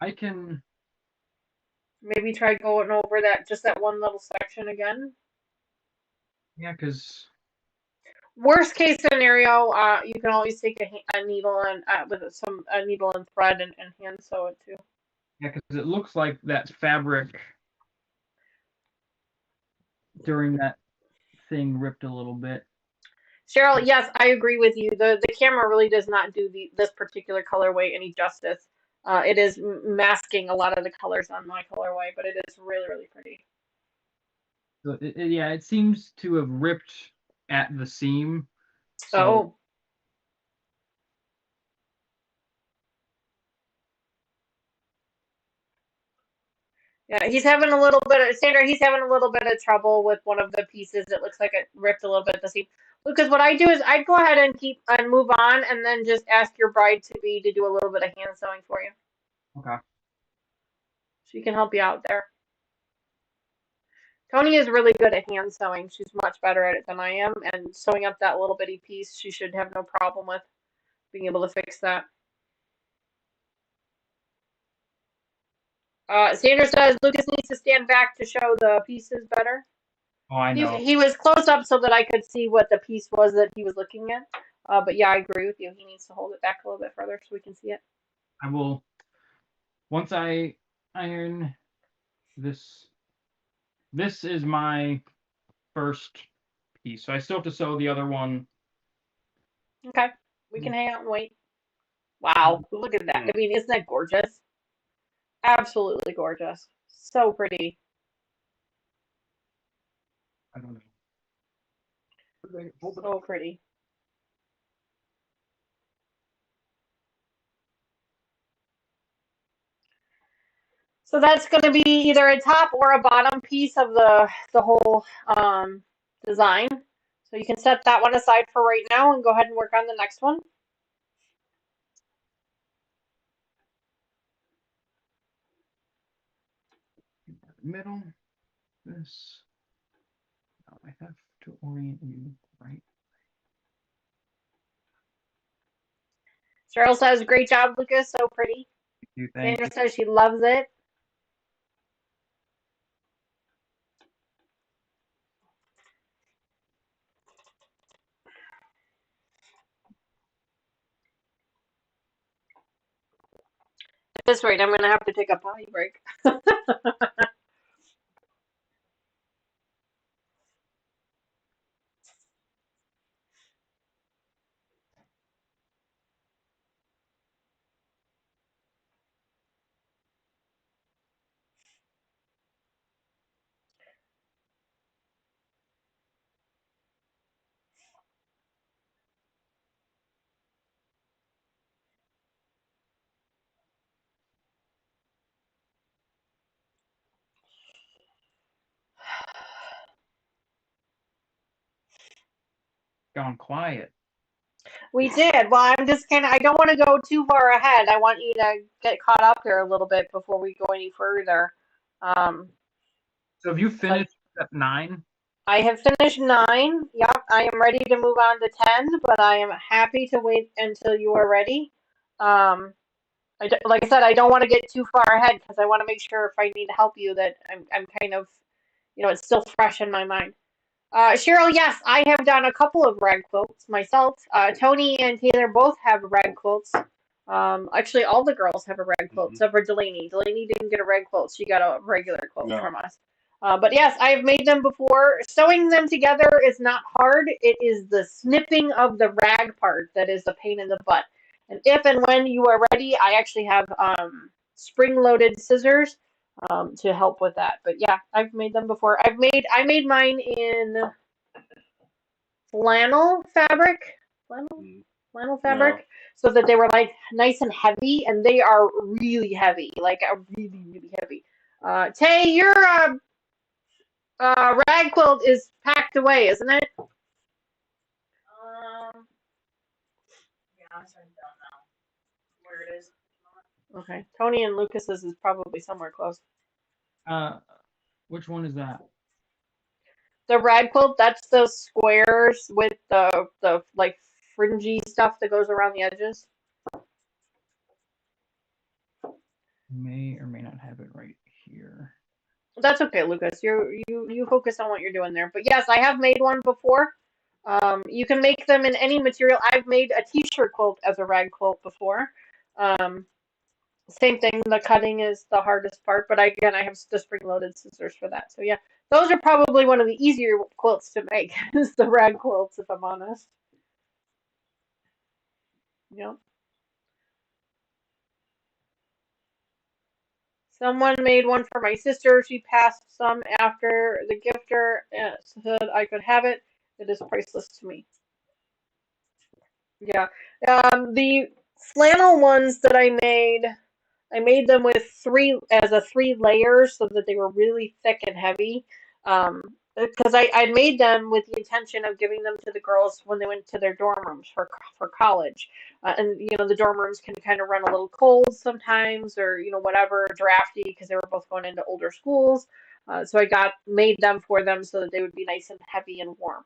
I can maybe try going over that one little section again. Yeah, because worst case scenario, you can always take a needle and with a needle and thread and hand sew it too. Yeah, because it looks like that fabric during that thing ripped a little bit. Cheryl, yes, I agree with you. The camera really does not do this particular colorway any justice. It is masking a lot of the colors on my colorway, but it is really, really pretty. So yeah, it seems to have ripped at the seam. So Oh. Yeah, he's having a little bit of Sandra. He's having a little bit of trouble with one of the pieces. It looks like it ripped a little bit at the seam. Because what I do is I go ahead and keep and move on, and then just ask your bride to be to do a little bit of hand sewing for you. okay. She can help you out there. Tony is really good at hand sewing. She's much better at it than I am, and sewing up that little bitty piece, she should have no problem with being able to fix that. Sandra says Lucas needs to stand back to show the pieces better. Oh, I know. He was close up so that I could see what the piece was that he was looking at. But yeah, I agree with you. He needs to hold it back a little bit further so we can see it. I will, once I iron this, this is my first piece. So I still have to sew the other one. Okay, we can hang out and wait. Wow, look at that. I mean, isn't that gorgeous? Absolutely gorgeous. So pretty. I don't know. So pretty. So that's going to be either a top or a bottom piece of the whole design. So you can set that one aside for right now and go ahead and work on the next one. Middle, this. Now I have to orient you right. Cheryl says, great job, Lucas. So pretty. Thank you. Sandra says she loves it. At this rate, I'm going to have to take a potty break. Gone quiet. We did. Well, I'm just kind of, I don't want to go too far ahead. I want you to get caught up here a little bit before we go any further. So have you finished step 9? I have finished 9. Yep, I am ready to move on to 10, but I am happy to wait until you are ready. Like I said, I don't want to get too far ahead because I want to make sure if I need to help you that I'm kind of, it's still fresh in my mind. Cheryl, yes, I have done a couple of rag quilts myself. Tony and Taylor both have rag quilts. Actually, all the girls have a rag quilt, except for Delaney. Delaney didn't get a rag quilt; she got a regular quilt from us. But yes, I have made them before. Sewing them together is not hard. It is the snipping of the rag part that is the pain in the butt. And if and when you are ready, I actually have spring-loaded scissors to help with that. But yeah, I've made them before. I made mine in flannel fabric. Flannel fabric. So that they were like nice and heavy, and they are really heavy, like really, really heavy. Tay, your rag quilt is packed away, isn't it? Yeah, I don't know where it is. Okay. Tony and Lucas's is probably somewhere close. Which one is that? The rag quilt, that's those squares with the like fringy stuff that goes around the edges. May or may not have it right here. That's okay, Lucas. You focus on what you're doing there. But yes, I have made one before. You can make them in any material. I've made a t-shirt quilt as a rag quilt before. Same thing. The cutting is the hardest part, but I have the spring-loaded scissors for that. So yeah, those are probably one of the easier quilts to make. Is the rag quilts, if I'm honest. Yep. Someone made one for my sister. She passed some after the gifter said I could have it. It is priceless to me. Yeah. The flannel ones that I made them with three layers so that they were really thick and heavy. Because I made them with the intention of giving them to the girls when they went to their dorm rooms for college. And you know the dorm rooms can kind of run a little cold sometimes, or you know whatever, drafty because they were both going into older schools. So I got made them for them so that they would be nice and heavy and warm.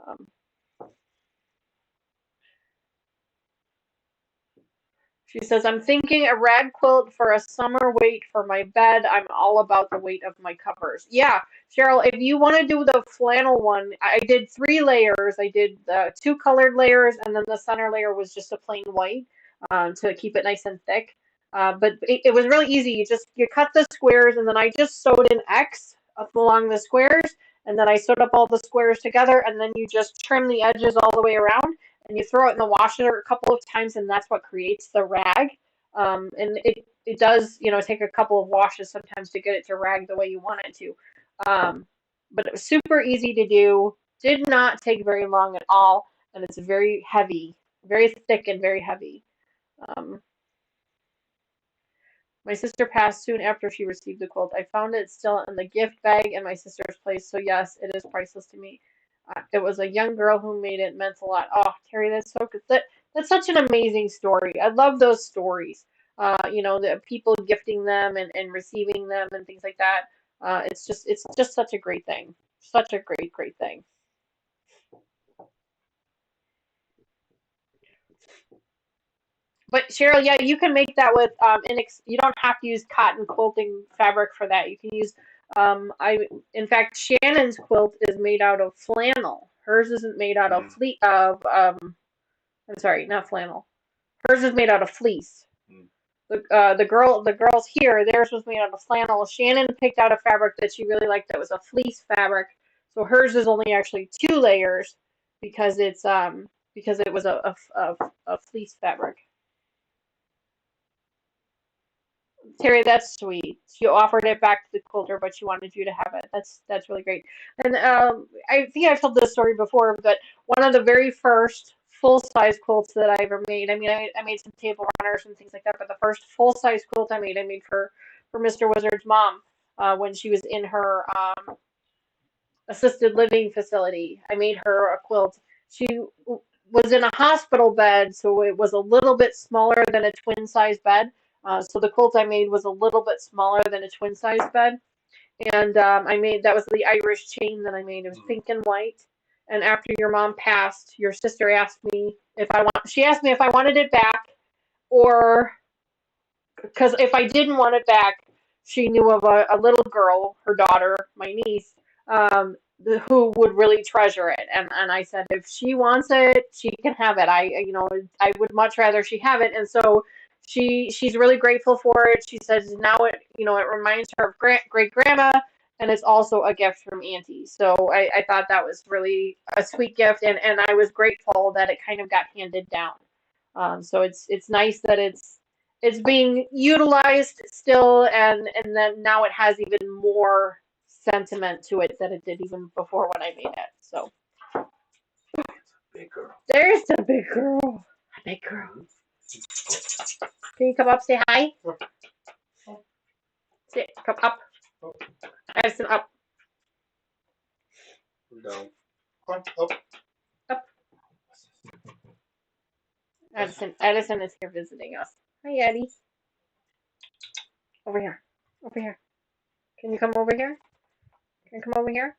Um, She says, I'm thinking a rag quilt for a summer weight for my bed. I'm all about the weight of my covers. Yeah, Cheryl, if you want to do the flannel one, I did 3 layers. I did the 2 colored layers, and then the center layer was just a plain white to keep it nice and thick. But it was really easy. You cut the squares, and then I just sewed an X up along the squares, and then I sewed up all the squares together, and then you just trim the edges all the way around and you throw it in the washer a couple of times, and that's what creates the rag. And it does, you know, take a couple of washes sometimes to get it to rag the way you want it to. But it was super easy to do, did not take very long at all, and it's very heavy, very thick and very heavy. Um, my sister passed soon after she received the quilt. I found it still in the gift bag in my sister's place, so yes, it is priceless to me. It was a young girl who made it. Meant a lot. Oh, Terry, that's so good. That's such an amazing story. I love those stories. You know, the people gifting them and receiving them and things like that. It's just such a great thing. Such a great thing. But Cheryl, yeah, you can make that with you don't have to use cotton quilting fabric for that. You can use in fact Shannon's quilt is made out of flannel. Hers isn't made out of I'm sorry, not flannel. Hers is made out of fleece. The girls here, theirs was made out of flannel. Shannon picked out a fabric that she really liked that was a fleece fabric. So hers is only actually 2 layers because because it was a fleece fabric. Terry, that's sweet. She offered it back to the quilter, but she wanted you to have it. That's really great. And I think I've told this story before, but one of the very first full size quilts that I ever made. I mean, I made some table runners and things like that, but the first full size quilt I made for Mr. Wizard's mom when she was in her assisted living facility. I made her a quilt. She was in a hospital bed, so it was a little bit smaller than a twin size bed. So the quilt I made was a little bit smaller than a twin size bed. And that was the Irish chain that I made. It was pink and white. And after your mom passed, your sister asked me she asked me if I wanted it back, or because if I didn't want it back, she knew of a little girl, her daughter, my niece, who would really treasure it. And I said, if she wants it, she can have it. I would much rather she have it. And so she's really grateful for it. She says now it reminds her of great grandma, and it's also a gift from Auntie. So I thought that was really a sweet gift, and I was grateful that it kind of got handed down. So it's nice that it's being utilized still, and then now it has even more sentiment to it than it did even before when I made it. So Big girl. there's the big girl. Big girl. Can you come up, say hi? Come up. Addison, up. Down. Come on, up. Addison is here visiting us. Hi, Eddie. Over here. Over here. Can you come over here? Can you come over here?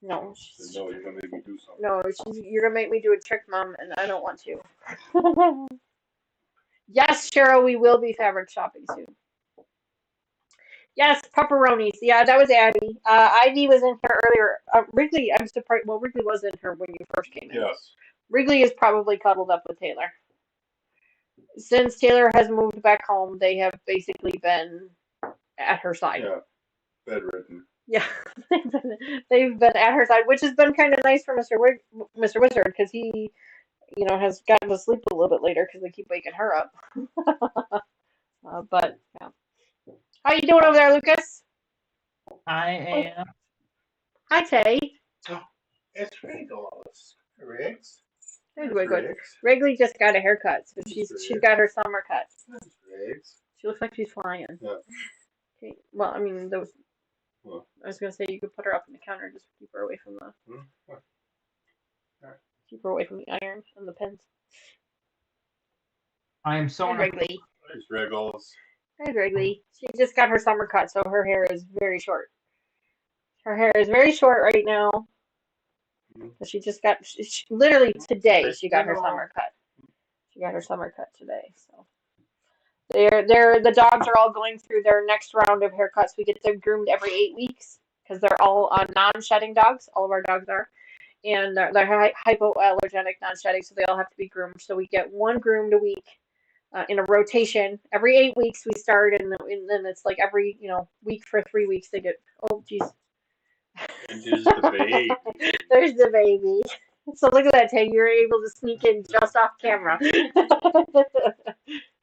No. No, you're gonna make me do something. No, you're gonna make me do a trick, Mom, and I don't want to. Yes, Cheryl, we will be fabric shopping soon. Yes, pepperonis. Yeah, that was Addie. Ivy was in here earlier. Wrigley, I'm surprised. Well, Wrigley was in here when you first came in. Yes. Wrigley is probably cuddled up with Taylor. Since Taylor has moved back home, they have basically been at her side. Yeah. Bedridden. Yeah, they've been at her side, which has been kind of nice for Mr. Wizard because he has gotten to sleep a little bit later because I keep waking her up. But yeah. How you doing over there, Lucas? I am. Hi, Tay. It's Regals. Riggs. There's Wrigley. Wrigley just got a haircut, so she's got her summer cut. Riggs. She looks like she's flying. Yeah. Okay. Well, I mean, those. Well. I was gonna say you could put her up on the counter, just keep her away from the. Keep her away from the iron and the pins. I am so. Hi, Wrigley. There's Regals. Hi, Wrigley. She just got her summer cut, so her hair is very short. Her hair is very short right now. She just got, literally today, she got her summer cut. She got her summer cut today, so. The dogs are all going through their next round of haircuts. We get them groomed every 8 weeks, because they're all non-shedding dogs. All of our dogs are. And they're hypoallergenic non-shedding, so they all have to be groomed. So we get one groomed a week in a rotation. Every 8 weeks we start, and then it's like every, week for 3 weeks they get, oh, geez. And there's the baby. There's the baby. So look at that, Tay. You're able to sneak in just off camera.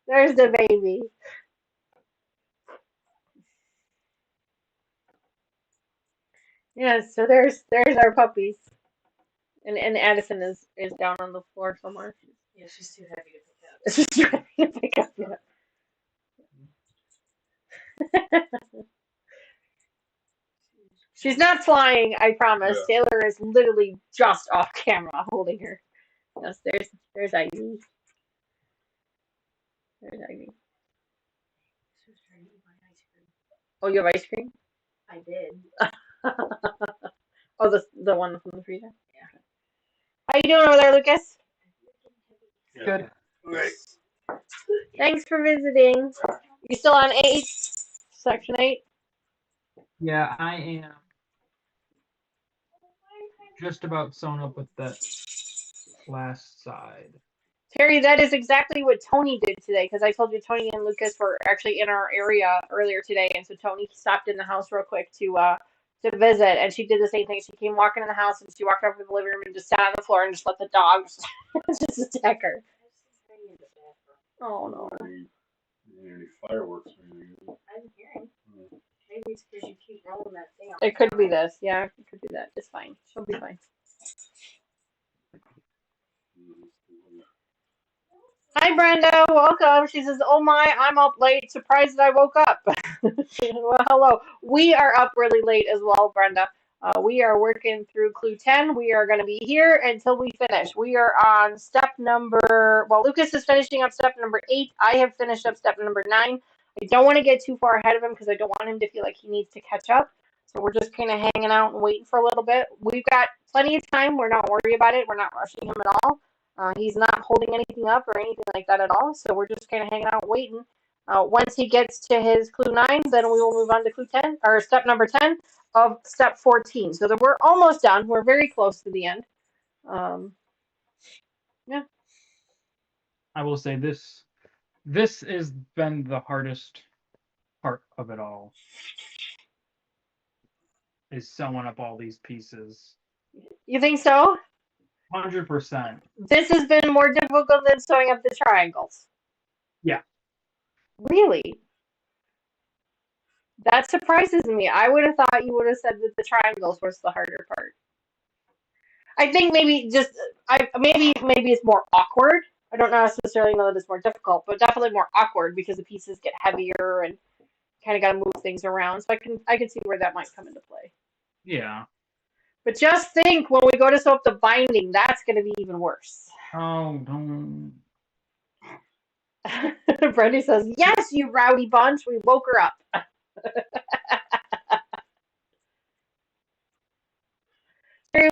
There's the baby. Yeah, so there's our puppies. And Addison is down on the floor somewhere. Yeah, she's too heavy to pick up. She's trying to pick up, yeah. She's not flying, I promise. Yeah. Taylor is literally just off camera holding her. Yes, there's Ivy. There's Ivy. Oh, you have ice cream? I did. Oh, the one from the freezer? Yeah. How you doing over there, Lucas? Good. Right. Thanks for visiting. You still on 8? Section 8? Yeah, I am. Just about sewn up with the last side. Terry, that is exactly what Tony did today, because I told you Tony and Lucas were actually in our area earlier today, and so Tony stopped in the house real quick to visit, and she did the same thing. She came walking in the house, and she walked over to the living room and just sat on the floor and just let the dogs just attack her. Oh, no. Any fireworks or anything? I'm hearing. Maybe it's because you keep rolling that thing. It could be this. Yeah, it could be that. It's fine. She'll be fine. Hi, Brenda. Welcome. She says, oh my, I'm up late. Surprised that I woke up. Well, hello. We are up really late as well, Brenda. We are working through clue 10. We are going to be here until we finish. We are on step number, well, Lucas is finishing up step number 8. I have finished up step number 9. I don't want to get too far ahead of him because I don't want him to feel like he needs to catch up. So we're just kind of hanging out and waiting for a little bit. We've got plenty of time. We're not worried about it. We're not rushing him at all. He's not holding anything up or anything like that at all. So we're just kind of hanging out waiting. Once he gets to his clue 9, then we will move on to clue 10, or step number 10 of step 14. So that we're almost done. We're very close to the end. Yeah. I will say this has been the hardest part of it all. Is sewing up all these pieces. You think so? 100%. This has been more difficult than sewing up the triangles. Yeah. Really? That surprises me. I would have thought you would have said that the triangles was the harder part. I think maybe maybe it's more awkward. I don't necessarily know that it's more difficult, but definitely more awkward because the pieces get heavier and kind of got to move things around. So I can see where that might come into play. Yeah. But just think, when we go to sew up the binding, that's going to be even worse. Oh, don't. Brandy says, yes, you rowdy bunch. We woke her up.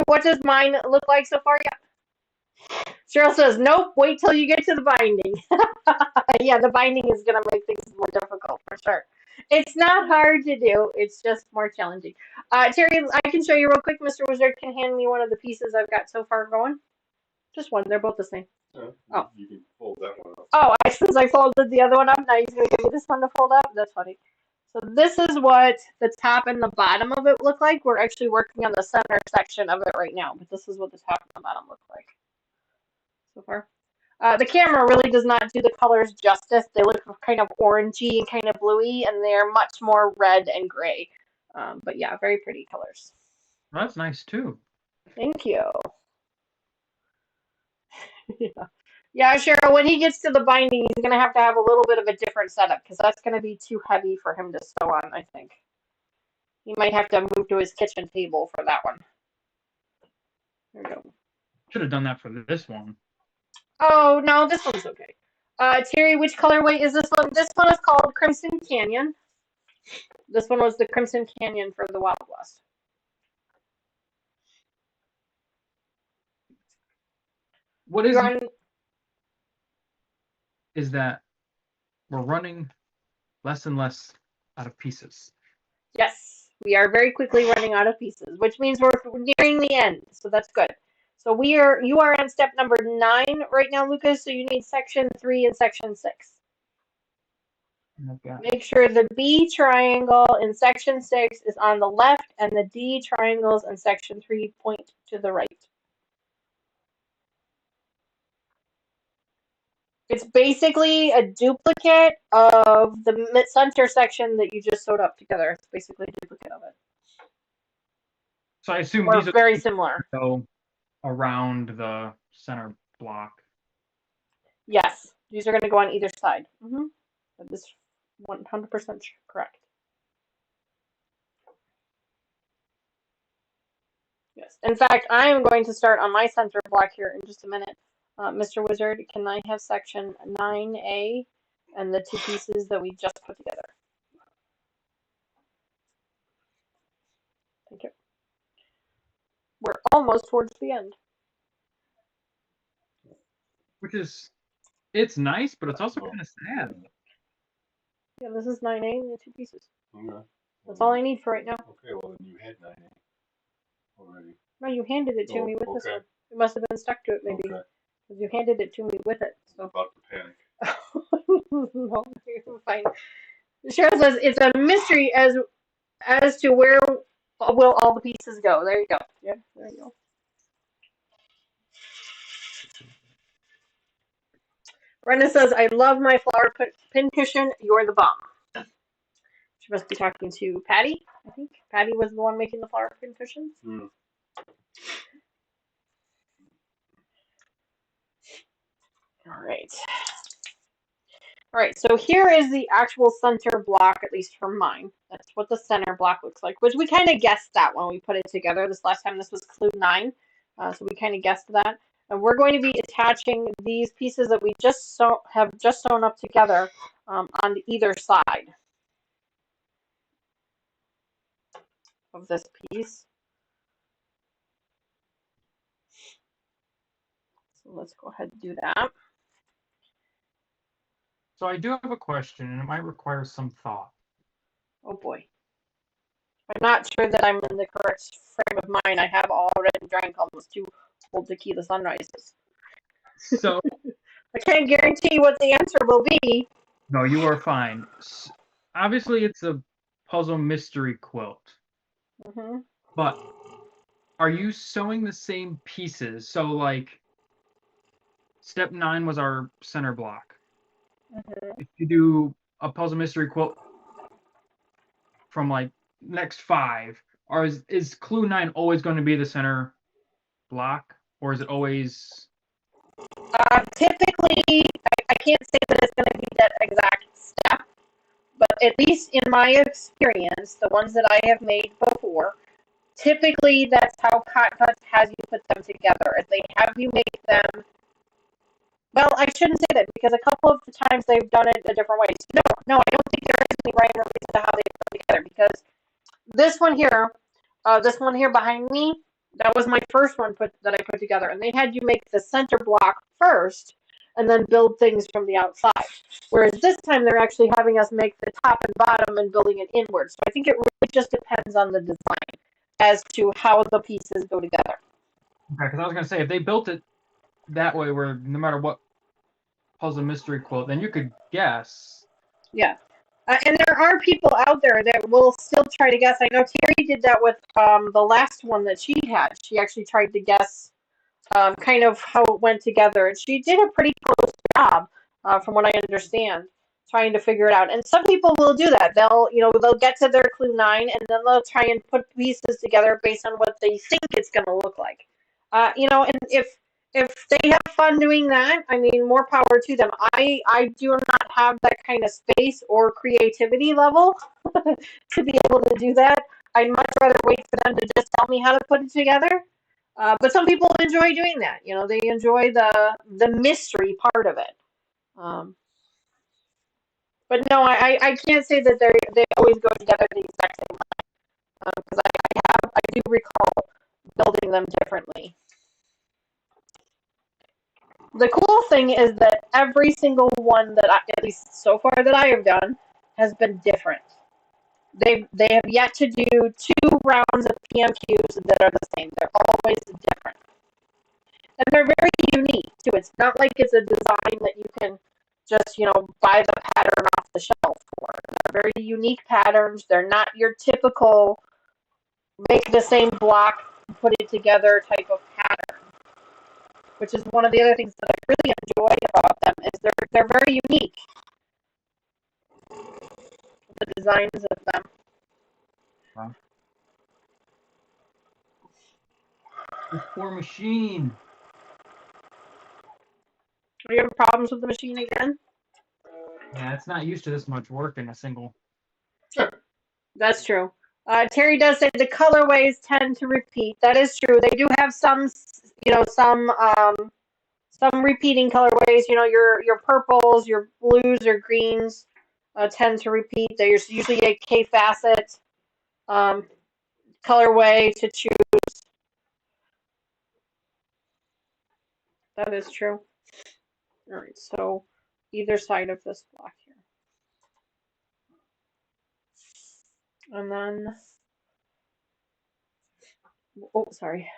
What does mine look like so far? Yeah. Cheryl says, nope, wait till you get to the binding. Yeah, the binding is going to make things more difficult for sure. It's not hard to do. It's just more challenging. Terry, I can show you real quick. Mr. Wizard can hand me one of the pieces I've got so far going. Just one. They're both the same. Oh. You can fold that one up. Oh, since I folded the other one up, now he's going to give me this one to fold up? That's funny. So this is what the top and the bottom of it look like. We're actually working on the center section of it right now, but this is what the top and the bottom look like. so far. The camera really does not do the colors justice. They look kind of orangey and kind of bluey, and they're much more red and gray. But yeah, very pretty colors. Well, that's nice too. Thank you. Yeah. Yeah, Cheryl, when he gets to the binding, he's going to have a little bit of a different setup because that's going to be too heavy for him to sew on, I think. He might have to move to his kitchen table for that one. There we go. Should have done that for this one. Oh, no, this one's okay. Terry, which colorway is this one? This one is called Crimson Canyon. This one was the Crimson Canyon for the Wild West. What is that we're running less and less out of pieces. Yes, we are very quickly running out of pieces, which means we're nearing the end, so that's good. So you are on step number 9 right now, Lucas, so you need section 3 and section 6. Okay. Make sure the B triangle in section 6 is on the left and the D triangles in section 3 point to the right. It's basically a duplicate of the center section that you just sewed up together. It's basically a duplicate of it. So I assume Or these are very similar. go around the center block. Yes, these are going to go on either side. That is 100% correct. Yes. In fact, I am going to start on my center block here in just a minute. Mr. Wizard, can I have section 9A and the 2 pieces that we just put together? Thank you. We're almost towards the end. Which is, it's nice, but it's also kind of sad. Yeah, this is 9A and the 2 pieces. Okay. That's all I need for right now. Okay, well then you had 9A already. No, you handed it to me with this okay. one. It must have been stuck to it, maybe. Okay. Because you handed it to me with it. I'm So. about to panic. No, you're fine. Cheryl says it's a mystery as to where will all the pieces go. There you go. Yeah, there you go. Brenda says, I love my flower pin cushion. You're the bomb. She must be talking to Patty, I think. Patty was the one making the flower pin cushions. All right. All right, so here is the actual center block, at least for mine. That's what the center block looks like, which we kind of guessed that when we put it together. This last time, this was clue 9, so we kind of guessed that. And we're going to be attaching these pieces that we have just sewn up together on either side of this piece. So let's go ahead and do that. So I do have a question, and it might require some thought. Oh boy. I'm not sure that I'm in the correct frame of mind. I have already drank almost 2 whole tequila sunrises. So I can't guarantee what the answer will be. no, you are fine. Obviously, it's a puzzle mystery quilt. But are you sewing the same pieces? So like, step 9 was our center block. If you do a puzzle mystery quilt from like next 5, or is clue 9 always going to be the center block, or is it always? Typically, I can't say that it's going to be that exact step, but at least in my experience, the ones that I have made before, typically that's how cottoncuts has you put them together. If they have you make them. Well, I shouldn't say that because a couple of the times they've done it a different ways. No, I don't think there is any rhyme or reason to how they put it together because this one here behind me, that was my first one that I put together, and they had you make the center block first and then build things from the outside. Whereas this time they're actually having us make the top and bottom and building it inward. So I think it really just depends on the design as to how the pieces go together. Okay, because I was going to say, if they built it that way where no matter what puzzle mystery quilt, then you could guess. Yeah. And there are people out there that will still try to guess. I know Terry did that with the last one that she had. She actually tried to guess kind of how it went together. And she did a pretty close job, from what I understand, trying to figure it out. And some people will do that. They'll get to their clue 9 and then they'll try and put pieces together based on what they think it's going to look like. And if they have fun doing that, I mean, more power to them. I do not have that kind of space or creativity level to be able to do that. I'd much rather wait for them to just tell me how to put it together. But some people enjoy doing that. They enjoy the mystery part of it. But no, I can't say that they always go together the exact same way, because I do recall building them differently. The cool thing is that every single one at least so far that I have done, has been different. They have yet to do 2 rounds of PMQs that are the same. They're always different. And they're very unique, too. It's not like it's a design that you can just, buy the pattern off the shelf for. They're very unique patterns. They're not your typical make the same block, put it together type of pattern, which is one of the other things that I really enjoy about them, is they're very unique. The designs of them. Wow. This poor machine. Are you having problems with the machine again? Yeah, it's not used to this much work in a single. That's true. Terry does say the colorways tend to repeat. That is true. They do have some repeating colorways. Your purples, your blues or greens tend to repeat. There's usually a K facet colorway to choose. That is true. All right, so either side of this block here. And then, oh, sorry.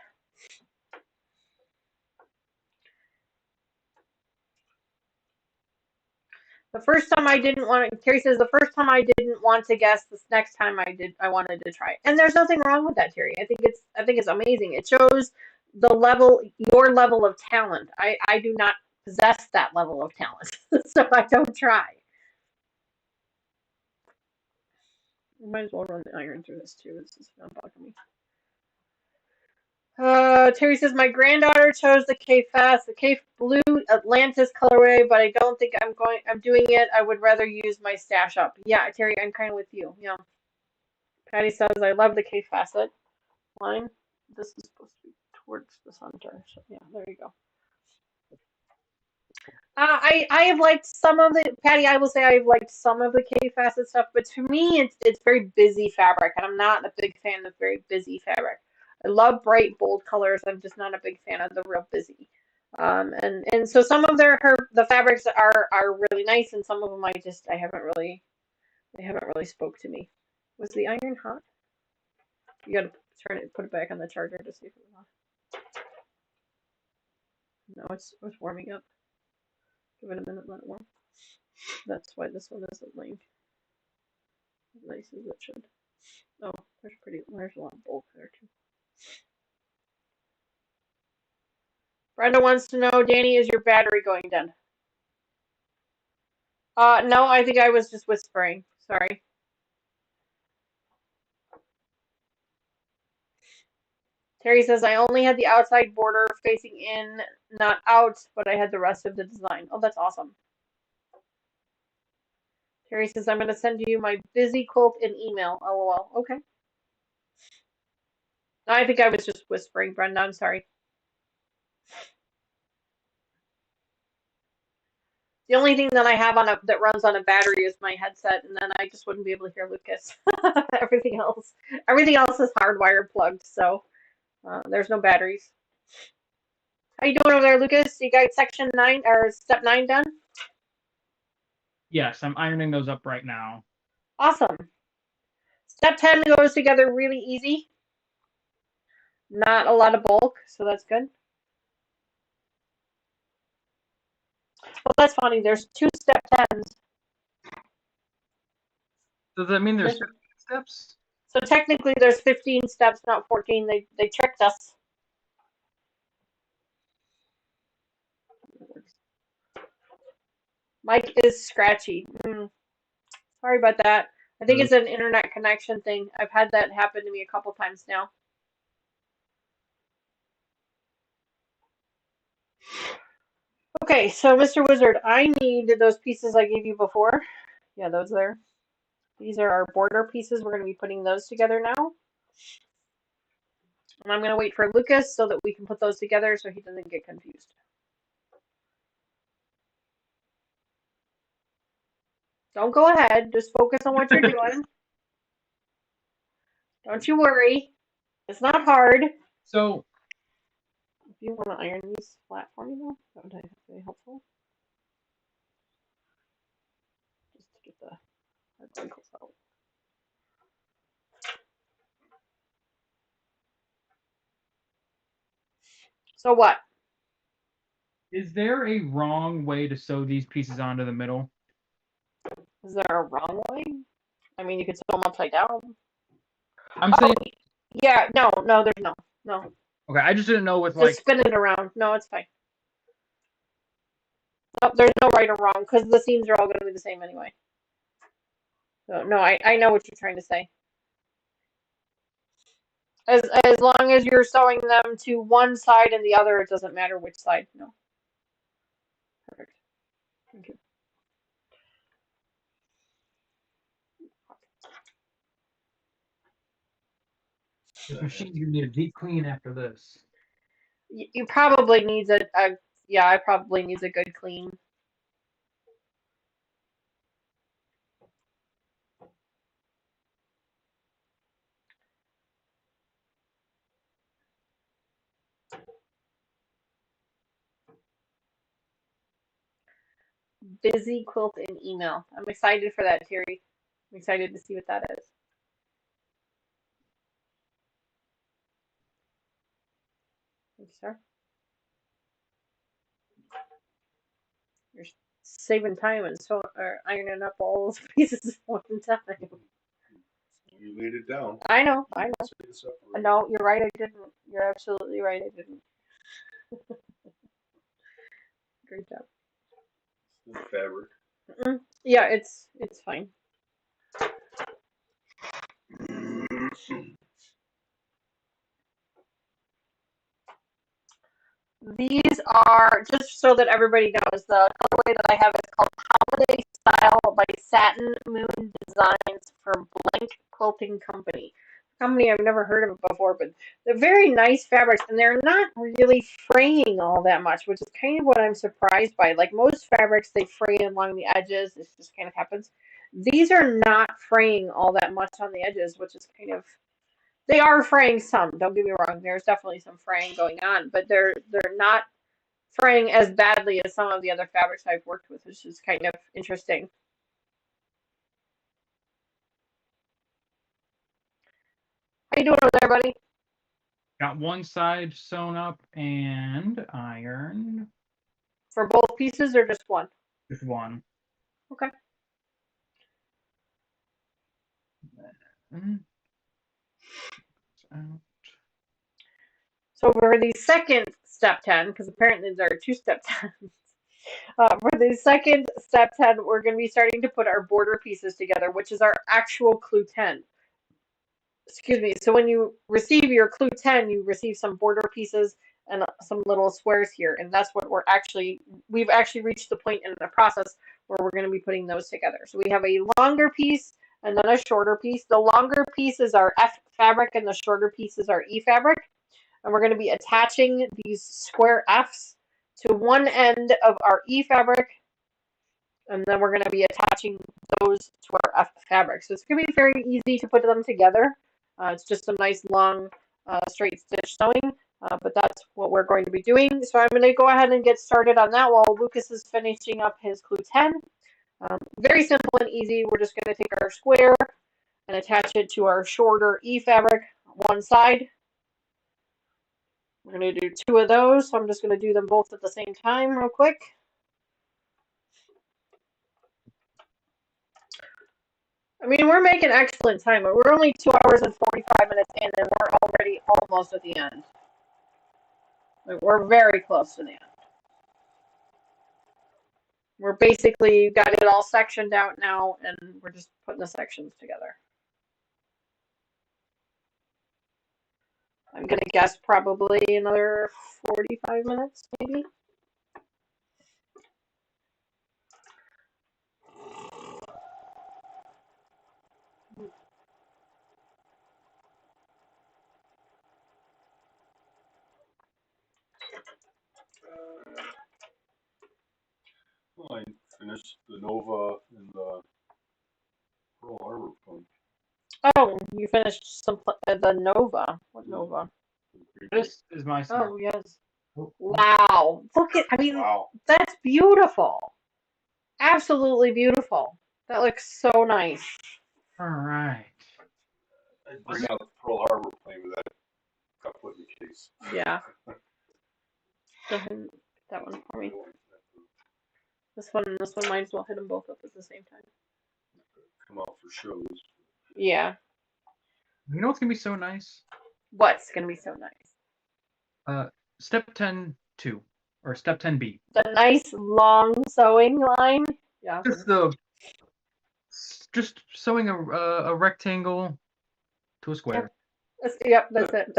The first time I didn't want to, Terry says, the first time I didn't want to guess, this next time I wanted to try. And there's nothing wrong with that, Terry. I think it's amazing. It shows your level of talent. I do not possess that level of talent, so I don't try. I might as well run the iron through this too. This is not bugging me. Terry says, my granddaughter chose the K Fast, the K Blue Atlantis colorway, but I don't think I'm doing it. I would rather use my stash up. Yeah, Terry, I'm kind of with you. Yeah. Patty says, I love the K Facet line. This is supposed to be towards the center. So yeah, there you go. I have liked some of the, Patty, I will say I've liked some of the K Facet stuff, but to me it's very busy fabric, and I'm not a big fan of very busy fabric. I love bright, bold colors. I'm just not a big fan of the real busy. And so some of the fabrics are really nice, and some of them they haven't really spoke to me. Was the iron hot? You gotta put it back on the charger to see if it's hot. No, it's warming up. Give it a minute, let it warm. That's why this one isn't laying as nice as it should. Oh, there's a lot of bulk there too. Brenda wants to know, Danny, is your battery going dead? No, I think I was just whispering. Sorry. Terry says, I only had the outside border facing in, not out, but I had the rest of the design. Oh, that's awesome. Terry says, I'm going to send you my busy quilt in email. LOL. Okay. No, I think I was just whispering, Brenda. I'm sorry. The only thing that I have that runs on a battery is my headset, and then I just wouldn't be able to hear Lucas. everything else is hardwired plugged, so there's no batteries. How you doing over there, Lucas? You got section 9 or step 9 done? Yes, I'm ironing those up right now. Awesome. Step 10 goes together really easy. Not a lot of bulk, so that's good. Well, that's funny. There's 2 step 10s. Does that mean there's 15 steps? So technically there's 15 steps, not 14. They tricked us. Mike is scratchy. Sorry about that. I think it's an internet connection thing. I've had that happen to me a couple times now. Okay, so Mr. Wizard, I need those pieces I gave you before. Yeah, those there. These are our border pieces. We're going to be putting those together now. And I'm going to wait for Lucas so that we can put those together so he doesn't get confused. Don't go ahead. Just focus on what you're doing. Don't you worry. It's not hard. So, if you want to iron these flat for me, though, that would be helpful. Just to get the hard wrinkles out. So what? is there a wrong way to sew these pieces onto the middle? Is there a wrong way? I mean, you could sew them upside down. I'm saying. Yeah, no, there's no. Okay, I just didn't know with Just spin it around. No, it's fine. No, there's no right or wrong because the seams are all going to be the same anyway. So no, I know what you're trying to say. As long as you're sewing them to one side and the other, it doesn't matter which side. No. Perfect. Thank you. This machine's gonna need a deep clean after this. You probably needs yeah, it probably needs a good clean. Busy quilting email. I'm excited for that, Terry. I'm excited to see what that is. Thank you, sir. You're saving time and so ironing up all those pieces at one time. You laid it down. I know. No, you're right. I didn't. You're absolutely right. I didn't. Great job. The fabric. Yeah, it's fine. These are, just so that everybody knows, the colorway that I have is called Holiday Style by Satin Moon Designs for Blank Quilting Company. Company I've never heard of before, but they're very nice fabrics, and they're not really fraying all that much, which is kind of what I'm surprised by. Like most fabrics, they fray along the edges. This just kind of happens. These are not fraying all that much on the edges, which is kind of... They are fraying some, don't get me wrong. There's definitely some fraying going on, but they're not fraying as badly as some of the other fabrics I've worked with, which is kind of interesting. How you doing over there, buddy? Got one side sewn up and ironed. For both pieces or just one? Just one. Okay. So for the second step 10, because apparently there are two step 10s, for the second step 10, we're going to be starting to put our border pieces together, which is our actual clue 10. Excuse me. So when you receive your clue 10, you receive some border pieces and some little squares here, and that's what we've actually reached the point in the process where we're going to be putting those together. So we have a longer piece and then a shorter piece. The longer piece is our F fabric and the shorter piece is our E fabric. And we're going to be attaching these square Fs to one end of our E fabric, and then we're going to be attaching those to our F fabric. So it's going to be very easy to put them together. It's just a nice long straight stitch sewing, but that's what we're going to be doing. So I'm going to go ahead and get started on that while Lucas is finishing up his clue 10. Very simple and easy. We're just going to take our square and attach it to our shorter E fabric on one side. We're going to do two of those, so I'm just going to do them both at the same time real quick. I mean, we're making excellent time. We're only 2 hours and 45 minutes in, and we're already almost at the end. Like, we're very close to the end. We're basically got it all sectioned out now, and we're just putting the sections together. I'm gonna guess probably another 45 minutes, maybe. Well, I finished the Nova and the Pearl Harbor pump. Oh, you finished the Nova. What Nova? This is my smart. Oh, yes. Oh, Wow. Look at, I mean, Wow. that's beautiful. Absolutely beautiful. That looks so nice. all right. I bring out the Pearl Harbor plane with that couple in the case. Yeah. Go ahead and get that one for me. This one might as well hit them both up at the same time. Come out for shows. Yeah. You know what's gonna be so nice? What's gonna be so nice? Step 10-2 or step 10B. The nice long sewing line. Yeah. Just sewing a rectangle to a square. Yep, that's it.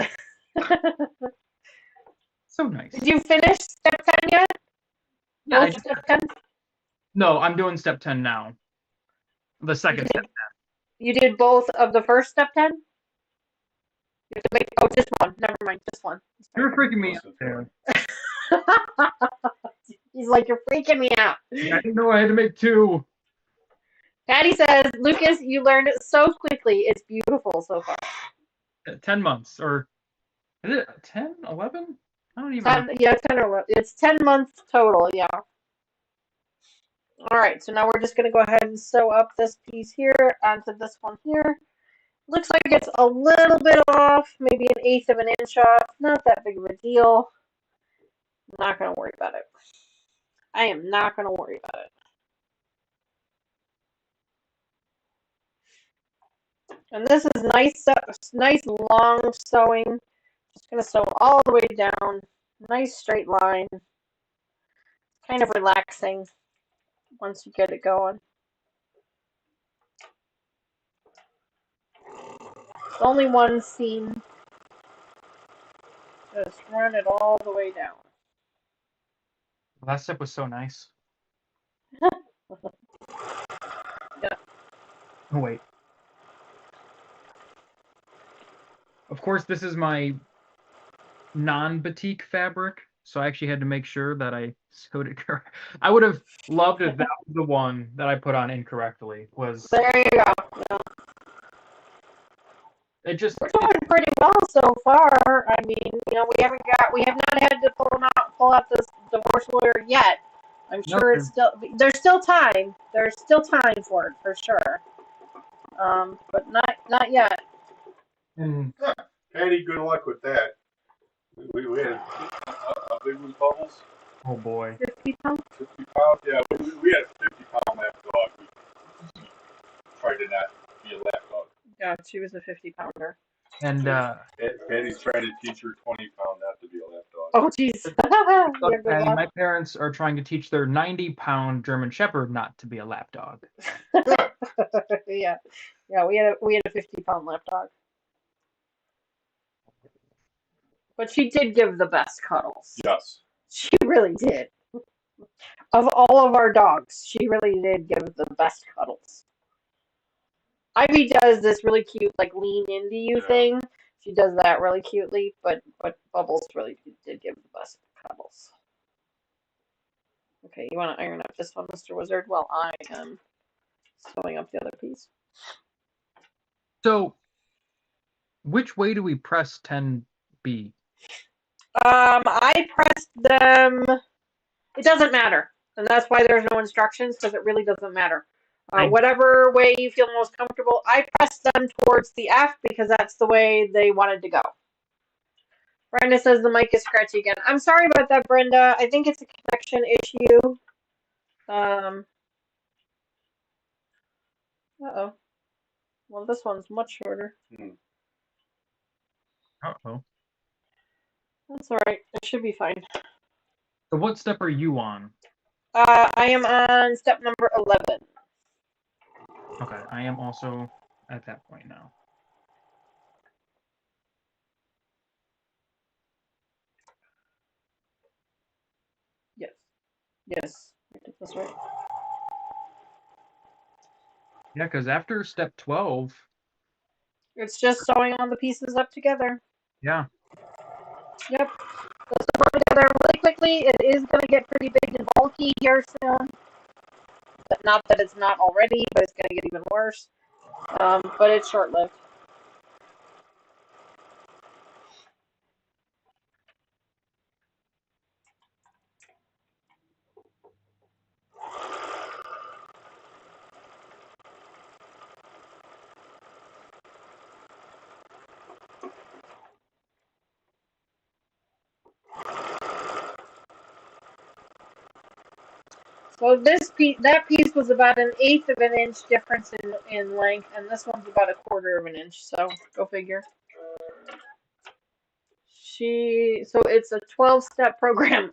So nice. Did you finish step 10 yet? Yeah, Both step 10? no, I'm doing step 10 now. The second step. You did both of the first step 10? You have to make, oh, just one. Never mind, just one. You're freaking me out there. He's like, you're freaking me out. I didn't know I had to make 2. Patty says, Lucas, you learned it so quickly. It's beautiful so far. 10 months, or is it 10, 11? I don't even know. Yeah, 10 or 11. It's 10 months total, yeah. All right, so now we're just going to go ahead and sew up this piece here onto this one here. Looks like it's a little bit off, maybe 1/8 of an inch off. Not that big of a deal. I'm not going to worry about it. I am not going to worry about it. And this is nice long sewing. Just going to sew all the way down. Nice straight line. Kind of relaxing once you get it going. It's only one seam. Just run it all the way down. Last step was so nice. Yeah. Oh, wait. Of course, this is my non-batik fabric, so I actually had to make sure that I sewed it correct. I would have loved if that was the one that I put on incorrectly. There you go. Yeah. It just We're doing pretty well so far. I mean, we have not had to pull out this divorce lawyer yet. I'm sure it's there's still time. There's still time for it for sure. But not yet. And Patty, good luck with that. We had how big was Bubbles? oh boy, 50 pounds. 50 pounds? Yeah, we had a 50-pound lap dog. We tried to not be a lap dog. Yeah, she was a 50-pounder. and Patty's trying to teach her 20-pound not to be a lap dog. Oh, jeez. and my parents are trying to teach their 90-pound German Shepherd not to be a lap dog. Yeah, we had a 50-pound lap dog. But she did give the best cuddles. Yes. She really did. Of all of our dogs, she really did give the best cuddles. Ivy does this really cute, like, lean into you thing. She does that really cutely, but Bubbles really did give the best cuddles. Okay, you want to iron up this one, Mr. Wizard, while I am sewing up the other piece. So, which way do we press 10B? I pressed them. It doesn't matter, and that's why there's no instructions, because it really doesn't matter. Whatever way you feel most comfortable. I pressed them towards the F because that's the way they wanted to go. Brenda says the mic is scratchy again. I'm sorry about that, Brenda. I think it's a connection issue. Uh-oh. Well, this one's much shorter. Uh-oh. That's all right. It should be fine. So what step are you on? I am on step number 11. Okay, I am also at that point now. Yes. Yes. That's right. Yeah, because after step 12, It's just sewing all the pieces up together. yeah, Yep. Let's put it together really quickly. It is going to get pretty big and bulky here soon. But not that it's not already, but it's going to get even worse. But it's short-lived. So this piece, that piece was about 1/8 of an inch difference in length, and this one's about 1/4 of an inch. So go figure. So it's a 12-step program.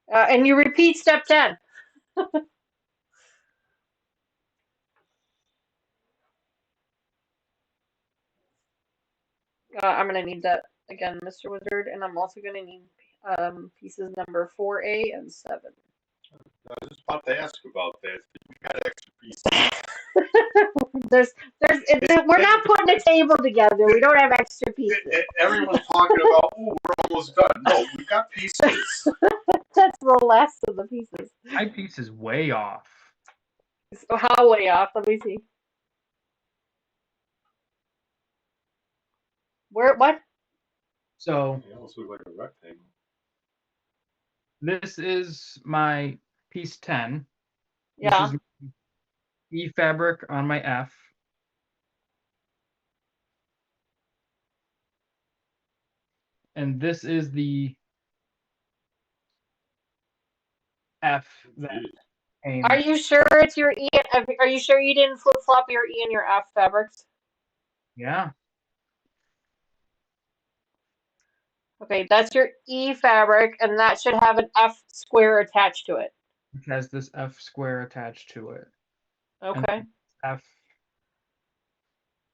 And you repeat step 10. I'm gonna need that again, Mr. Wizard, and I'm also gonna need pieces number 4A and 7. I was just about to ask about that. We got extra pieces. We're not putting a table together. We don't have extra pieces. Everyone's talking about, oh, we're almost done. No, we got pieces. That's the last of the pieces. my piece is way off. So how way off? Let me see. Where? What? So It almost looks like a rectangle. this is my piece 10. Yeah. This is E fabric on my F. And this is the F that came. Are you sure it's your E? Are you sure you didn't flip flop your E and your F fabrics? Yeah. Okay, that's your E fabric, and that should have an F square attached to it. It has this F square attached to it. Okay. F.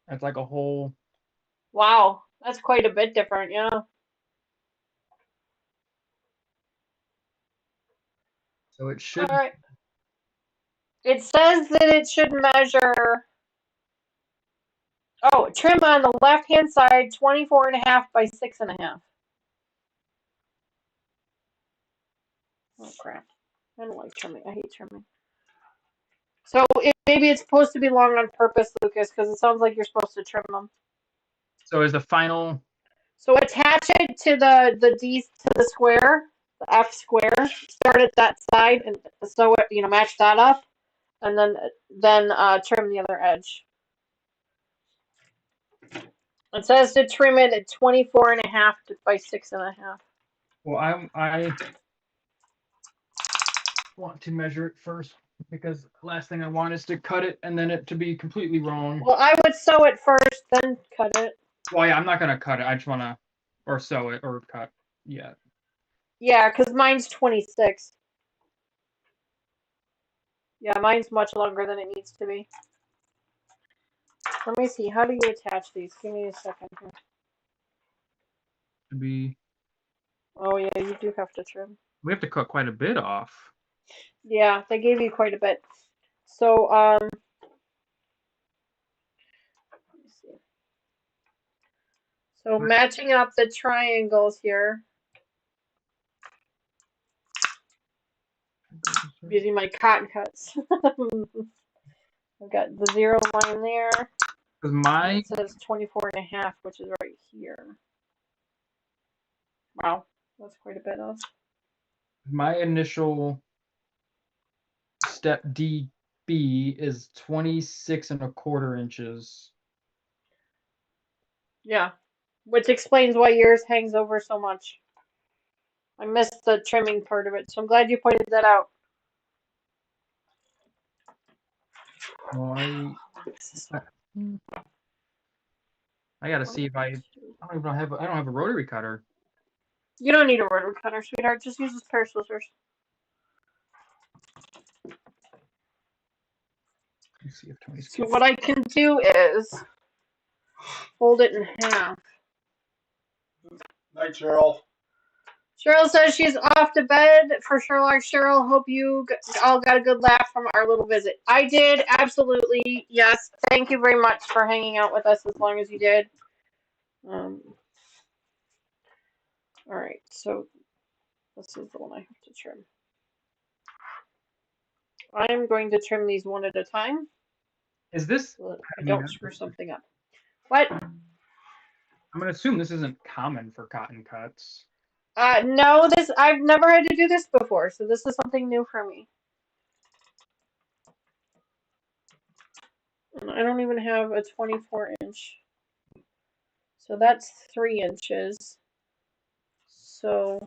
It's like a whole. Wow, that's quite a bit different, yeah. So it should. All right. It says that it should measure. Oh, trim on the left-hand side, 24.5 by 6.5. Oh crap! I don't like trimming. I hate trimming. So maybe it's supposed to be long on purpose, Lucas, because it sounds like you're supposed to trim them. So is the final. So attach it to the square, the F square. Start at that side and sew it, match that up, and then trim the other edge. It says to trim it at 24.5 by 6.5. Well, I want to measure it first because the last thing I want is to cut it and then it to be completely wrong. Well, I would sew it first, then cut it. Well, yeah, I'm not gonna cut it. I just wanna or sew it or cut. Yeah. Yeah, because mine's 26. Yeah, mine's much longer than it needs to be. Let me see. How do you attach these? Give me a second here. To be. Oh yeah, you do have to trim. We have to cut quite a bit off. Yeah, they gave you quite a bit. So let me see. So matching up the triangles here using my cotton cuts. I've got the 0 line there. Because my. It says 24.5, which is right here. Wow, that's quite a bit off. My initial step DB is 26.25 inches. Yeah, which explains why yours hangs over so much. I missed the trimming part of it, so I'm glad you pointed that out. Well, I gotta see if I don't have a rotary cutter. You don't need a rotary cutter, sweetheart. Just use this pair of scissors. Let's see if Tony's So what I can do is fold it in half. Night, Cheryl. Cheryl says she's off to bed. For Sherlock, Cheryl, hope you all got a good laugh from our little visit. I did, absolutely. Yes. Thank you very much for hanging out with us as long as you did. All right, so this is the one I have to trim. I'm going to trim these one at a time. Is this? So that I don't screw something up. What? I'm gonna assume this isn't common for cotton cuts. No, I've never had to do this before, so this is something new for me. And I don't even have a 24-inch. So that's 3 inches. So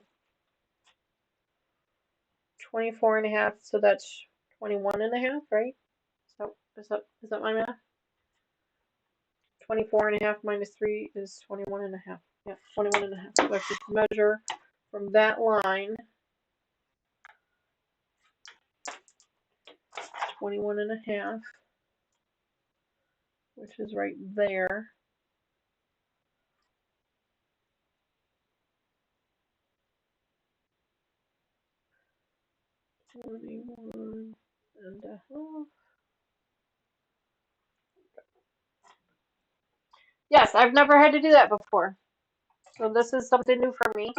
24.5, so that's 21.5, right? So is that my math? 24.5 minus 3 is 21.5. Yeah, 21.5. So I just measure from that line 21.5, which is right there. $21.5. Yes, I've never had to do that before. So this is something new for me.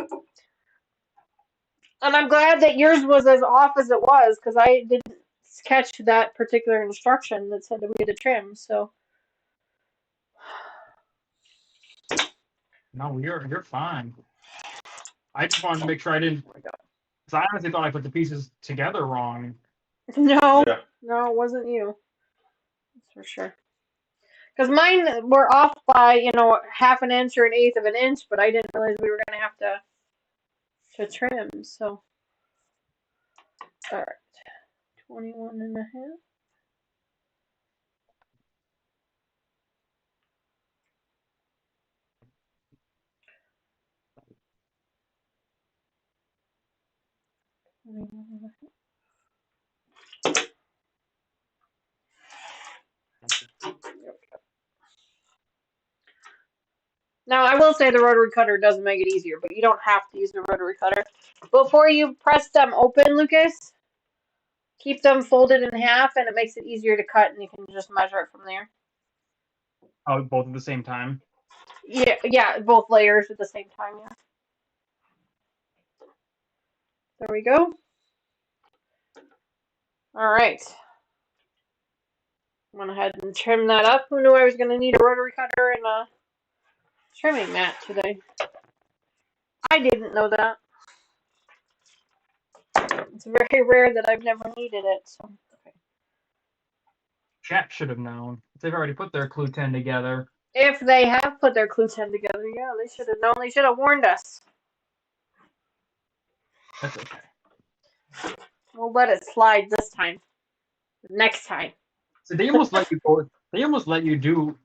And I'm glad that yours was as off as it was, because I didn't catch that particular instruction that said that we had to trim, so. No, you're fine. I just wanted to make sure I didn't. Because I honestly thought I put the pieces together wrong. No, Yeah. no, it wasn't you. That's for sure. Because mine were off by, half an inch or an eighth of an inch, but I didn't realize we were going to have to trim, so. All right. 21.5. Now, I will say the rotary cutter does make it easier, but you don't have to use the rotary cutter. Before you press them open, Lucas, keep them folded in half, and it makes it easier to cut, and you can just measure it from there. Oh, both at the same time? Yeah, both layers at the same time, yeah. There we go. All right. I went ahead and trim that up. Who knew I was going to need a rotary cutter and a trimming mat today? I didn't know that. It's very rare that I've never needed it. So. Okay. Chat should have known. They've already put their clue 10 together. If they have put their clue 10 together, yeah, they should have known. They should have warned us. That's okay. We'll let it slide this time. Next time. So they almost let you go. They almost let you do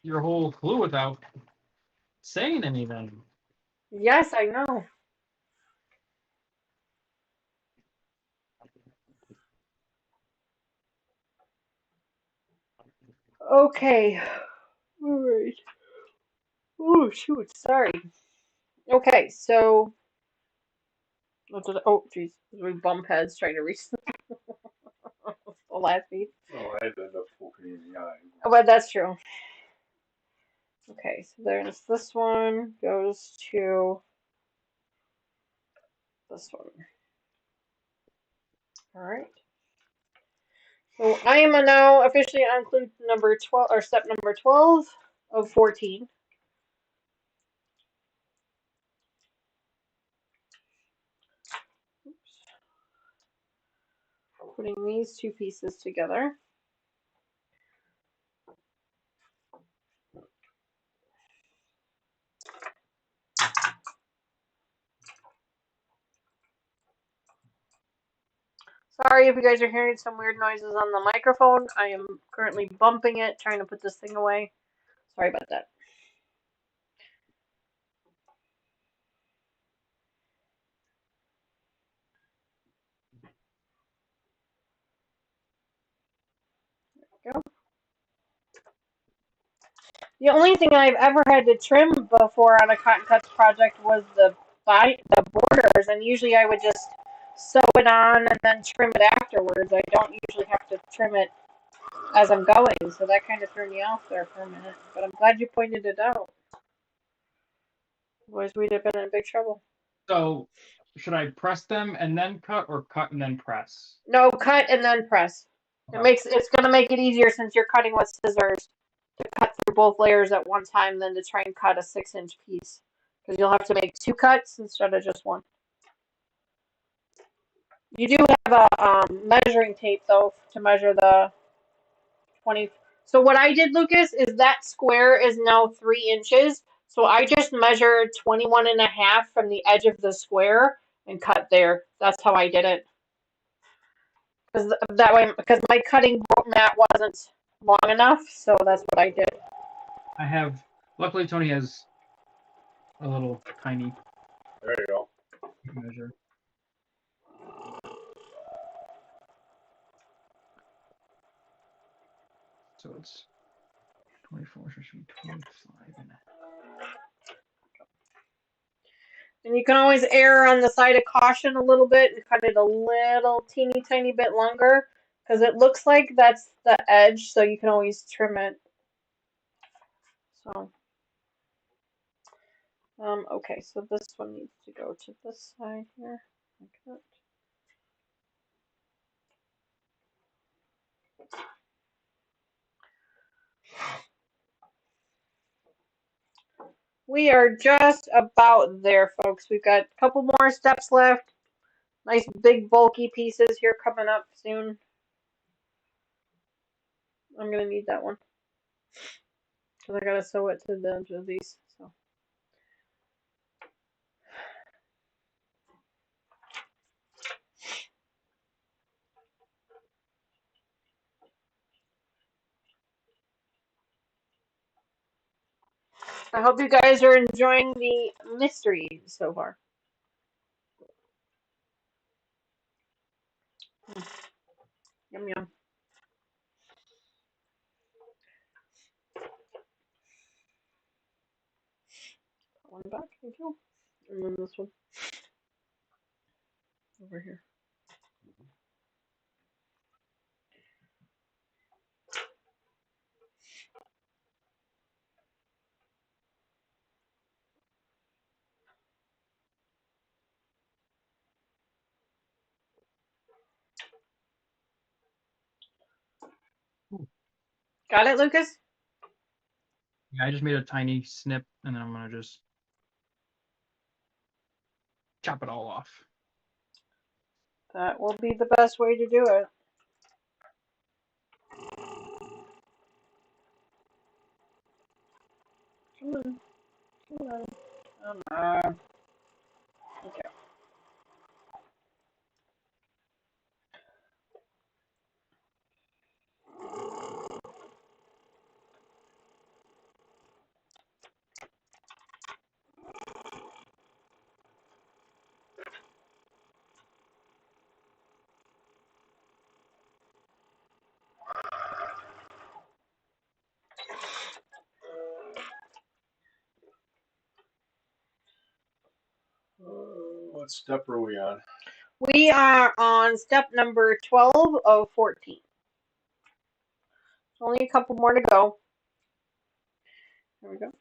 your whole clue without saying anything. Yes, I know. Okay. All right. Oh, shoot. Sorry. Okay, so. Oh, jeez. We bump heads trying to reach the last piece. Oh, I had to end up poking in the eye. Oh, but that's true. Okay, so there's this one goes to this one. All right. So I am now officially on clue number 12, or step number 12 of 14. Oops. Putting these two pieces together. Sorry if you guys are hearing some weird noises on the microphone. I am currently bumping it, trying to put this thing away. Sorry about that. go. The only thing I've ever had to trim before on a cotton cuts project was the borders, and usually I would just sew it on and then trim it afterwards. I don't usually have to trim it as I'm going, so that kind of threw me off there for a minute. But I'm glad you pointed it out. Otherwise, we'd have been in big trouble. So, should I press them and then cut, or cut and then press? No, cut and then press. It's gonna make it easier since you're cutting with scissors to cut through both layers at one time than to try and cut a 6-inch piece, because you'll have to make 2 cuts instead of just 1. You do have a measuring tape though to measure the 20. So what I did, Lucas, is that square is now 3 inches. So I just measured 21.5 from the edge of the square and cut there. That's how I did it. Because that way, because my cutting mat wasn't long enough, so that's what I did. I have. Luckily, Tony has a little tiny There you go. measure. So it's 24, so it should be 25 and And you can always err on the side of caution a little bit and cut it a little teeny tiny bit longer, because it looks like that's the edge, so you can always trim it. So, okay, so this one needs to go to this side here, like that. We are just about there, folks. We've got a couple more steps left. Nice big bulky pieces here coming up soon. I'm gonna need that one because I gotta sew it to the edge of these. So. I hope you guys are enjoying the mystery so far. Yum yum. One back, thank you. And then this one over here. Got it, Lucas? yeah, I just made a tiny snip, and then I'm gonna just chop it all off. That will be the best way to do it. Come on. Come on. Come on. Okay. What step are we on? We are on step number 12 of 14. Only a couple more to go. There we go.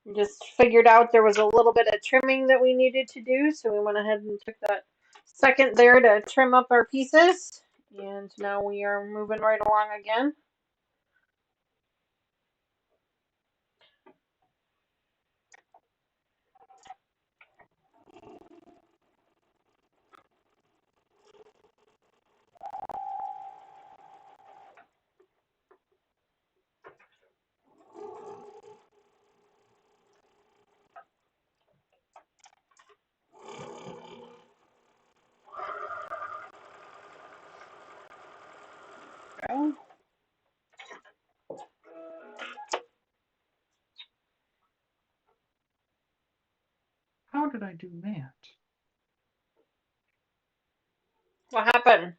We just figured out there was a little bit of trimming that we needed to do, so we went ahead and took that second there to trim up our pieces. And now we are moving right along again. Okay. did I do that? What happened?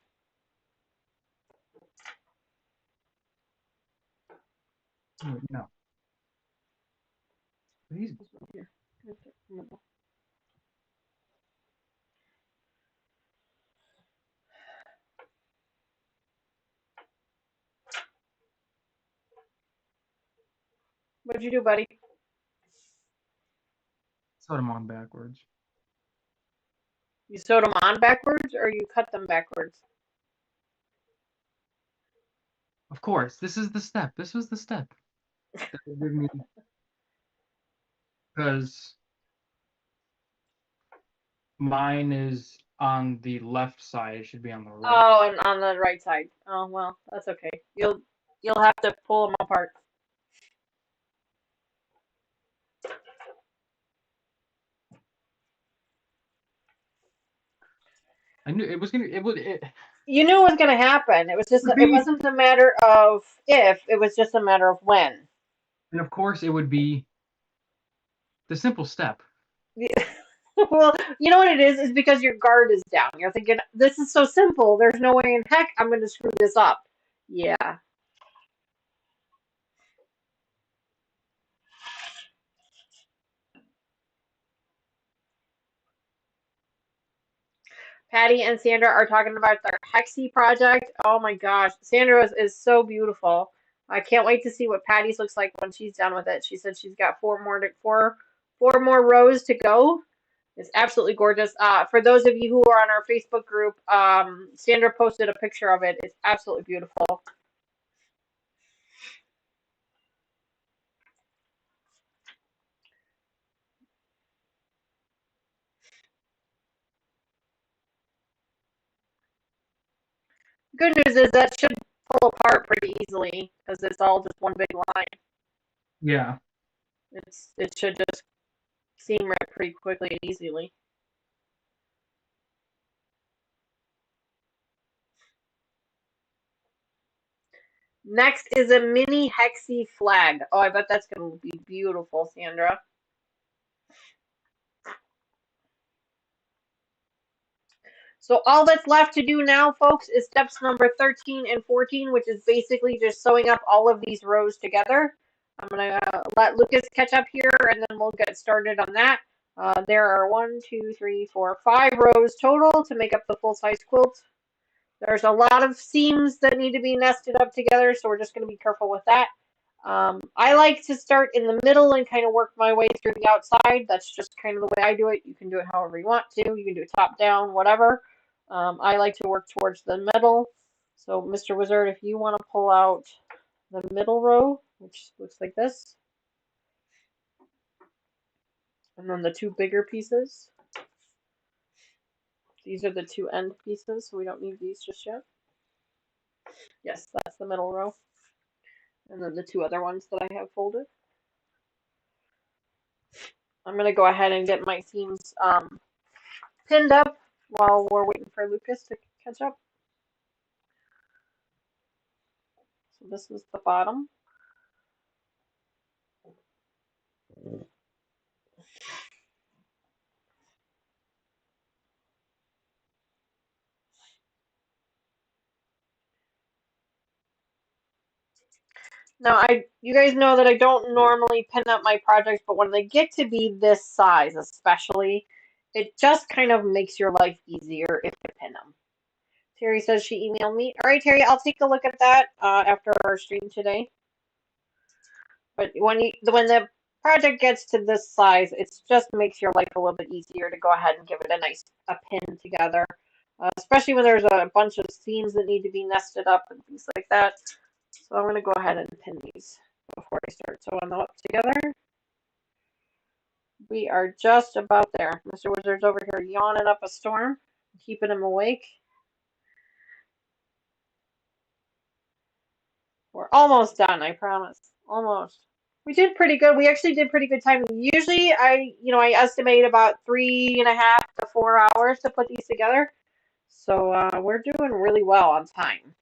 Oh, no. These What'd you do, buddy? sewed them on backwards. You sewed them on backwards, or you cut them backwards? Of course, this is the step. This was the step. That would give me, because mine is on the left side. It should be on the right. Oh, and on the right side. Oh well, that's okay. You'll have to pull them apart. I knew it was gonna. It would. You knew it was gonna happen. It was just Would it be- wasn't a matter of if, it was just a matter of when. And of course, it would be the simple step. Well, you know what it is because your guard is down. You're thinking, this is so simple. There's no way in heck I'm gonna screw this up. Yeah. Patty and Sandra are talking about their Hexie project. Oh my gosh, Sandra's is so beautiful. I can't wait to see what Patty's looks like when she's done with it. She said she's got four more rows to go. It's absolutely gorgeous. For those of you who are on our Facebook group, Sandra posted a picture of it. It's absolutely beautiful. Good news is that should pull apart pretty easily because it's all just one big line. Yeah. It should just seam right pretty quickly and easily. Next is a mini Hexie flag. Oh, I bet that's going to be beautiful, Sandra. So all that's left to do now, folks, is steps number 13 and 14, which is basically just sewing up all of these rows together. I'm going to let Lucas catch up here, and then we'll get started on that. There are 1, 2, 3, 4, 5 rows total to make up the full-size quilt. There's a lot of seams that need to be nested up together, so we're just going to be careful with that. I like to start in the middle and kind of work my way through the outside. That's just kind of the way I do it. You can do it however you want to. You can do it top down, whatever. I like to work towards the middle. So, Mr. Wizard, if you want to pull out the middle row, which looks like this, and then the two bigger pieces. These are the two end pieces, so we don't need these just yet. Yes, that's the middle row. And then the two other ones that I have folded. I'm going to go ahead and get my seams pinned up while we're waiting for Lucas to catch up. So this is the bottom. Now, you guys know that I don't normally pin up my projects, but when they get to be this size, especially, it just kind of makes your life easier if you pin them. Terry says she emailed me. All right, Terry, I'll take a look at that after our stream today. But when the project gets to this size, it just makes your life a little bit easier to go ahead and give it a pin together. Especially when there's a bunch of seams that need to be nested up and things like that. So I'm going to go ahead and pin these before I start sewing them up together. We are just about there. Mr. Wizard's over here yawning up a storm, keeping him awake. We're almost done, I promise. Almost. We did pretty good. We actually did pretty good time. Usually I estimate about 3.5 to 4 hours to put these together. So we're doing really well on time.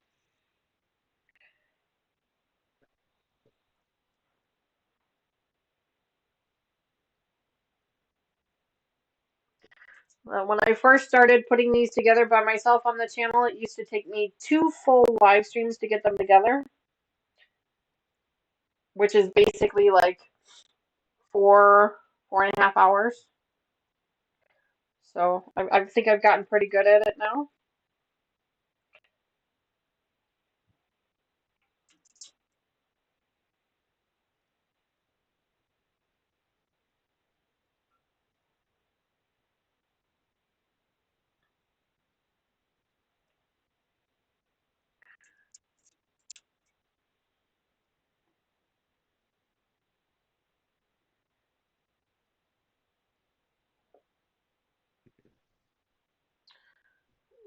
When I first started putting these together by myself on the channel, it used to take me 2 full live streams to get them together, which is basically like 4.5 hours. So I think I've gotten pretty good at it now.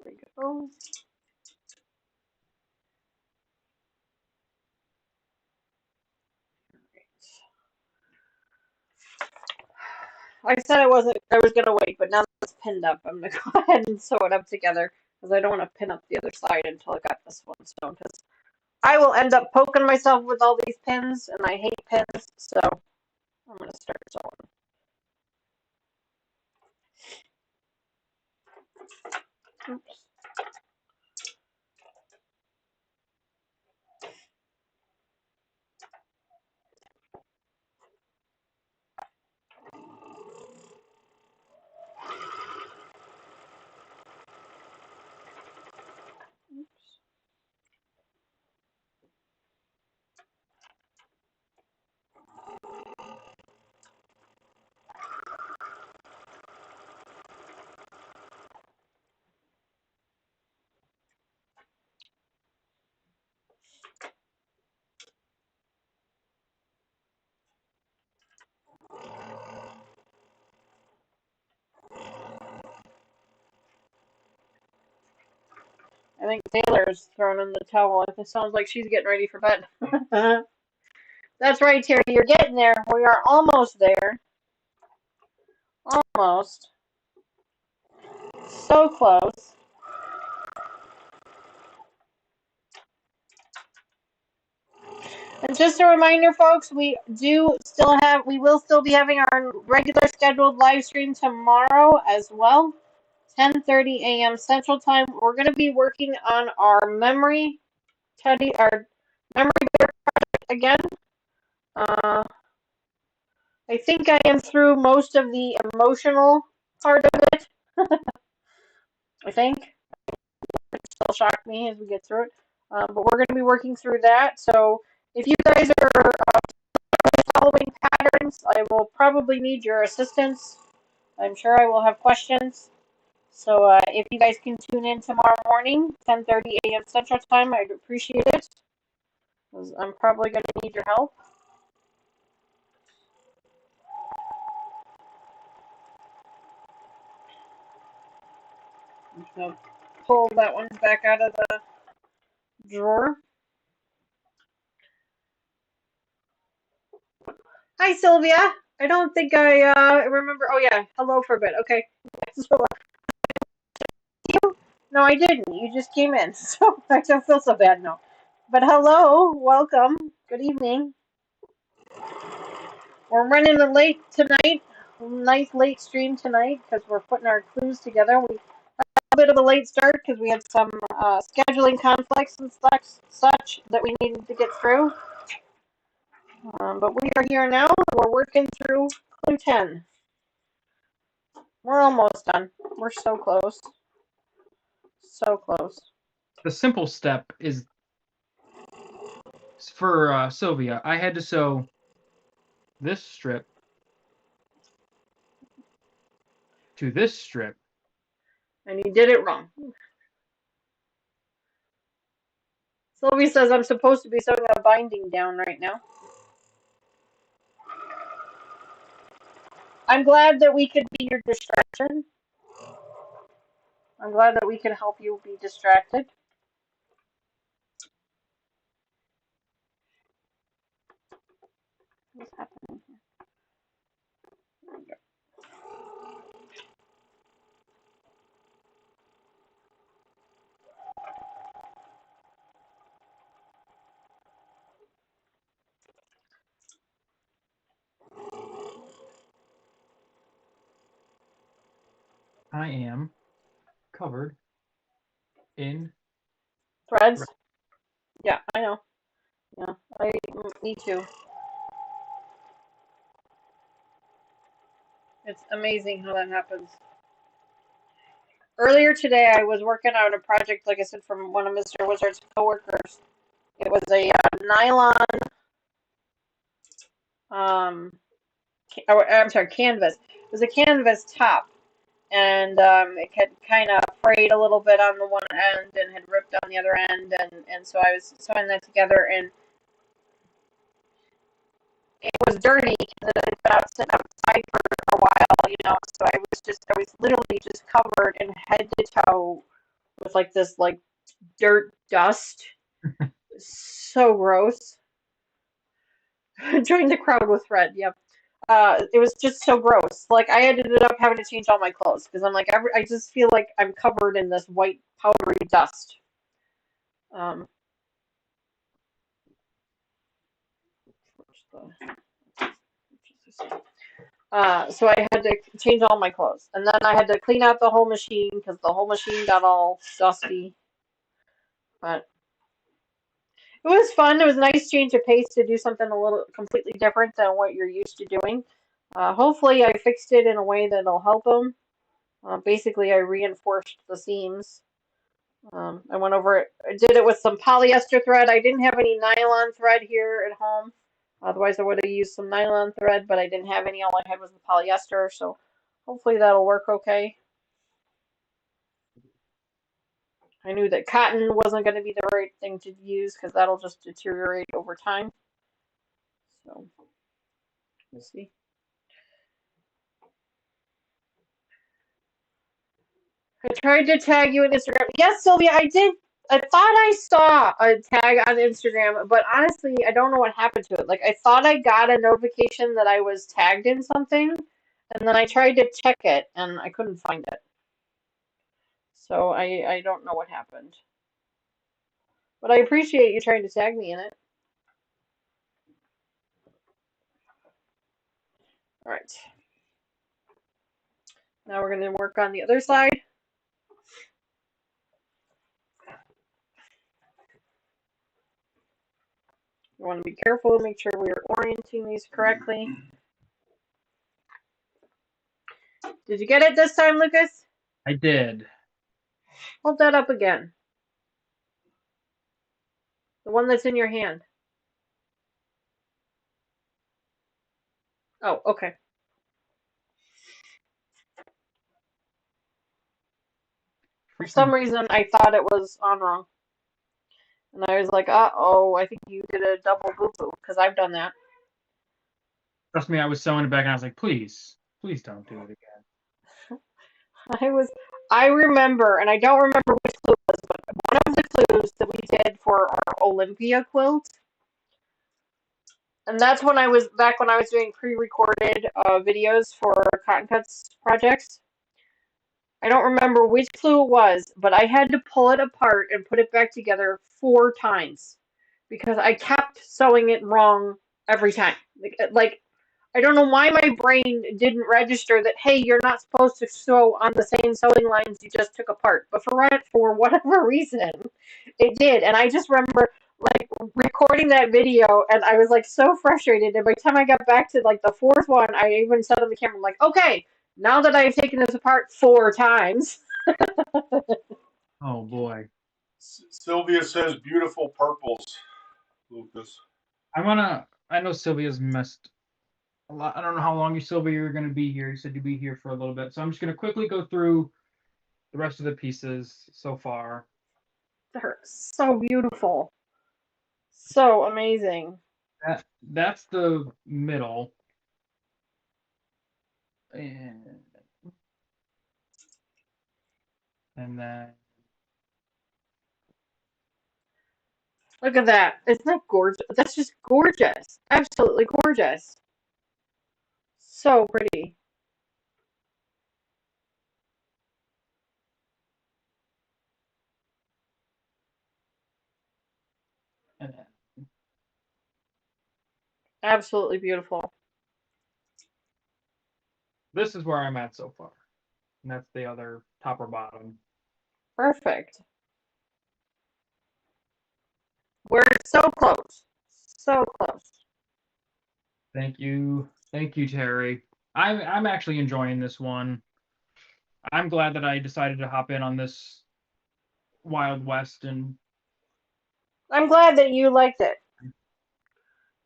There we go. I said I was gonna wait, but now that it's pinned up, I'm gonna go ahead and sew it up together because I don't want to pin up the other side until I got this one sewn. Because I will end up poking myself with all these pins, and I hate pins, so I'm gonna start sewing. Oops. I think Taylor's thrown in the towel. It sounds like she's getting ready for bed. That's right, Terry. You're getting there. We are almost there. Almost. So close. And just a reminder, folks, we will still be having our regular scheduled live stream tomorrow as well, 10:30 a.m. Central Time. We're going to be working on our memory bear project again. I think I am through most of the emotional part of it. I think. It still shock me as we get through it. But we're going to be working through that. So if you guys are following patterns, I will probably need your assistance. I'm sure I will have questions. So if you guys can tune in tomorrow morning, 10:30 a.m. Central Time, I'd appreciate it. I'm probably going to need your help. I'm just going to pull that one back out of the drawer. Hi, Sylvia. I don't think I remember. Oh, yeah. Hello for a bit. Okay. So, no, I didn't. You just came in. So I don't feel so bad now. But hello. Welcome. Good evening. We're running a late tonight. Nice late stream tonight because we're putting our clues together. We had a bit of a late start because we had some scheduling conflicts and such that we needed to get through. But we are here now. We're working through clue 10. We're almost done. We're so close. So close. The simple step is for Sylvia. I had to sew this strip to this strip. And you did it wrong. Sylvia says I'm supposed to be sewing a binding down right now. I'm glad that we could be your distraction. I'm glad that we can help you be distracted. What's happening here? There we go. I am covered in Threads? Yeah, I know. Yeah, me too. It's amazing how that happens. Earlier today, I was working on a project, like I said, from one of Mr. Wizard's coworkers. It was a nylon, I'm sorry, canvas. It was a canvas top, and it had kind of frayed a little bit on the one end and had ripped on the other end, and so I was sewing that together, and it was dirty because it had been sitting outside for a while, so I was literally just covered in head to toe with like this like dirt dust. So gross. Join the crowd with Fred. Yep. It was just so gross. Like I ended up having to change all my clothes because I'm like I just feel like I'm covered in this white powdery dust. Um, so I had to change all my clothes, and then I had to clean out the whole machine because the whole machine got all dusty. But it was fun. It was a nice change of pace to do something a little completely different than what you're used to doing. Hopefully, I fixed it in a way that'll help them. Basically, I reinforced the seams. I went over it. I did it with some polyester thread. I didn't have any nylon thread here at home. Otherwise, I would have used some nylon thread, but I didn't have any. All I had was the polyester, so hopefully that'll work okay. I knew that cotton wasn't going to be the right thing to use because that'll just deteriorate over time. So, we'll see. I tried to tag you on Instagram. Yes, Sylvia, I did. I thought I saw a tag on Instagram, but honestly, I don't know what happened to it. Like, I thought I got a notification that I was tagged in something, and then I tried to check it, and I couldn't find it. So I don't know what happened. But I appreciate you trying to tag me in it. All right. Now we're going to work on the other side. You want to be careful, make sure we're orienting these correctly. Did you get it this time, Lucas? I did. Hold that up again. The one that's in your hand. Oh, okay. For some reason, I thought it was on wrong. And I was like, uh-oh, I think you did a double boo-boo, because I've done that. Trust me, I was sewing it back and I was like, please don't do it again. I remember, and I don't remember which clue it was, but one of the clues that we did for our Olympia quilt, and that's when I was doing pre-recorded videos for cottoncuts projects. I don't remember which clue it was, but I had to pull it apart and put it back together 4 times because I kept sewing it wrong every time. Like I don't know why my brain didn't register that, hey, you're not supposed to sew on the same sewing lines you just took apart. But for whatever reason, it did. And I just remember like recording that video, and I was like so frustrated. And by the time I got back to like the 4th one, I even said on the camera, I'm like, okay, now that I've taken this apart 4 times. Oh boy. Sylvia says beautiful purples, Lucas. I know Sylvia's missed a lot. I don't know how long you're going to be here. You said you'd be here for a little bit. So I'm just going to quickly go through the rest of the pieces so far. They're so beautiful. So amazing. That's the middle. And then Look at that. Isn't that gorgeous? That's just gorgeous. Absolutely gorgeous. So pretty. and then Absolutely beautiful. this is where I'm at so far. and that's the other top or bottom. Perfect. We're so close. So close. Thank you, Terry. I'm actually enjoying this one. I'm glad that I decided to hop in on this Wild West, and I'm glad that you liked it.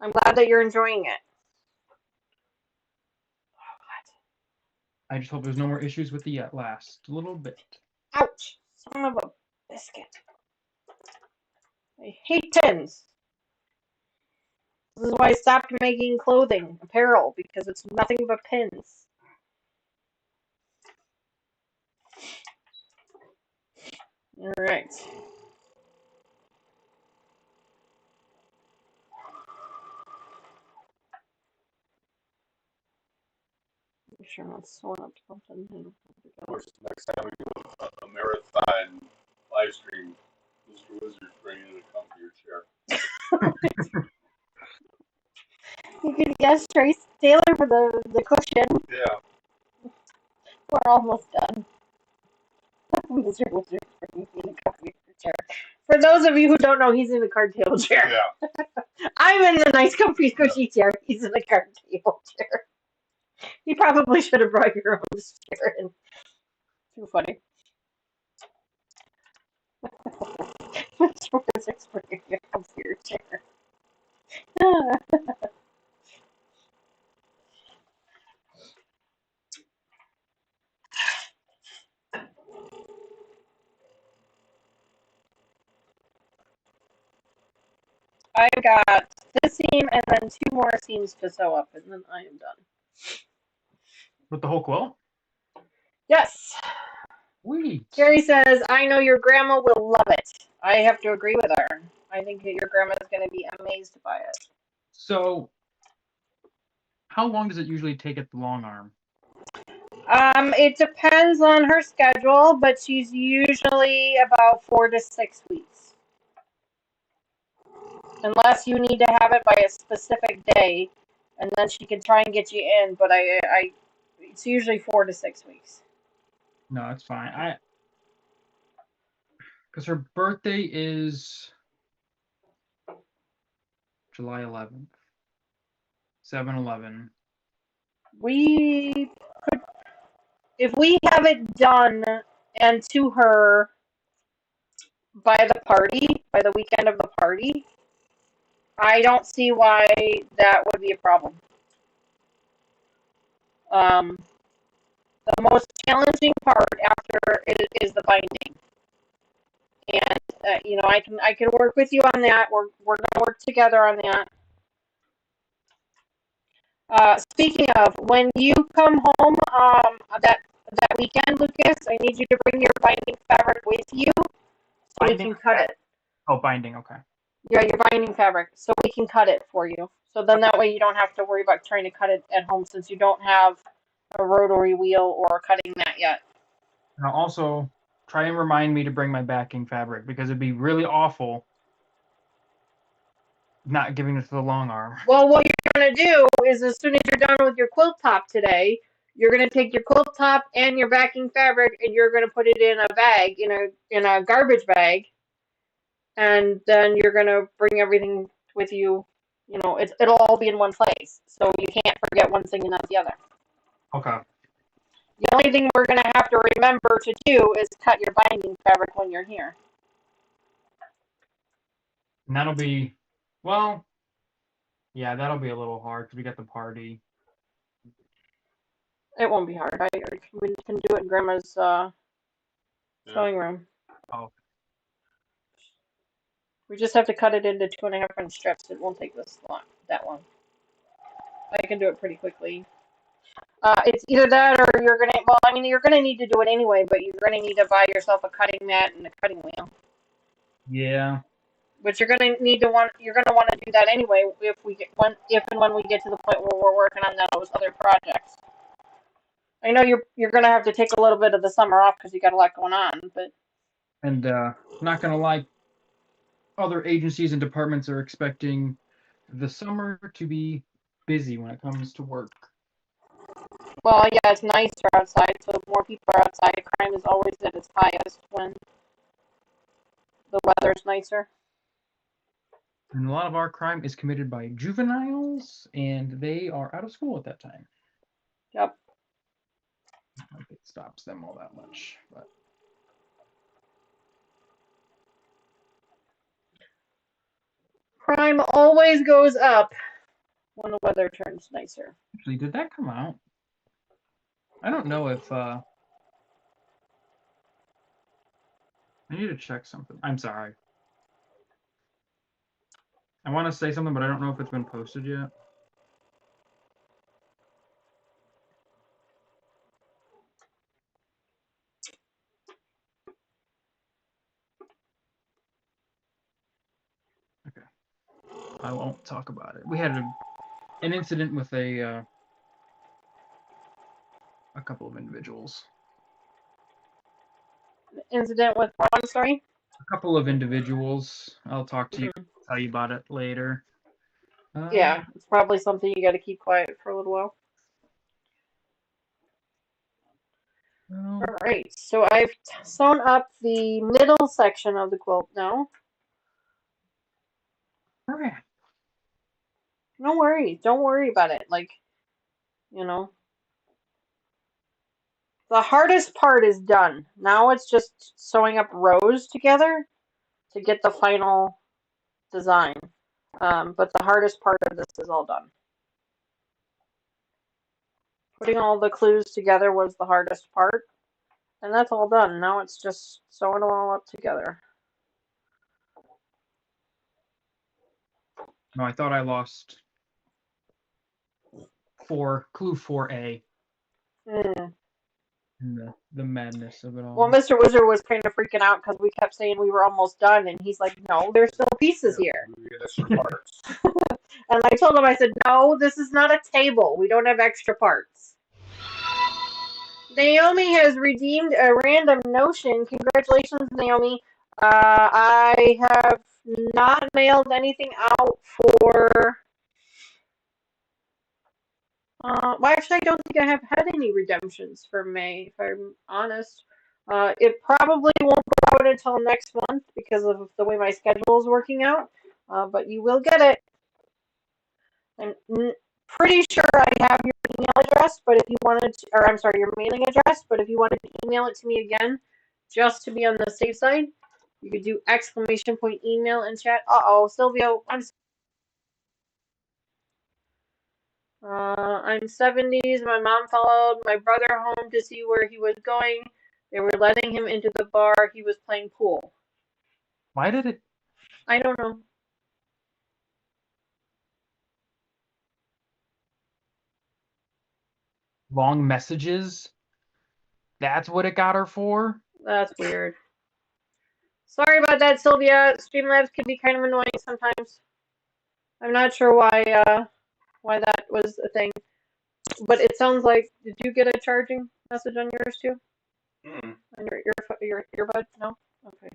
I'm glad that you're enjoying it. I just hope there's no more issues with the last little bit. Ouch! Son of a biscuit. I hate pins. This is why I stopped making clothing, apparel, because it's nothing but pins. Alright. Make sure I'm not sewing up something. Of course, next time we do a marathon live stream, Mr. Wizard's bringing in a comfier chair. You could guess Trace Taylor for the cushion. Yeah. We're almost done. Mr. Wizard bringing in a comfy chair. For those of you who don't know, he's in a card table chair. Yeah. I'm in the nice comfy cushy chair. He's in a card table chair. You probably should have brought your own chair in. Too funny. Mr. Wizard's bringing in a comfier chair. I've got this seam and then 2 more seams to sew up, and then I am done. With the whole quilt? Yes. Sweet. Carrie says, I know your grandma will love it. I have to agree with her. I think that your grandma is going to be amazed by it. So, how long does it usually take at the long arm? It depends on her schedule, but she's usually about 4 to 6 weeks. Unless you need to have it by a specific day, and then she can try and get you in, but it's usually 4 to 6 weeks. No, that's fine. Because her birthday is July 11th. 7/11. We could, if we have it done and to her by the weekend of the party, I don't see why that would be a problem. The most challenging part after it is the binding, and I can work with you on that. We're gonna work together on that. Speaking of, when you come home that weekend, Lucas, I need you to bring your binding fabric with you so we can cut it. Oh, binding, okay. Yeah, your binding fabric, so we can cut it for you. So then that way you don't have to worry about trying to cut it at home since you don't have a rotary wheel or cutting mat yet. Now also, try and remind me to bring my backing fabric because it'd be really awful not giving it to the long arm. Well, what you're going to do is as soon as you're done with your quilt top today, you're going to take your quilt top and your backing fabric and you're going to put it in a bag, in a garbage bag, and then you're going to bring everything with you. It'll all be in one place, so you can't forget one thing and not the other. Okay. The only thing we're going to have to remember to do is cut your binding fabric when you're here. And that'll be, well, yeah, that'll be a little hard because we got the party. It won't be hard. We can do it in Grandma's sewing room. Oh. We just have to cut it into 2.5-inch strips. It won't take that long. I can do it pretty quickly. It's either that or you're gonna need to do it anyway, but you're gonna need to buy yourself a cutting mat and a cutting wheel. Yeah. But you're gonna want to do that anyway if and when we get to the point where we're working on those other projects. I know you're gonna have to take a little bit of the summer off because you got a lot going on, but. And not gonna lie, other agencies and departments are expecting the summer to be busy when it comes to work. Well, yeah, it's nicer outside, so if more people are outside, crime is always at its highest when the weather's nicer. And a lot of our crime is committed by juveniles, and they are out of school at that time. Yep. Not like it stops them all that much, but Crime always goes up when the weather turns nicer. actually, did that come out? I don't know if I need to check something. I'm sorry. I want to say something, but I don't know if it's been posted yet. Okay. I won't talk about it. We had an incident with a couple of individuals. Incident with what? I'm sorry? A couple of individuals. I'll talk to you, tell you about it later. Yeah, it's probably something you got to keep quiet for a little while. Well, All right, so I've sewn up the middle section of the quilt now. crap. No worries, don't worry about it. Like, you know, the hardest part is done. Now it's just sewing up rows together to get the final design. But the hardest part of this is all done. Putting all the clues together was the hardest part. And that's all done. Now it's just sewing them all up together. No, I thought I lost clue 4A Mm. in the madness of it all. Well, Mr. Wizard was kind of freaking out because we kept saying we were almost done, and he's like, no, there's still pieces here. We get extra parts. And I told him, I said, no, this is not a table. We don't have extra parts. Naomi has redeemed a random notion. Congratulations, Naomi. I have not mailed anything out for... well, actually, I don't think I have had any redemptions for May, if I'm honest. It probably won't go out until next month because of the way my schedule is working out. But you will get it. I'm pretty sure I have your email address, but if you wanted to, or I'm sorry, your mailing address, but if you wanted to email it to me again, just to be on the safe side, you could do ! email and chat. Uh-oh, Silvio, I'm 70s. My mom followed my brother home to see where he was going. They were letting him into the bar. He was playing pool. Why did it? I don't know. Long messages? That's what it got her for? That's weird. Sorry about that, Sylvia. Streamlabs can be kind of annoying sometimes. I'm not sure why that was a thing. But it sounds like, did you get a charging message on yours too? Mm-mm. On your earbud? No? Okay.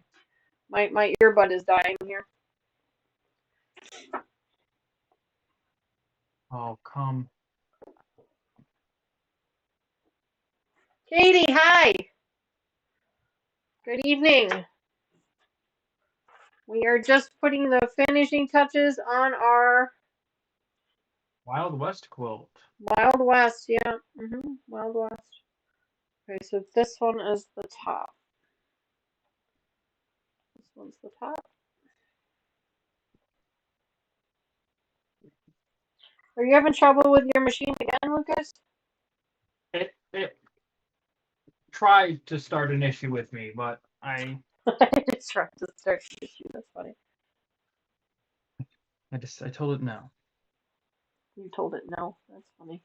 My earbud is dying here. Oh, come. Katie, hi! Good evening. We are just putting the finishing touches on our Wild West quilt. Wild West, yeah. Wild West. Okay, so this one is the top. This one's the top. Are you having trouble with your machine again, Lucas? It tried to start an issue with me, but I It's trying to start the issue. That's funny. I told it no. You told it no. That's funny.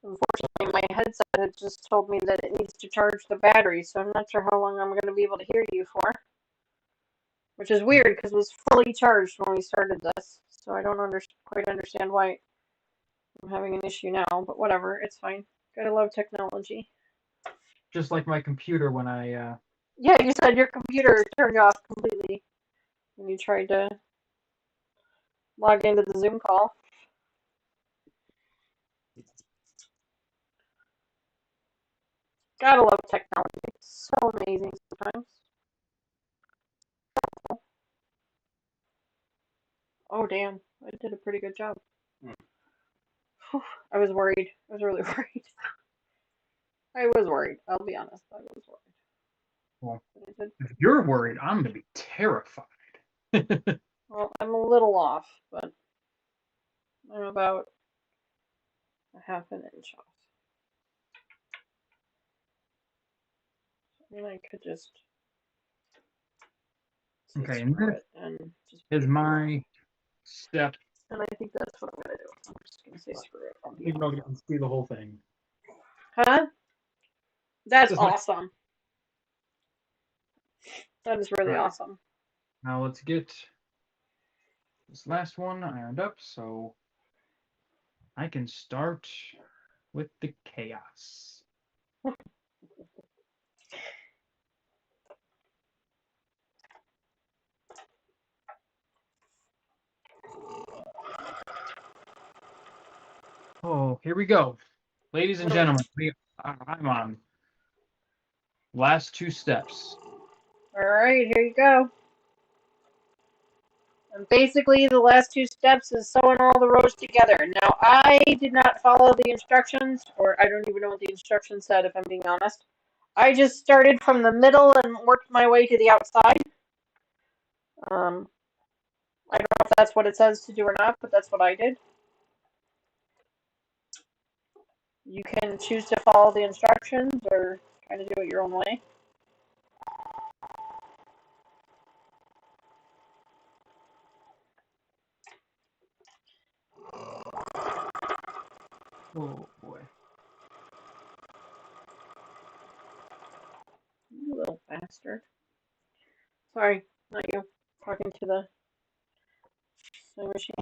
Unfortunately, my headset had just told me that it needs to charge the battery, so I'm not sure how long I'm going to be able to hear you for. Which is weird, because it was fully charged when we started this, so I don't quite understand why I'm having an issue now, but whatever, it's fine. Gotta love technology. just like my computer when I Yeah, you said your computer turned off completely when you tried to log into the Zoom call. Gotta love technology. It's so amazing sometimes. Oh, damn. I did a pretty good job. Whew, I was worried. I was really worried. I was worried. I'll be honest. I was worried. well, But I did. if you're worried, I'm gonna be terrified. Well, I'm a little off, but I'm about a half an inch off. And I could just say Okay, and screw this it and just is my step. and I think that's what I'm gonna do. I'm just gonna say screw it. Even though you can see the whole thing. Huh? That's This is my- awesome. That is really Right. awesome. Now let's get this last one ironed up so I can start with the chaos. Oh, here we go. Ladies and gentlemen, I'm on last two steps. Alright, here you go. And basically, the last two steps is sewing all the rows together. Now, I did not follow the instructions, or I don't even know what the instructions said, if I'm being honest. I just started from the middle and worked my way to the outside. I don't know if that's what it says to do or not, but that's what I did. You can choose to follow the instructions or kind of do it your own way. Oh boy. You little bastard. Sorry, not you. Talking to the sewing machine.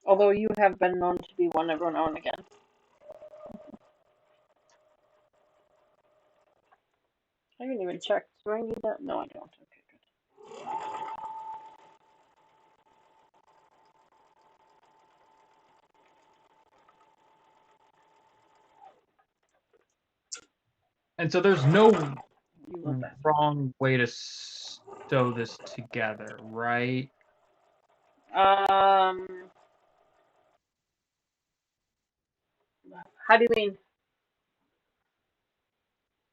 Although you have been known to be one every now and again. I didn't even check. Do I need that? No, I don't. Okay, good. And so there's no You little bastard. wrong way to sew this together, right? How do you mean?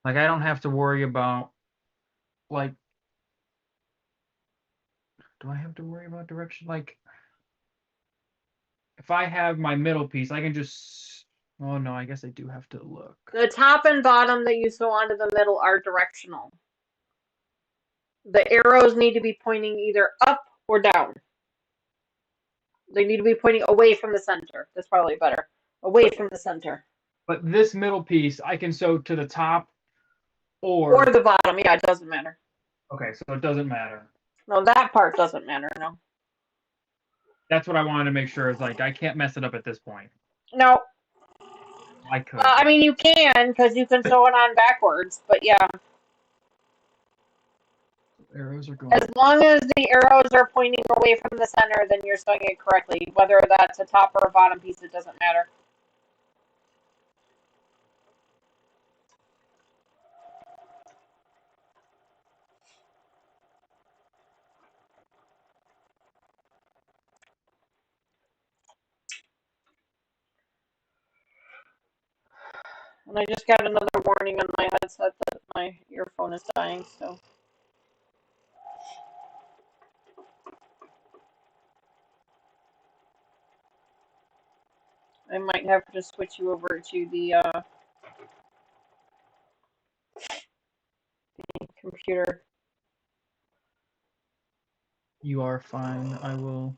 Like I don't have to worry about like do I have to worry about direction? Like if I have my middle piece, I can just oh no, I guess I do have to look. The top and bottom that you sew onto the middle are directional. The arrows need to be pointing either up or down. They need to be pointing away from the center. That's probably better. Away from the center. But this middle piece I can sew to the top or Or the bottom. Yeah, it doesn't matter. okay, so it doesn't matter. No, that part doesn't matter. No. That's what I wanted to make sure is like I can't mess it up at this point. No. I could. I mean, you can because you can sew it on backwards. But yeah. Arrows are going. As long as the arrows are pointing away from the center, then you're sewing it correctly. Whether that's a top or a bottom piece, it doesn't matter. And I just got another warning on my headset that my earphone is dying, so. I might have to switch you over to the computer. You are fine. I will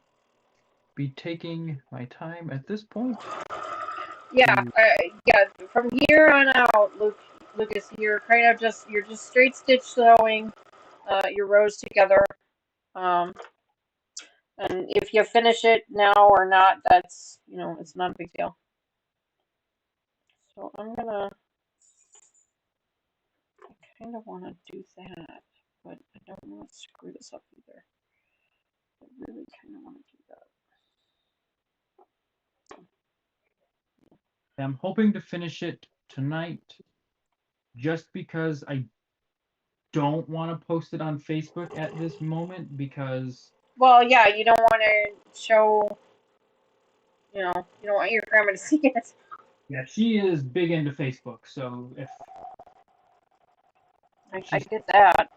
be taking my time at this point. Yeah, yeah. From here on out, Lucas, you're kind of you're just straight stitch sewing your rows together. And if you finish it now or not, that's it's not a big deal. So I'm gonna kind of want to do that, but I don't want to screw this up either. I really kind of want to do that. I'm hoping to finish it tonight, just because I don't want to post it on Facebook at this moment, because Well, yeah, you don't want to show, you don't want your grandma to see it. yeah, she is big into Facebook, so if I get that.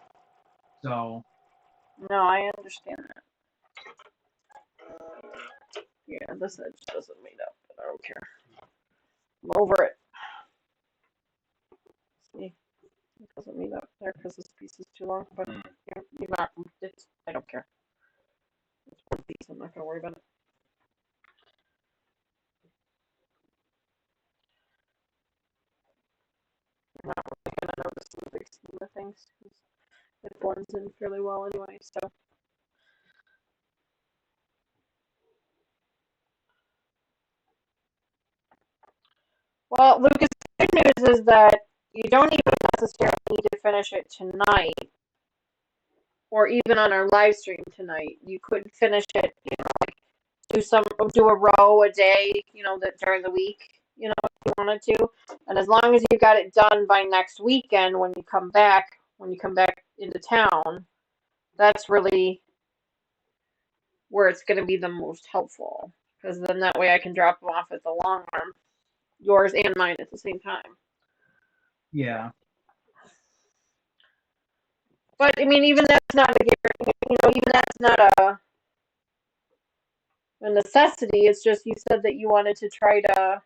so No, I understand that. Yeah, this edge doesn't meet up, but I don't care. I'm over it. See, it doesn't meet up there because this piece is too long, but you're not. I don't care. It's one piece. I'm not gonna worry about it. I'm not really gonna notice the big scheme of things because it blends in fairly well anyway. So. Well, Lucas, the good news is that you don't even necessarily need to finish it tonight, or even on our live stream tonight. You could finish it, like do a row a day, that during the week, if you wanted to. And as long as you got it done by next weekend when you come back into town, that's really where it's going to be the most helpful. Because then that way I can drop them off at the long arm, yours and mine at the same time. yeah. But I mean, even that's not even that's not a necessity. It's just you said that you wanted to try to.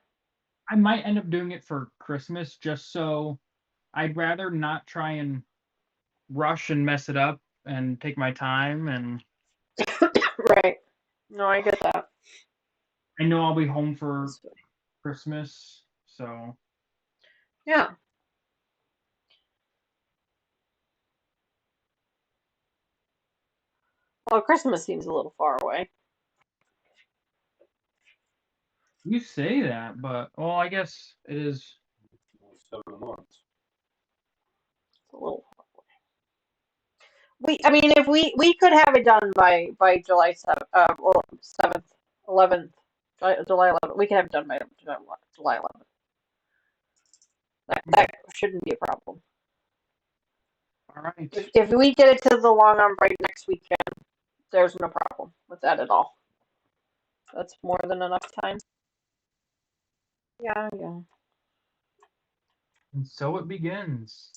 I might end up doing it for Christmas, just so I'd rather not try and rush and mess it up and take my time, and Right. No, I get that. I know I'll be home for Christmas, so Yeah. Well, Christmas seems a little far away. you say that, but well, I guess it is. 7 months. It's a little far away. I mean, if we could have it done by July 7th, 11th, July 11th. We could have it done by July 11th. That shouldn't be a problem. All right. If we get it to the long arm by next weekend, there's no problem with that at all. That's more than enough time. Yeah. And so it begins.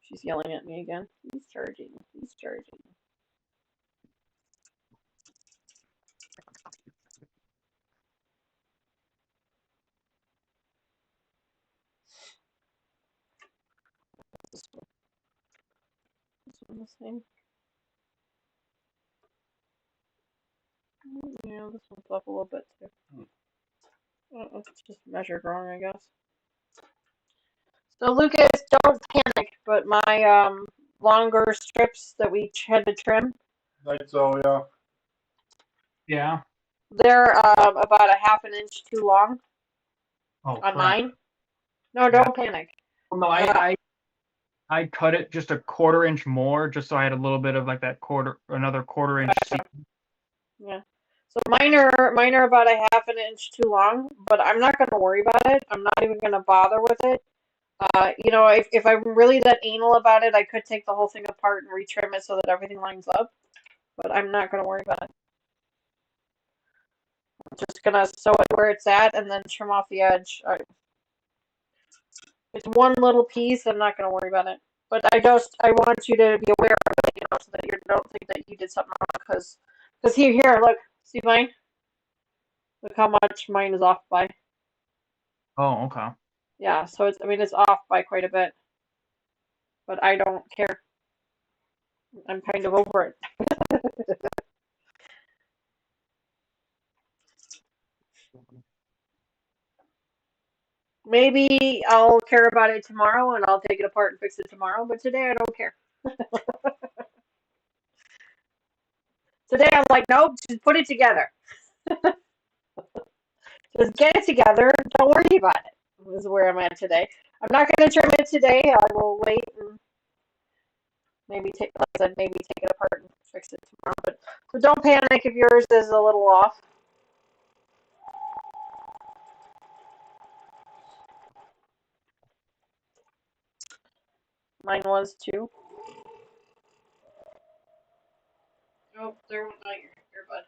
She's yelling at me again. He's charging. He's charging. This one the same. Yeah, this one's up a little bit too. It's just measured wrong, I guess. So Lucas, don't panic. But my longer strips that we had to trim, Like so, yeah. Yeah. they're about a half an inch too long Oh, on crap. mine. No, don't panic. Well, no, I cut it just a 1/4 inch more, just so I had a little bit of like that another 1/4 inch. Yeah. So mine are about a half an inch too long, but I'm not going to worry about it. I'm not even going to bother with it. If I'm really that anal about it, I could take the whole thing apart and retrim it so that everything lines up. But I'm not going to worry about it. I'm just going to sew it where it's at and then trim off the edge. It's one little piece. I'm not going to worry about it. But I want you to be aware of it, so that you don't think that you did something wrong. Because here, look, see mine? Look how much mine is off by. Oh, okay. Yeah, so it's off by quite a bit. But I don't care. I'm kind of over it. Maybe I'll care about it tomorrow and I'll take it apart and fix it tomorrow, but today I don't care. Today I'm like, nope, just put it together. Just get it together. Don't worry about it. This is where I'm at today. I'm not going to trim it today. I will wait and maybe take, like I said, maybe take it apart and fix it tomorrow. But don't panic if yours is a little off. Mine was too. Oh, there went my earbud.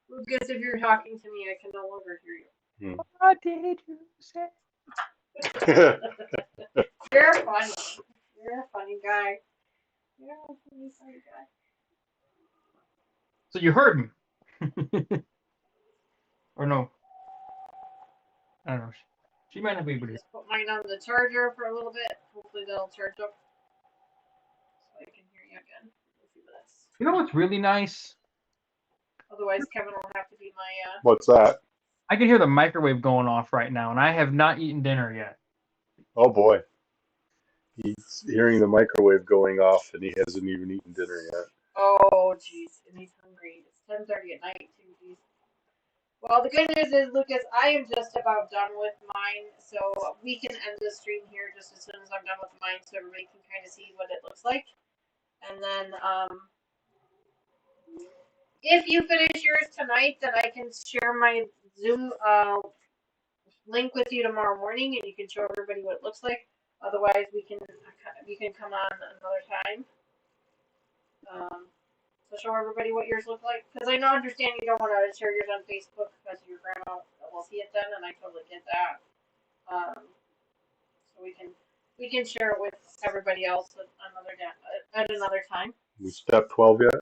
Lucas, if you're talking to me, I can no longer hear you. What did you say? You're funny. You're a funny guy. You're a funny guy. So you heard me. Or no? I don't know. She might not be able to. Just put mine on the charger for a little bit. Hopefully they'll charge up so I can hear you again. In a few minutes. You know what's really nice? Otherwise, Kevin will have to be my. What's that? I can hear the microwave going off right now, and I have not eaten dinner yet. Oh boy. He's hearing the microwave going off and he hasn't even eaten dinner yet. Oh, jeez. And he's hungry. It's 10:30 at night, too. Jeez. Well, the good news is, Lucas, I am just about done with mine, so we can end the stream here just as soon as I'm done with mine so everybody can kind of see what it looks like. And then, if you finish yours tonight, then I can share my Zoom link with you tomorrow morning, and you can show everybody what it looks like. Otherwise, you can come on another time. So show everybody what yours look like, because I understand you don't want to share yours on Facebook because your grandma will see it then, and I totally get that. So we can share it with everybody else at another time. We step 12 yet?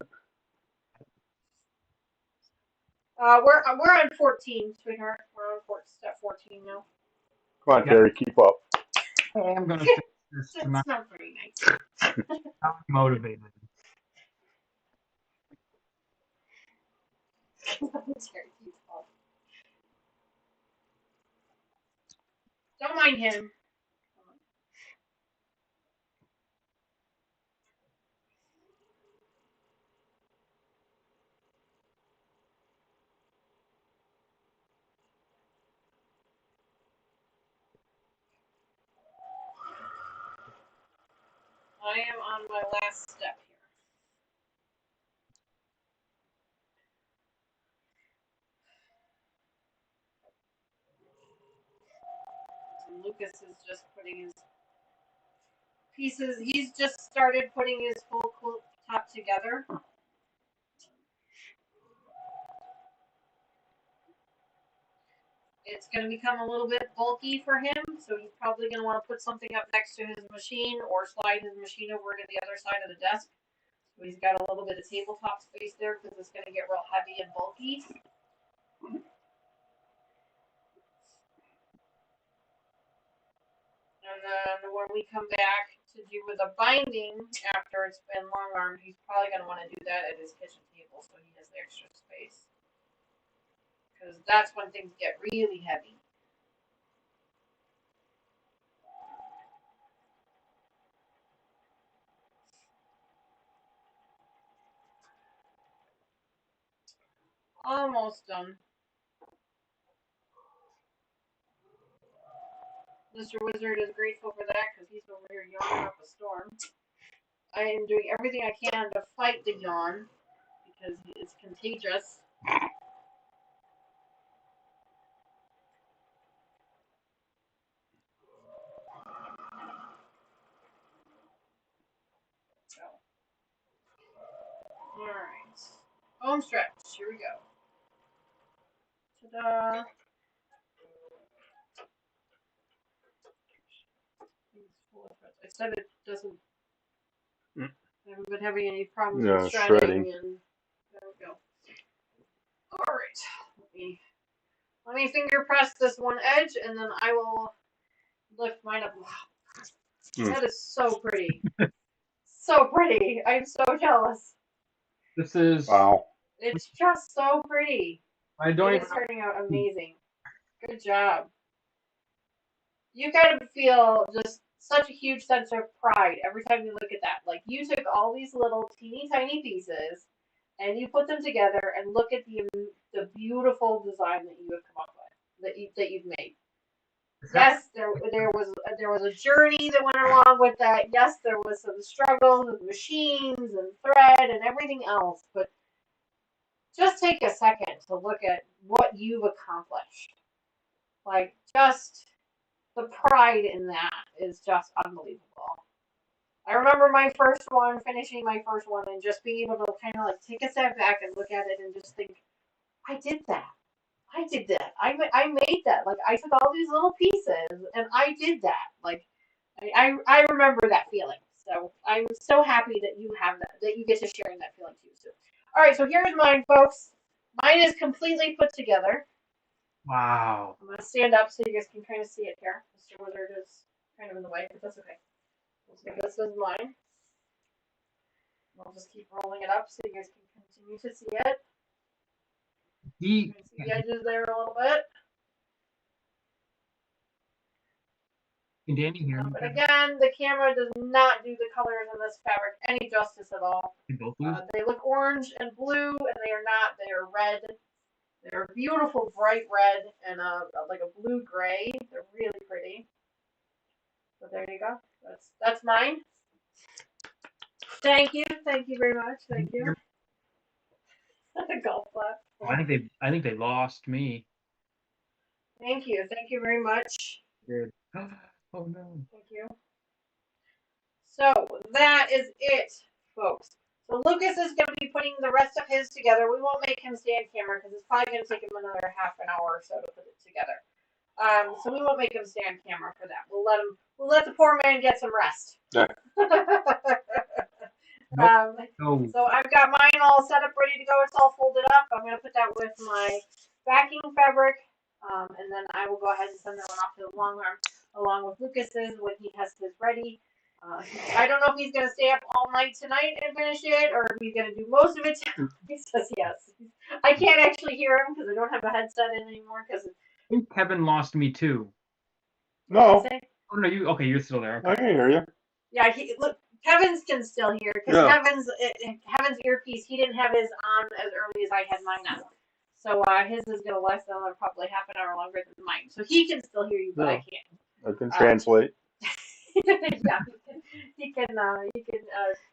We're on 14, sweetheart. We're on step 14 now. Come on, Terry, keep up. I'm gonna fix this That's tonight. not very nice. I'm motivated. Don't mind him. I am on my last step here. And Lucas is just putting his pieces. He's just started putting his full quilt top together. It's going to become a little bit bulky for him, so he's probably going to want to put something up next to his machine or slide his machine over to the other side of the desk. So he's got a little bit of tabletop space there because it's going to get real heavy and bulky. And then when we come back to do with the binding after it's been long armed, he's probably going to want to do that at his kitchen table so he has the extra space. Because that's when things get really heavy. Almost done. Mr. Wizard is grateful for that because he's over here yawning up a storm. I am doing everything I can to fight the yawn because it's contagious. Alright. Home stretch. Here we go. Ta-da! I said it doesn't. I haven't been having any problems with shredding. And there we go. Alright. Let me finger press this one edge and then I will lift mine up. Wow. That is so pretty. So pretty. I'm so jealous. This is Wow. It's just so pretty. It's turning out amazing. Good job. You gotta feel just such a huge sense of pride every time you look at that. Like, you took all these little teeny tiny pieces and you put them together and look at the beautiful design that you have come up with. that you've made. Yes, there was a journey that went along with that. Yes, there was some struggles with machines and thread and everything else. But just take a second to look at what you've accomplished. Like, just the pride in that is just unbelievable. I remember finishing my first one, and just being able to kind of like take a step back and look at it and just think, I did that. I did that. I made that. Like, I took all these little pieces and I did that. Like, I remember that feeling. So I'm so happy that you have that you get to sharing that feeling too. So, all right, so here's mine, folks. Mine is completely put together. Wow. I'm going to stand up so you guys can kind of see it here. Mr. Wizard is kind of in the way, but that's okay. So this is mine. I'll just keep rolling it up so you guys can continue to see it. You can see the edges there a little bit. Can Danny hear me? But again, the camera does not do the colors in this fabric any justice at all. They look orange and blue, and they are not. They are red. They're beautiful, bright red and like a blue gray. They're really pretty. So there you go. That's mine. Thank you very much. Thank you. Golf clap. I think they lost me. Thank you very much. Good. Oh no. Thank you. So that is it, folks. So Lucas is going to be putting the rest of his together. We won't make him stand camera because it's probably going to take him another half an hour or so to put it together. So we won't make him stand camera for that. We'll let the poor man get some rest. Yeah. So I've got mine all set up, ready to go. It's all folded up. I'm going to put that with my backing fabric, and then I will go ahead and send that one off to the long arm, along with Lucas's when he has his ready. I don't know if he's going to stay up all night tonight and finish it, or if he's going to do most of it. He says yes. I can't actually hear him because I don't have a headset in anymore. Because I think Kevin lost me too. No. Oh no, you're still there. Okay. I can hear you. Yeah, look, Kevin's can still hear because Kevin's earpiece. He didn't have his on as early as I had mine on. So his is going to last another probably half an hour longer than mine. So he can still hear you, but I can't. I can translate. Yeah, he can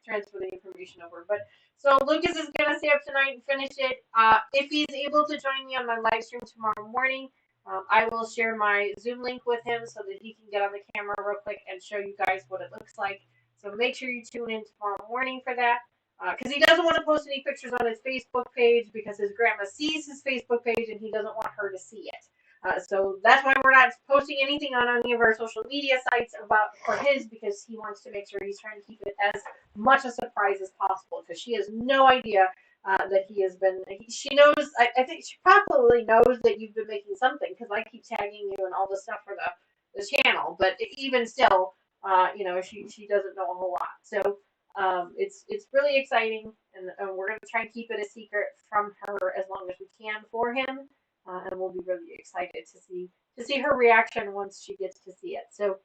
transfer the information over. But so Lucas is gonna stay up tonight and finish it. If he's able to join me on my live stream tomorrow morning, I will share my Zoom link with him so that he can get on the camera real quick and show you guys what it looks like. So make sure you tune in tomorrow morning for that. Because he doesn't want to post any pictures on his Facebook page because his grandma sees his Facebook page and he doesn't want her to see it. So that's why we're not posting anything on any of our social media sites for his, because he wants to make sure he's trying to keep it as much a surprise as possible, because she has no idea that he has been. She knows. I think she probably knows that you've been making something because I keep tagging you and all this stuff for the channel. But even still, she doesn't know a whole lot. So it's really exciting, and we're going to try and keep it a secret from her as long as we can for him. And we'll be really excited to see her reaction once she gets to see it. So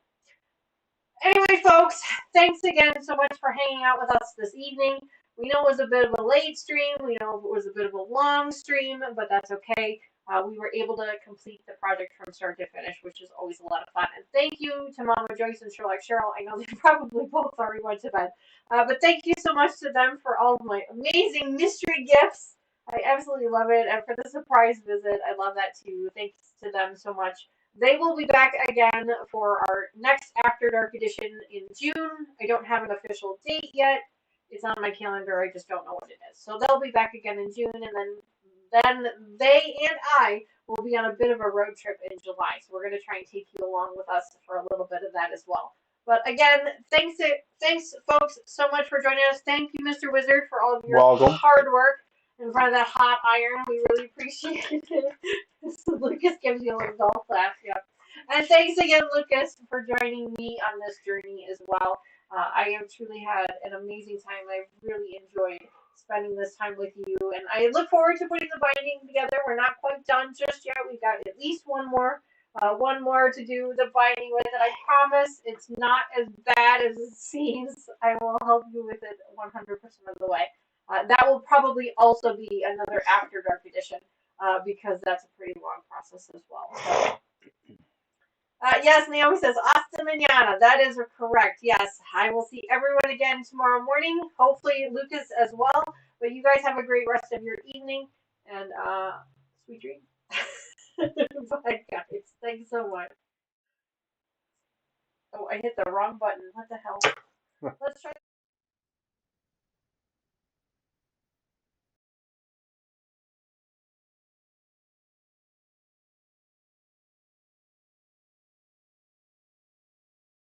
anyway, folks, thanks again so much for hanging out with us this evening. We know it was a bit of a late stream. We know it was a bit of a long stream, but that's okay. We were able to complete the project from start to finish, which is always a lot of fun. And thank you to Mama Joyce and Sherlock Cheryl. I know they probably both already went to bed. But thank you so much to them for all of my amazing mystery gifts. I absolutely love it. And for the surprise visit, I love that too. Thanks to them so much. They will be back again for our next After Dark edition in June. I don't have an official date yet. It's on my calendar. I just don't know what it is. So they'll be back again in June, and then they and I will be on a bit of a road trip in July. So we're going to try and take you along with us for a little bit of that as well. But again, thanks folks so much for joining us. Thank you, Mr. Wizard, for all of your hard work in front of that hot iron. We really appreciate it. Lucas gives you a little golf clap, yeah. And thanks again, Lucas, for joining me on this journey as well. I have truly had an amazing time. I've really enjoyed spending this time with you, and I look forward to putting the binding together. We're not quite done just yet. We've got at least one more to do the binding with, and I promise it's not as bad as it seems. I will help you with it 100% of the way. That will probably also be another After Dark edition. because that's a pretty long process as well. So, yes, Naomi says, hasta mañana. That is correct. Yes, I will see everyone again tomorrow morning. Hopefully Lucas as well. But you guys have a great rest of your evening. And sweet dreams. Bye, guys. Thanks so much. Oh, I hit the wrong button. What the hell? Let's try.